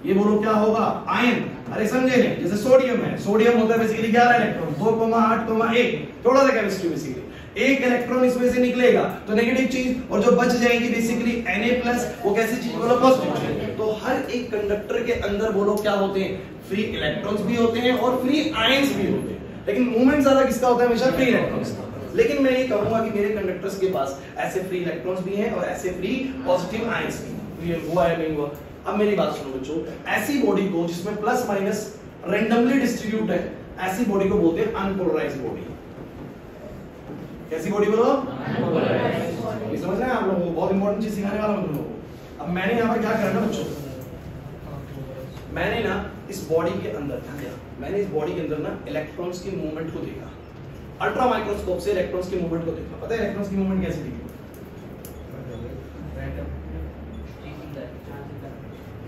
ये बोलो क्या होगा, आयन। अरे समझे नहीं, जैसे सोडियम है, सोडियम होता है बेसिकली 11 इलेक्ट्रॉन, 2,8,1, थोड़ा सा केमिस्ट्री बेसिकली, एक इलेक्ट्रॉन इसमें से निकलेगा तो नेगेटिव चीज, और जो बच जाएगी बेसिकली Na+, वो कैसी चीज बोलो, पॉजिटिव। तो हर एक कंडक्टर के अंदर बोलो क्या होते हैं, फ्री इलेक्ट्रॉन्स भी होते हैं और फ्री आयंस भी होते हैं, लेकिन मूवमेंट ज्यादा किसका होता है, हमेशा फ्री इलेक्ट्रॉन्स का। लेकिन मैं ये कहूंगा कि मेरे कंडक्टर्स के पास ऐसे फ्री इलेक्ट्रॉन्स भी हैं और ऐसे फ्री पॉजिटिव आयंस भी हैं। क्लियर हुआ है नहीं हुआ? अब मेरी बात सुनो बच्चों, ऐसी बॉडी को जिसमें प्लस माइनस रैंडमली डिस्ट्रीब्यूट है, ऐसी बॉडी को बोलते हैं अनपोलराइज्ड बॉडी। कैसी बॉडी बोलो, ये समझ रहे हैं आप लोगों को? बहुत इंपॉर्टेंट चीज सिखाने वाला हूं तुम लोगों को। अब मैंने यहाँ पर क्या करना बच्चों, मैंने ना इस बॉडी के अंदर क्या किया, मैंने इस बॉडी के अंदर ना इलेक्ट्रॉन्स की मूवमेंट को देखा, अल्ट्रा माइक्रोस्कोप से इलेक्ट्रॉन्स की मूवमेंट को देखा। पता है इलेक्ट्रॉन्स की मूवमेंट कैसे दिखी?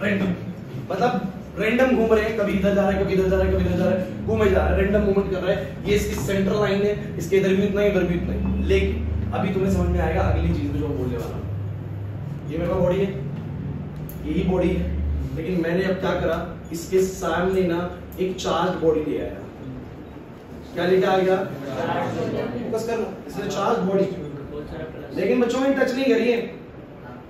रैंडम, मतलब रैंडम घूम रहे हैं, कभी इधर जा रहा है, कभी इधर जा रहा है, कभी इधर जा रहा है, घूमे जा रहा है, रैंडम मूवमेंट कर रहा है। ये इसकी सेंट्रल लाइन है, इसके इधर भी उतना ही, इधर भी उतना ही। लेकिन अभी तुम्हें समझ में आएगा अगली चीज जो मैं बोलने वाला हूं। ये मेरा बॉडी है, यही बॉडी है, लेकिन मैंने अब क्या करा, इसके सामने ना एक चार्ज बॉडी ले आया। क्या लेके आ गया, फोकस करना, इसने चार्ज बॉडी। लेकिन बच्चों ने टच नहीं करी है,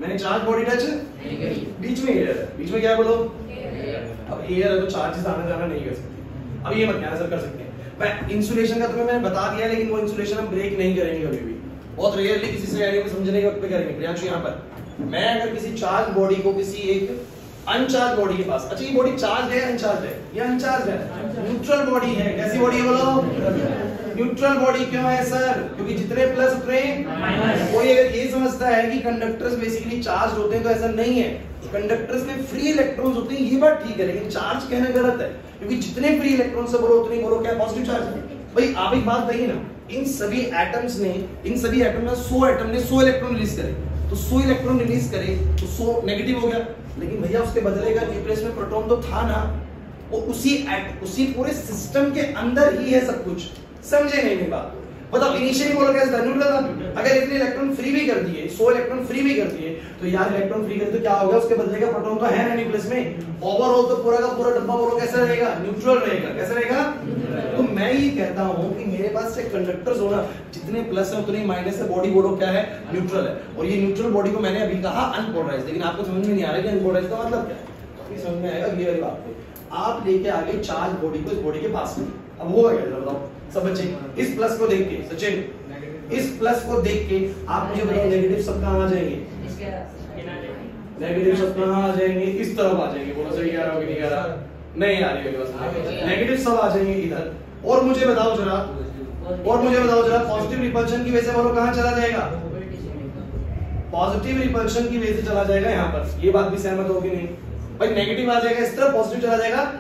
मैंने चार्ज बॉडी टच नहीं करी, बीच में एयर है, बीच में क्या बोलो, अब एयर है तो चार्जेस आना जाना नहीं कर सकते। अब ये मत कहना सर कर सकते हैं। मैं इंसुलेशन का तुम्हें मैंने बता दिया, लेकिन वो इंसुलेशन हम ब्रेक नहीं करेंगे कभी भी, बहुत रेयरली किसी सिनेरियो को समझने के वक्त पे करेंगे। प्रियांशु यहाँ पर मैं अगर किसी चार्ज बॉडी को किसी एक अनचार्ज बॉडी के पास, अच्छा ये बॉडी चार्ज है अनचार्ज है? ये अनचार्ज है, न्यूट्रल बॉडी है। कैसी बॉडी है बोलो? Neutral body. क्यों है सर? क्योंकि जितने प्लस उतने माइनस। कोई अगर ये समझता है कि कंडक्टर्स बेसिकली चार्ज होते हैं तो ऐसा नहीं है, कंडक्टर्स में फ्री इलेक्ट्रॉन्स होते हैं, ये बात ठीक है, लेकिन चार्ज कहना गलत है, क्योंकि जितने फ्री इलेक्ट्रॉन से बोलो उतने बोलो क्या पॉजिटिव चार्ज है। भाई आप एक बात बताइए ना, इन सभी एटम्स ने, इन सभी एटम में 100 एटम ने 100 इलेक्ट्रॉन रिलीज करे, तो 100 इलेक्ट्रॉन रिलीज करे तो 100 नेगेटिव हो गया, लेकिन भैया उसके बदले का न्यूक्लियस में प्रोटॉन तो था ना, वो उसी पूरे सिस्टम के अंदर ही है सब कुछ। समझे नहीं मेरी बात? बताओ इनिशियली बोलो कैसे था? न्यूट्रल था। अगर इतने इलेक्ट्रॉन फ्री भी कर दिए, 100 इलेक्ट्रॉन फ्री भी कर दिए, तो यार इलेक्ट्रॉन फ्री कर तो क्या होगा, उसके बदले का प्रोटॉन तो है ना न्यूक्लियस में। ओवरऑल तो पूरा का पूरा डब्बा बोलो कैसा रहेगा? न्यूट्रल रहेगा। कैसा रहेगा? तो मैं ये कहता हूं कि मेरे पास से कंडक्टर्स होना, जितने प्लस है उतने माइनस है, बॉडी बोलो क्या है? न्यूट्रल है। और ये न्यूट्रल बॉडी को मैंने अभी कहा अनपोलराइज्ड, लेकिन आपको समझ में नहीं आ रहा कि अनपोलराइज्ड का मतलब क्या है। अभी समझ में आएगा अगली वाली बात पे। आप लेके आगे चार्ज बॉडी को इस बॉडी के पास में, अब होगा क्या बताओ सब बच्चे? इस प्लस को देख के सचिन, इस प्लस को देख के आप मुझे बताओ नेगेटिव सब कहां आ जाएंगे? नेगेटिव सब कहां आ जाएंगे? इस तरफ आ जाएंगे। बोलो सही कह रहा हो कि नहीं कह रहा? नहीं आ रही है बस, नेगेटिव सब आ जाएंगे इधर। और मुझे बताओ जरा, पॉजिटिव रिपल्शन की वजह से बोलो कहां चला जाएगा? पॉजिटिव रिपल्शन की वजह से चला जाएगा यहाँ पर। ये बात भी सहमत होगी नहीं? भाई नेगेटिव आ जाएगा इस तरफ, पॉजिटिव चला जाएगा।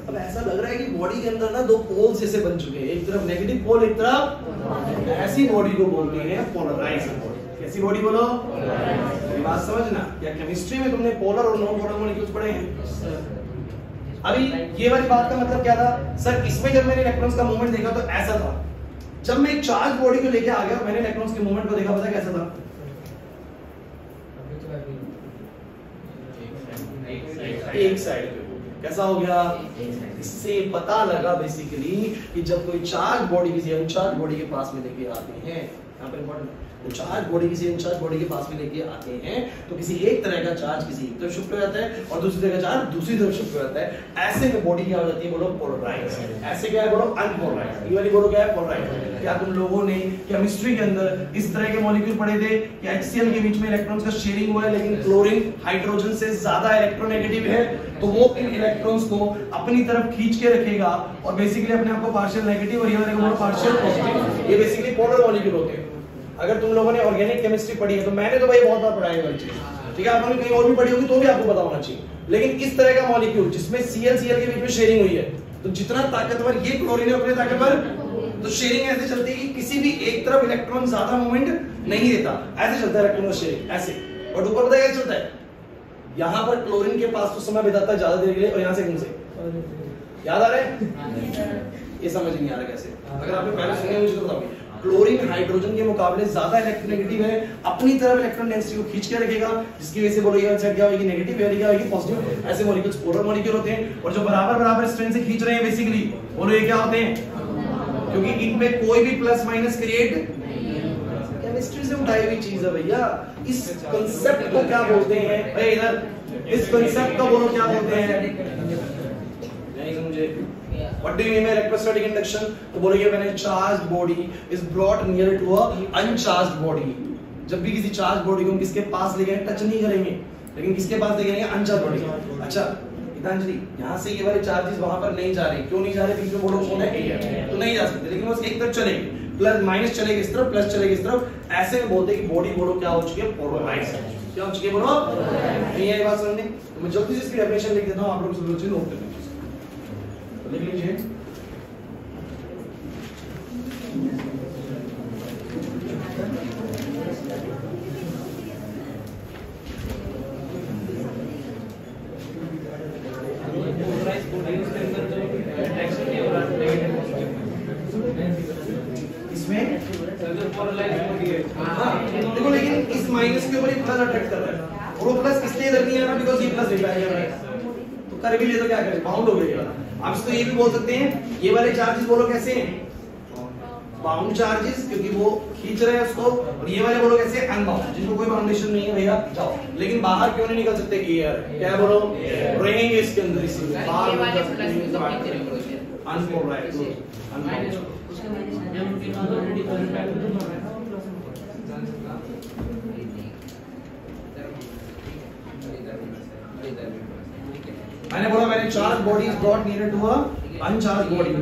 अब ऐसा लग रहा है कि बॉडी के अंदर ना दो पोल्स जैसे बन चुके हैं, एक तरफ नेगेटिव पोल, एक तरफ। ऐसी बॉडी को बोलते हैं पोलराइज्ड बॉडी। कैसी बॉडी बोलो? मेरी बात समझना, या केमिस्ट्री में तुमने पोलर और नॉन पोलर मॉलिक्यूल्स पढ़े हैं? अभी ये वाली बात का मतलब क्या था सर? इसमें जब मैंने इलेक्ट्रॉन्स का मूवमेंट देखा तो ऐसा था, जब मैं एक चार्ज बॉडी को लेके आ गया मैंने इलेक्ट्रॉन्स के मूवमेंट को देखा, पता कैसा था? एक साइड पे। कैसा हो गया? इससे पता लगा बेसिकली कि जब कोई चार्ज बॉडी किसी अनचार्ज बॉडी के पास में लेके आते हैं, यहाँ पर इंपॉर्टेंट, तो चार्ज बॉडी किसी अनचार्ज बॉडी के पास में लेके आते हैं तो किसी एक तरह का चार्ज किसी एक तरफ शिफ्ट हो जाता है और दूसरी तरह का चार्ज दूसरी तरफ शिफ्ट हो जाता है। ऐसे में बॉडी क्या हो जाती है बोलो? पोलराइज्ड। ऐसे क्या है बोलो? अनपोलराइज्ड। ये वाली बोलो क्या है? पोलराइज्ड। क्या तुम लोगों ने केमिस्ट्री के अंदर इस तरह के मॉलिक्यूल पढ़े थे कि HCl के बीच में इलेक्ट्रॉन्स का शेयरिंग हुआ है, लेकिन क्लोरीन हाइड्रोजन से ज्यादा इलेक्ट्रोनेगेटिव है, तो वो इन इलेक्ट्रॉन्स को अपनी तरफ खींच के रखेगा और बेसिकली अपने आप को पार्शियल नेगेटिव और ये वाले को पार्शियल पॉजिटिव। ये बेसिकली पोलर मॉलिक्यूल होते हैं। अगर तुम लोगों ने ऑर्गेनिक केमिस्ट्री पढ़ी है तो मैंने तो भाई बहुत बार पढ़ाई है चीज, ठीक है? आपने कहीं और भी पढ़ी होगी तो भी आपको पता होना चाहिए। लेकिन इस तरह का मॉलिक्यूल जिसमें Cl के बीच में शेयरिंग हुई है, तो जितना ताकतवर ये क्लोरीन है उतने ताकतवर, तो शेयरिंग ऐसे चलती है कि किसी भी एक तरफ इलेक्ट्रॉन ज्यादा मूवमेंट नहीं देता, ऐसे चलता है इलेक्ट्रॉन शेयरिंग ऐसे। और ऊपर पता है कैसे चलता है? यहाँ पर क्लोरीन के पास तो समय बिताता है ज्यादा देर के लिए, और यहाँ से कहीं से याद आ रहा है? ये समझ नहीं आ रहा कैसे? अगर आपने पहले सुने मुझे तो बताओगे। क्लोरीन हाइड्रोजन के मुकाबले ज्यादा इलेक्ट्रोनेगेटिव है, अपनी तरफ इलेक्ट्रॉन डेंसिटी को खींच के रखेगा, जिसकी वजह से बोलो ये साइड क्या होगी? नेगेटिव, ये क्या होगी? पॉजिटिव। ऐसे मॉलिक्यूल्स पोलर मॉलिक्यूल होते हैं, और जो बराबर स्ट्रेन से खींच रहे हैं बेसिकली बोलो ये क्या होते हैं? क्योंकि इनमें कोई भी प्लस माइनस क्रिएट केमिस्ट्री से उठाई हुई चीज है भैया। इस कांसेप्ट को क्या बोलते हैं भाई? इधर इस कांसेप्ट को बोलो क्या बोलते हैं? नहीं समझे? What do you mean by electrostatic induction? तो बोलो ये मैंने charged body is brought near to a uncharged body। जब भी किसी चार्ज बॉडी को हम किसके पास ले गए टच नहीं करेंगे, लेकिन किसके पास ले गए? Uncharged body. अच्छा गीतांजलि, यहाँ से ये वाले चार्जेस वहां पर नहीं जा रहे, क्यों नहीं जा रहे? बीच में बोलो कौन है? तो नहीं जा सकते, लेकिन बस एक तरफ चलेंगे, प्लस माइनस चलेगी इस तरफ, प्लस चलेगी इस तरफ। ऐसे में बोलते हैं कि बॉडी बोलो क्या हो चुकी है? पोलराइज्ड। क्या हो चुकी है बोलो? नहीं है बात समझने? तो मैं जल्दी से इसकी डेफिनेशन लिख देता हूँ, आप लोग सब नोट कर लीजिए। लिख लीजिए। इसमें देखो, लेकिन इस माइनस के ऊपर ये प्लस अट्रैक्ट कर रहा है, और वो प्लस इसलिए इधर नहीं आ रहा बिकॉज़ ये प्लस रिपेयर कर रहा है, तो कर भी ले तो क्या करें? बाउंड हो गया। आप इसको ये भी बोल सकते हैं, ये वाले चार्जेस बोलो कैसे हैं? बाउंड चार्जेस, क्योंकि वो खींच रहे हैं उसको। और ये वाले बोलो कैसे? अनबाउंड, जिनको कोई बाउंडेशन नहीं है भैया जाओ। लेकिन बाहर क्यों नहीं निकल सकते? एयर। क्या बोलो? रहेंगे इसके अंदर, इसी बाहर अनपोलराइज्ड। मैंने बोला मैंने charged body is brought near to a uncharged body.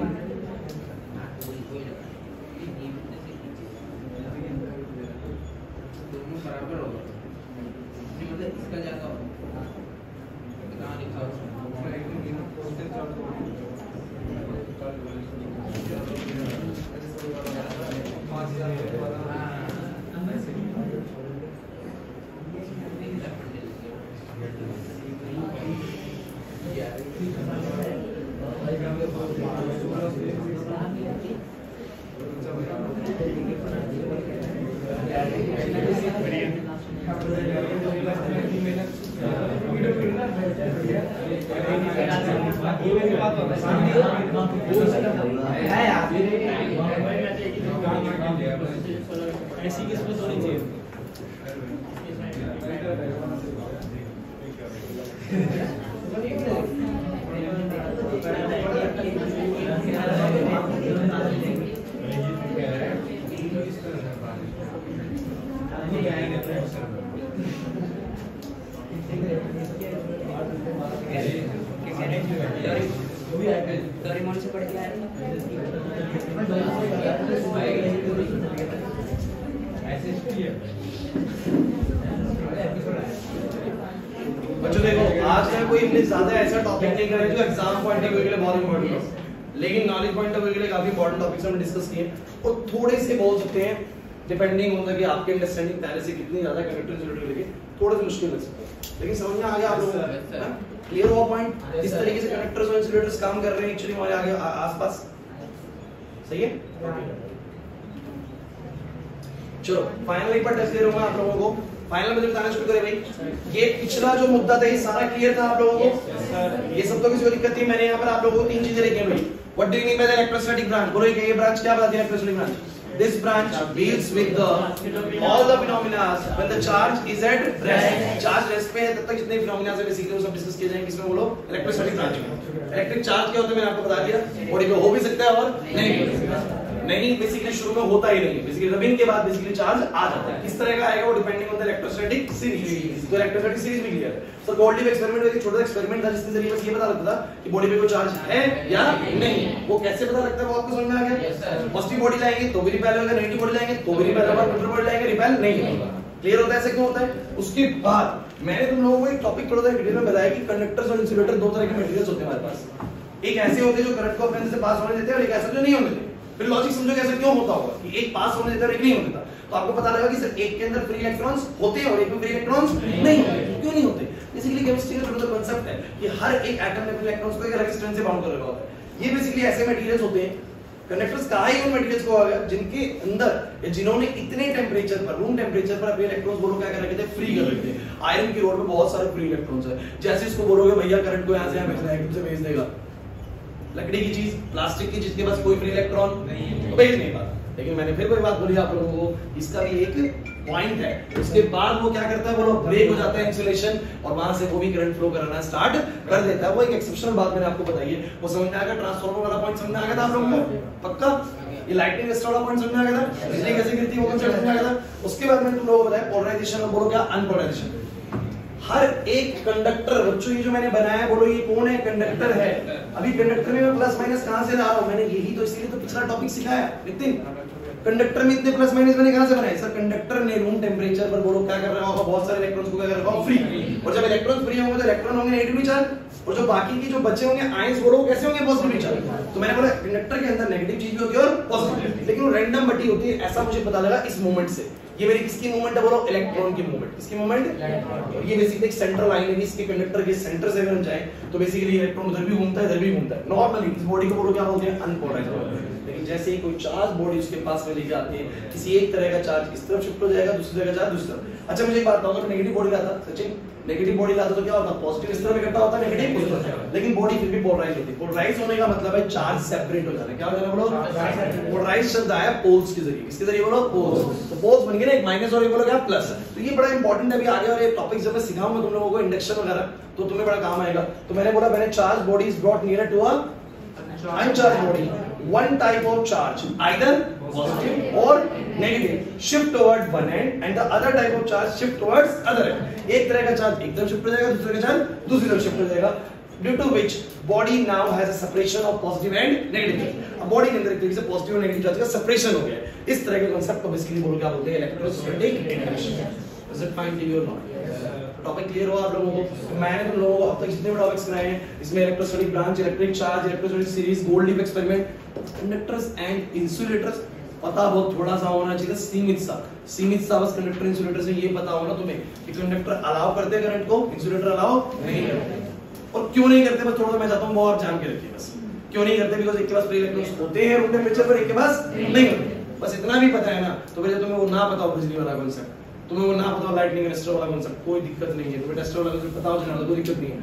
ऐसी किस्मत होनी चाहिए।
डोरेमोन से पढ़ के आया
बच्चों देखो आज का कोई इतने ज्यादा ऐसा टॉपिक नहीं कर रहे जो एग्जाम पॉइंट ऑफ व्यू के लिए बहुत इंपॉर्टेंट हो, लेकिन नॉलेज पॉइंट ऑफ व्यू के लिए काफी इंपॉर्टेंट टॉपिक्स हमने डिस्कस किए और थोड़े से बोल सकते हैं डिपेंडिंग ऑन द कि आपके अंडरस्टैंडिंग पहले से कितनी ज्यादा कनेक्टेड रिलेटेड लेके थोड़े से मुश्किल लग सकते हैं, लेकिन समझ में आ गया आप लोगों को? क्लियर हुआ पॉइंट? इस तरीके से कनेक्टर्स और इंसुलेटर्स काम कर रहे हैं एक्चुअली हमारे आगे आसपास। सही है? चलो फाइनल एक बार टेस्ट क्लियर होगा आप लोगों को। फाइनल में बताना शुरू करें भाई। ये पिछला जो मुद्दा था ये सारा क्लियर था आप लोगों को? ये सब तो किसी को दिक्कत थी। मैंने यहाँ पर आप लोगों को 3 चीजें लिखी हैं भाई। What do you mean by the electrostatic branch? बोलो ये ब्रांच क्या बताती है electrostatic branch? This branch deals with all the phenomena when the charge is at rest. Charge rest पे है तब तक जितने phenomena है बेसिकली वो सब डिस्कस किए जाएंगे। किसमें बोलो? इलेक्ट्रोस्टैटिक ब्रांच में। इलेक्ट्रिक चार्ज क्या होता है मैंने आपको बता दिया। बॉडी पे हो भी सकता है और नहीं भी हो सकता है। नहीं बेसिकली शुरू में होता ही नहीं है। बेसिकली रबिंग के बाद बेसिकली चार्ज आ जाता है। किस तरह का आएगा वो depending on the electrostatic series. तो इलेक्ट्रोस्टैटिक सीरीज भी क्लियर है। सर गोल्डी एक्सपेरिमेंट में एक छोटा एक्सपेरिमेंट था जिसके जरिए बस ये पता लगता था कि बॉडी पे कोई चार्ज है या नहीं। वो कैसे पता लगता है वो आपको समझ में आ गया? पॉजिटिव बॉडी लाएंगे तो भी रिपेल होगा, नेगेटिव बॉडी लाएंगे तो भी रिपेल होगा, न्यूट्रल बॉडी लाएंगे रिपेल नहीं होगा। क्लियर होता है ऐसे क्यों होता है? उसके बाद मैंने तुम लोगों को एक टॉपिक थोड़ा सा डिटेल में बताया कि कंडक्टर्स और इंसुलेटर दो तरह के मटेरियल्स होते हैं हमारे पास। एक ऐसे होते हैं जो करंट को अपने से पास होने देते हैं और एक ऐसे जो नहीं होने देते। फिर लॉजिक समझो कैसे क्यों होता होगा कि एक पास होने देता है और एक नहीं होने देता। तो आपको पता लगा कि सर एक के अंदर फ्री इलेक्ट्रॉन्स होते हैं और एक में फ्री इलेक्ट्रॉन्स नहीं होते। क्यों नहीं होते? बेसिकली केमिस्ट्री का जो कांसेप्ट है कि हर एक एटम में इलेक्ट्रॉन्स को एक अलग स्ट्रेंथ से बाउंड कर रखा होता है। ये बेसिकली ऐसे मटेरियल्स होते हैं। कंडक्टर्स कहा ही उन मटेरियल्स को आ गया जिनके अंदर या जिन्होंने इतने टेंपरेचर पर रूम टेंपरेचर पर अपने इलेक्ट्रॉन्स बोलो क्या कर रखे थे? फ्री कर रखे थे। आयरन की रोड में बहुत सारे फ्री इलेक्ट्रॉन्स है। जैसे इसको बोलोगे भैया करंट को यहां से यहां भेजना है, एकदम से भेज देगा। लकड़ी की चीज, प्लास्टिक की चीज के पास कोई फ्री इलेक्ट्रॉन नहीं तो भेज नहीं पाता। लेकिन मैंने फिर कोई बात बोली आप लोगों को, इसका भी एक पॉइंट है। उसके बाद वो क्या करता है बोलो? ब्रेक हो जाता है इंसुलेशन और वहां से वो भी करंट फ्लो करना स्टार्ट कर देता है। वो एक एक्सेप्शनल बात मैंने आपको बताई है। वो समझ में आ गया? ट्रांसफार्मर वाला पॉइंट समझ में आ गया था आप लोगों को? पक्का? ये लाइटनिंग रेस्ट वाला पॉइंट समझ में आ गया था? बिजली कैसे गिरती है वो कॉन्सेप्ट समझ में आ गया था? उसके बाद मैंने तुम लोगों को बताया पोलराइजेशन और बोलो क्या? अनपोलराइजेशन। हर एक कंडक्टर, बच्चों ये जो मैंने बनाया बोलो ये कौन है? कंडक्टर है। अभी कंडक्टर में मैं प्लस माइनस कहां से ला रहा हूं? मैंने यही तो इसलिए तो पिछला टॉपिक सिखाया नितिन। कंडक्टर में इतने प्लस माइनस मैंने कहां से बनाए? सर कंडक्टर ने रूम टेंपरेचर पर बोलो क्या कर रहा होगा? बहुत सारे इलेक्ट्रॉन्स को क्या कर रहा होगा? फ्री। और जब इलेक्ट्रॉन फ्री होंगे तो इलेक्ट्रॉन होंगे नेगेटिव चार्ज और जो बाकी की जो बचे होंगे आयंस बोलो कैसे होंगे? Positive charge. तो मैंने बोला कंडक्टर के अंदर नेगेटिव चीज भी होती है और पॉजिटिव, लेकिन वो रैंडम बटी होती है। ऐसा मुझे पता लगा इस मूवमेंट से। ये मेरी किसकी मूवमेंट है बोलो? इलेक्ट्रॉन की मूवमेंट। किसकी मूवमेंट? ये बेसिकली एक सेंट्रल लाइन है। इसके कंडक्टर के सेंटर से अगर हम जाएं तो बेसिकली इलेक्ट्रॉन उधर भी घूमता है इधर भी घूमता है। नॉर्मली इस बॉडी को बोलो क्या बोलते हैं? अनपोलराइज्ड। लेकिन जैसे ही कोई चार्ज बॉडी उसके पास में लेके आती है, किसी एक तरह का चार्ज इस तरफ शिफ्ट हो जाएगा, दूसरी तरह का चार्ज दूसरी तरफ। अच्छा मुझे एक बात बताओ, नेगेटिव बॉडी लाता सचिन, नेगेटिव बॉडी लाता तो क्या होता? पॉजिटिव इस तरफ इकट्ठा होता है, नेगेटिव उस तरफ। लेकिन बॉडी फिर भी पोलराइज होती है। पोलराइज होने का मतलब है चार्ज सेपरेट हो जाना। क्या हो जाना बोलो? पोलराइज शब्द आया पोल्स के जरिए। किसके जरिए बोलो? पोल्स। तो पोल्स बन गए ना, एक माइनस और एक बोलो क्या? प्लस। तो ये बड़ा इंपॉर्टेंट है अभी आगे और ये टॉपिक जब मैं सिखाऊंगा तुम लोगों को इंडक्शन वगैरह तो तुम्हें बड़ा काम आएगा। तो मैंने बोला मैंने charged body is brought near to a uncharged body one type of charge, either positive or negative, shift towards one end and the other type of charge shift towards other end. एक तरह का चार्ज एक तरफ शिफ्ट हो जाएगा, दूसरे का चार्ज दूसरी तरफ शिफ्ट हो जाएगा, due to which body now has a separation of positive and negative. अब बॉडी के अंदर एक तरीके से पॉजिटिव और नेगेटिव चार्ज का सेपरेशन हो गया है. इस तरह के कांसेप्ट को बेसिकली बोलो क्या बोलते हैं, electrostatic interaction. Is it fine to you or not? Topic clear हुआ आप लोगों को? मैंने तुम लोगों को अब तक जितने भी टॉपिक्स कराए हैं इसमें electrostatic branch, electric charge, electrostatic series, gold leaf experiment, conductors and insulators पता बहुत थोड़ा सा होना चाहिए, सीमित सा बस कंडक्टर इंसुलेटर से ये पता होना तुम्हें कि कंडक्टर अलाउ करते हैं करंट को, इंसुलेटर अलाउ नहीं करते. और क्यों नहीं करते बस थोड़ा सा मैं चाहता हूं वो आप जान के रखिए. बस क्यों नहीं करते, बिकॉज़ एक के पास फ्री इलेक्ट्रॉन्स होते हैं रूम टेंपरेचर पर, एक के पास नहीं होते. बस इतना भी पता है ना, तो फिर तुम्हें वो ना पता हो बिजली वाला कॉन्सेप्ट, तुम्हें वो ना पता हो लाइटनिंग अरेस्टर वाला कॉन्सेप्ट, कोई दिक्कत नहीं है. तुम्हें टेस्टर वाला कॉन्सेप्ट पता हो जाना तो कोई दिक्कत नहीं है.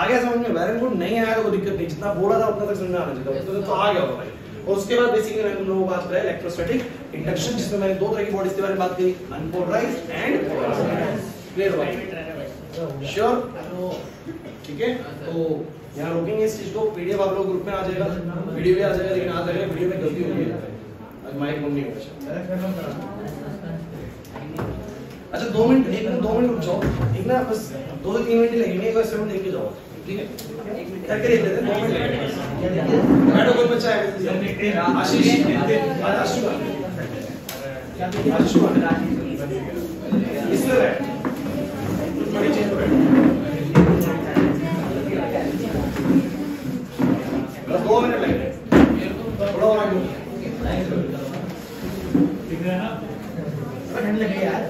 आगे समझ में वेरी गुड, नहीं आया तो कोई दिक्कत नहीं, जितना बोला था उतना तक समझ में आना चाहिए तो आ गया होगा भाई. और उसके बाद बेसिकली मैंने तुम लोगों को बात करा इलेक्ट्रोस्टैटिक इंडक्शन, जिसमें मैंने दो तरह की बॉडीज के बारे में बात करी, अनपोलराइज्ड एंड पोलराइज्ड. क्लियर हुआ? श्योर? ठीक है, तो यहाँ रोकेंगे इस चीज को. पीडीएफ आप लोग ग्रुप में आ जाएगा, वीडियो भी आ जाएगा, लेकिन आ जाएगा वीडियो में गलती होगी है, आज माइक ऑन नहीं होगा. अच्छा 2 मिनट, 2 मिनट रुक जाओ, एक ना बस 2-3 मिनट लगेंगे, एक बार देख के जाओ. ठीक है, करके देख लेते हैं 2 मिनट. बैठो, कोई बच्चा है आशीष, इसमें बैठ, बड़ी चीज पे बैठ. 2 मिनट लगेंगे, थोड़ा और आगे दिख रहा है ना, ठंड लग रही यार.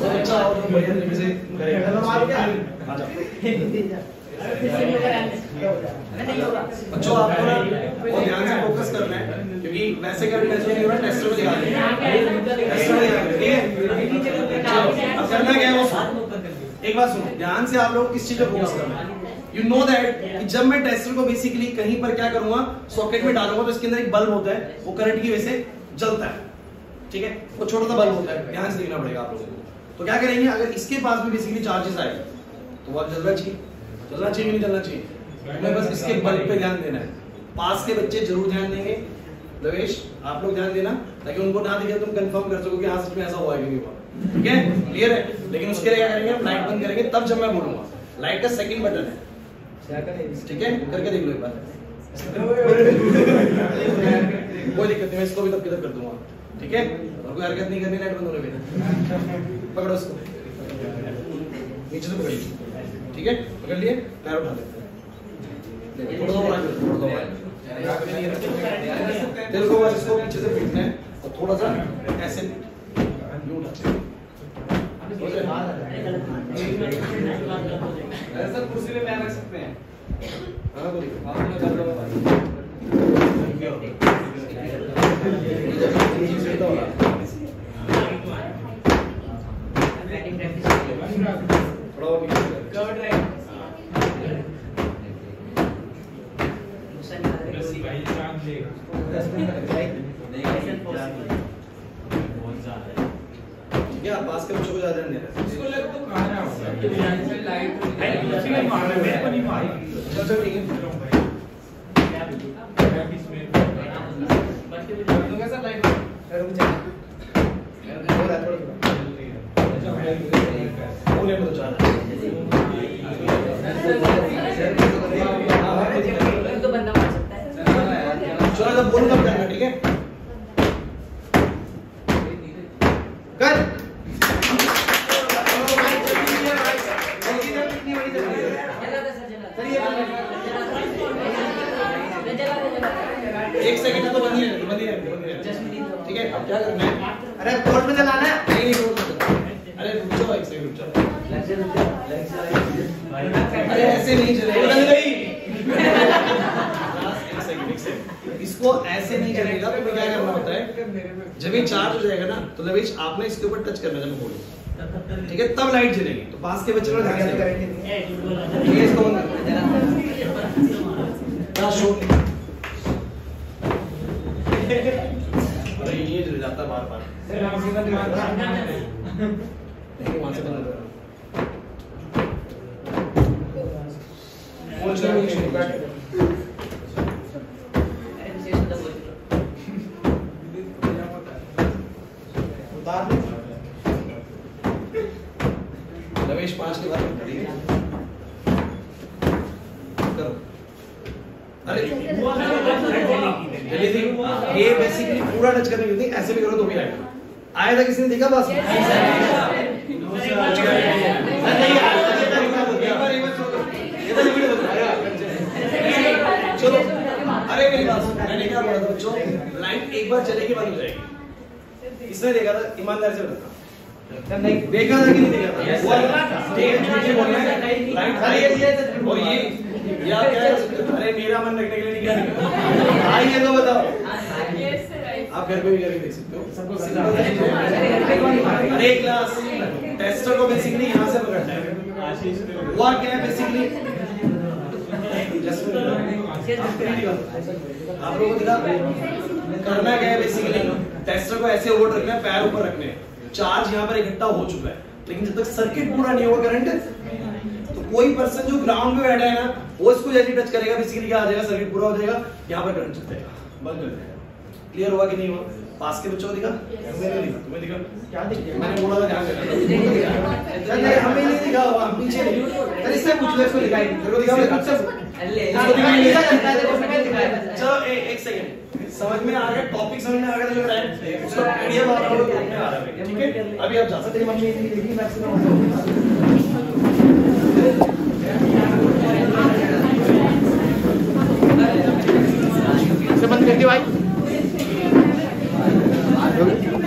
अच्छा और तुम बढ़िया तरीके से करेगा. आ जाओ बच्चों, आपको ना बहुत ध्यान से फोकस करना है, क्योंकि वैसे का टेस्ट नहीं हो रहा, टेस्ट में दिखा देंगे, टेस्ट में दिखा देंगे. ठीक है, अब करना क्या है वो एक बात सुनो ध्यान से. आप लोग किस चीज पे फोकस करना है? यू नो दैट कि जब मैं टेस्टर को बेसिकली कहीं पर क्या करूंगा, सॉकेट में डालूंगा, तो इसके अंदर एक बल्ब होता है, वो करंट की वजह से जलता है. ठीक है, वो छोटा सा बल्ब होता है, ध्यान से देखना पड़ेगा आप लोगों को. तो क्या करेंगे, अगर इसके पास भी बेसिकली चार्जेस आए तो वो जलना चाहिए, नहीं जलना चाहिए. हमें बस इसके बल्ब पे ध्यान देना है. पास के बच्चे जरूर ध्यान देंगे, लवेश आप लोग ध्यान देना, ताकि उनको ना दिखे तुम कंफर्म कर सको कि हाँ सच में ऐसा हुआ है कि नहीं हुआ. ठीक है, क्लियर है? लेकिन उसके लिए क्या करेंगे, हम लाइट बंद करेंगे तब जब मैं बोलूंगा. लाइट का सेकंड बटन है, ठीक है, करके देख लो एक बार. कोई दिक्कत नहीं, मैं इसको भी तब किधर कर दूंगा. ठीक है, और कोई हरकत नहीं करनी, लाइट बंद होने पे पकड़ो इसको, नीचे से पकड़िए. ठीक है, पकड़ लिए, पैर उठा लेते हैं, थोड़ा और आगे, थोड़ा और आगे. तेरे को बस इसको पीछे से पीटना है और थोड़ा सा ऐसे
ऐसा कुर्सी पे पैर रख सकते हैं.
हाँ बोलिए. थोड़ा और
कर्व राइट.
क्या पास के बच्चों को ज्यादा ध्यान देना है.
इसको लग तो कहां ना होगा लाइट उसी में मारना है, को नहीं मारेगी.
चलो ठीक है,
तो कैसा लाइट
रुक जा और बोले तो चल.
तो बंदा मार सकता है.
चलो जब बोलूं तब करना. ठीक है, कर. एक सेकंड तो बंद ही रहने. ठीक है, अब क्या करना है? अरे बोर्ड में चलाना है. नहीं बोर्ड में चलाना. अरे रुक जाओ, एक सेकंड रुक जाओ. अरे ऐसे नहीं चलेगा. एक सेकंड, इसको ऐसे नहीं चलेगा. तो क्या करना होता है, जब ये चार्ज हो जाएगा ना, तो लवेश आपने इसके ऊपर टच करना जब बोलूं. ठीक है, तब लाइट जलेगी. तो पास के बच्चे को ध्यान से करेंगे. ठीक है, इसको शो. अरे ये जल जाता बार बार. नहीं वहां से बंद करो. फोन चला. अरे जल्दी ये बेसिकली पूरा टच करने की होती है, ऐसे भी करो तो भी आएगा। आया था किसी ने देखा बस चलो अरे मेरी बात मैंने क्या बोला था बच्चों, लाइन एक बार चलेगी बंद हो जाएगी। इसने देखा था, ईमानदार से बता देखा था कि नहीं देखा था? ठीक है झूठ नहीं बोलना है, लाइन खाली है और ये आप क्या कर सकते हो? अरे मेरा मन रखने के लिए नहीं क्या आइए तो बताओ। आप घर पे भी करके देख सकते हो, सबको अरे क्लास टेस्टर को बेसिकली यहाँ से पकड़ना है। हुआ क्या है बेसिकली, आप लोगों को दिखा करना क्या है बेसिकली, टेस्टर को ऐसे होल्ड रखना है, पैर ऊपर रखने हैं। चार्ज यहाँ पर इकट्ठा हो चुका है, लेकिन जब तक सर्किट पूरा नहीं होगा करंट, तो कोई पर्सन जो ग्राउंड पे बैठा है ना, वो इसको जैसे टच करेगा बेसिकली क्या आ जाएगा, सर्किट पूरा हो जाएगा, यहाँ पर करंट चल जाएगा, बंद कर देगा। क्लियर हुआ कि नहीं हुआ? पास के बच्चों को दिखा, तुम्हें दिखा क्या दिख गया? मैंने बोला था ध्यान देना, हमें नहीं दिखा हुआ, हम पीछे नहीं। अरे इससे पूछ लो, इसको दिखाई देखो, दिखा मैं खुद से चलो एक सेकंड, समझ में आ गया? टॉपिक समझ में आ गया? लग रहा है उसका पीडीएफ आप लोगों को आ रहा है, ठीक है? अभी आप जा सकते हैं।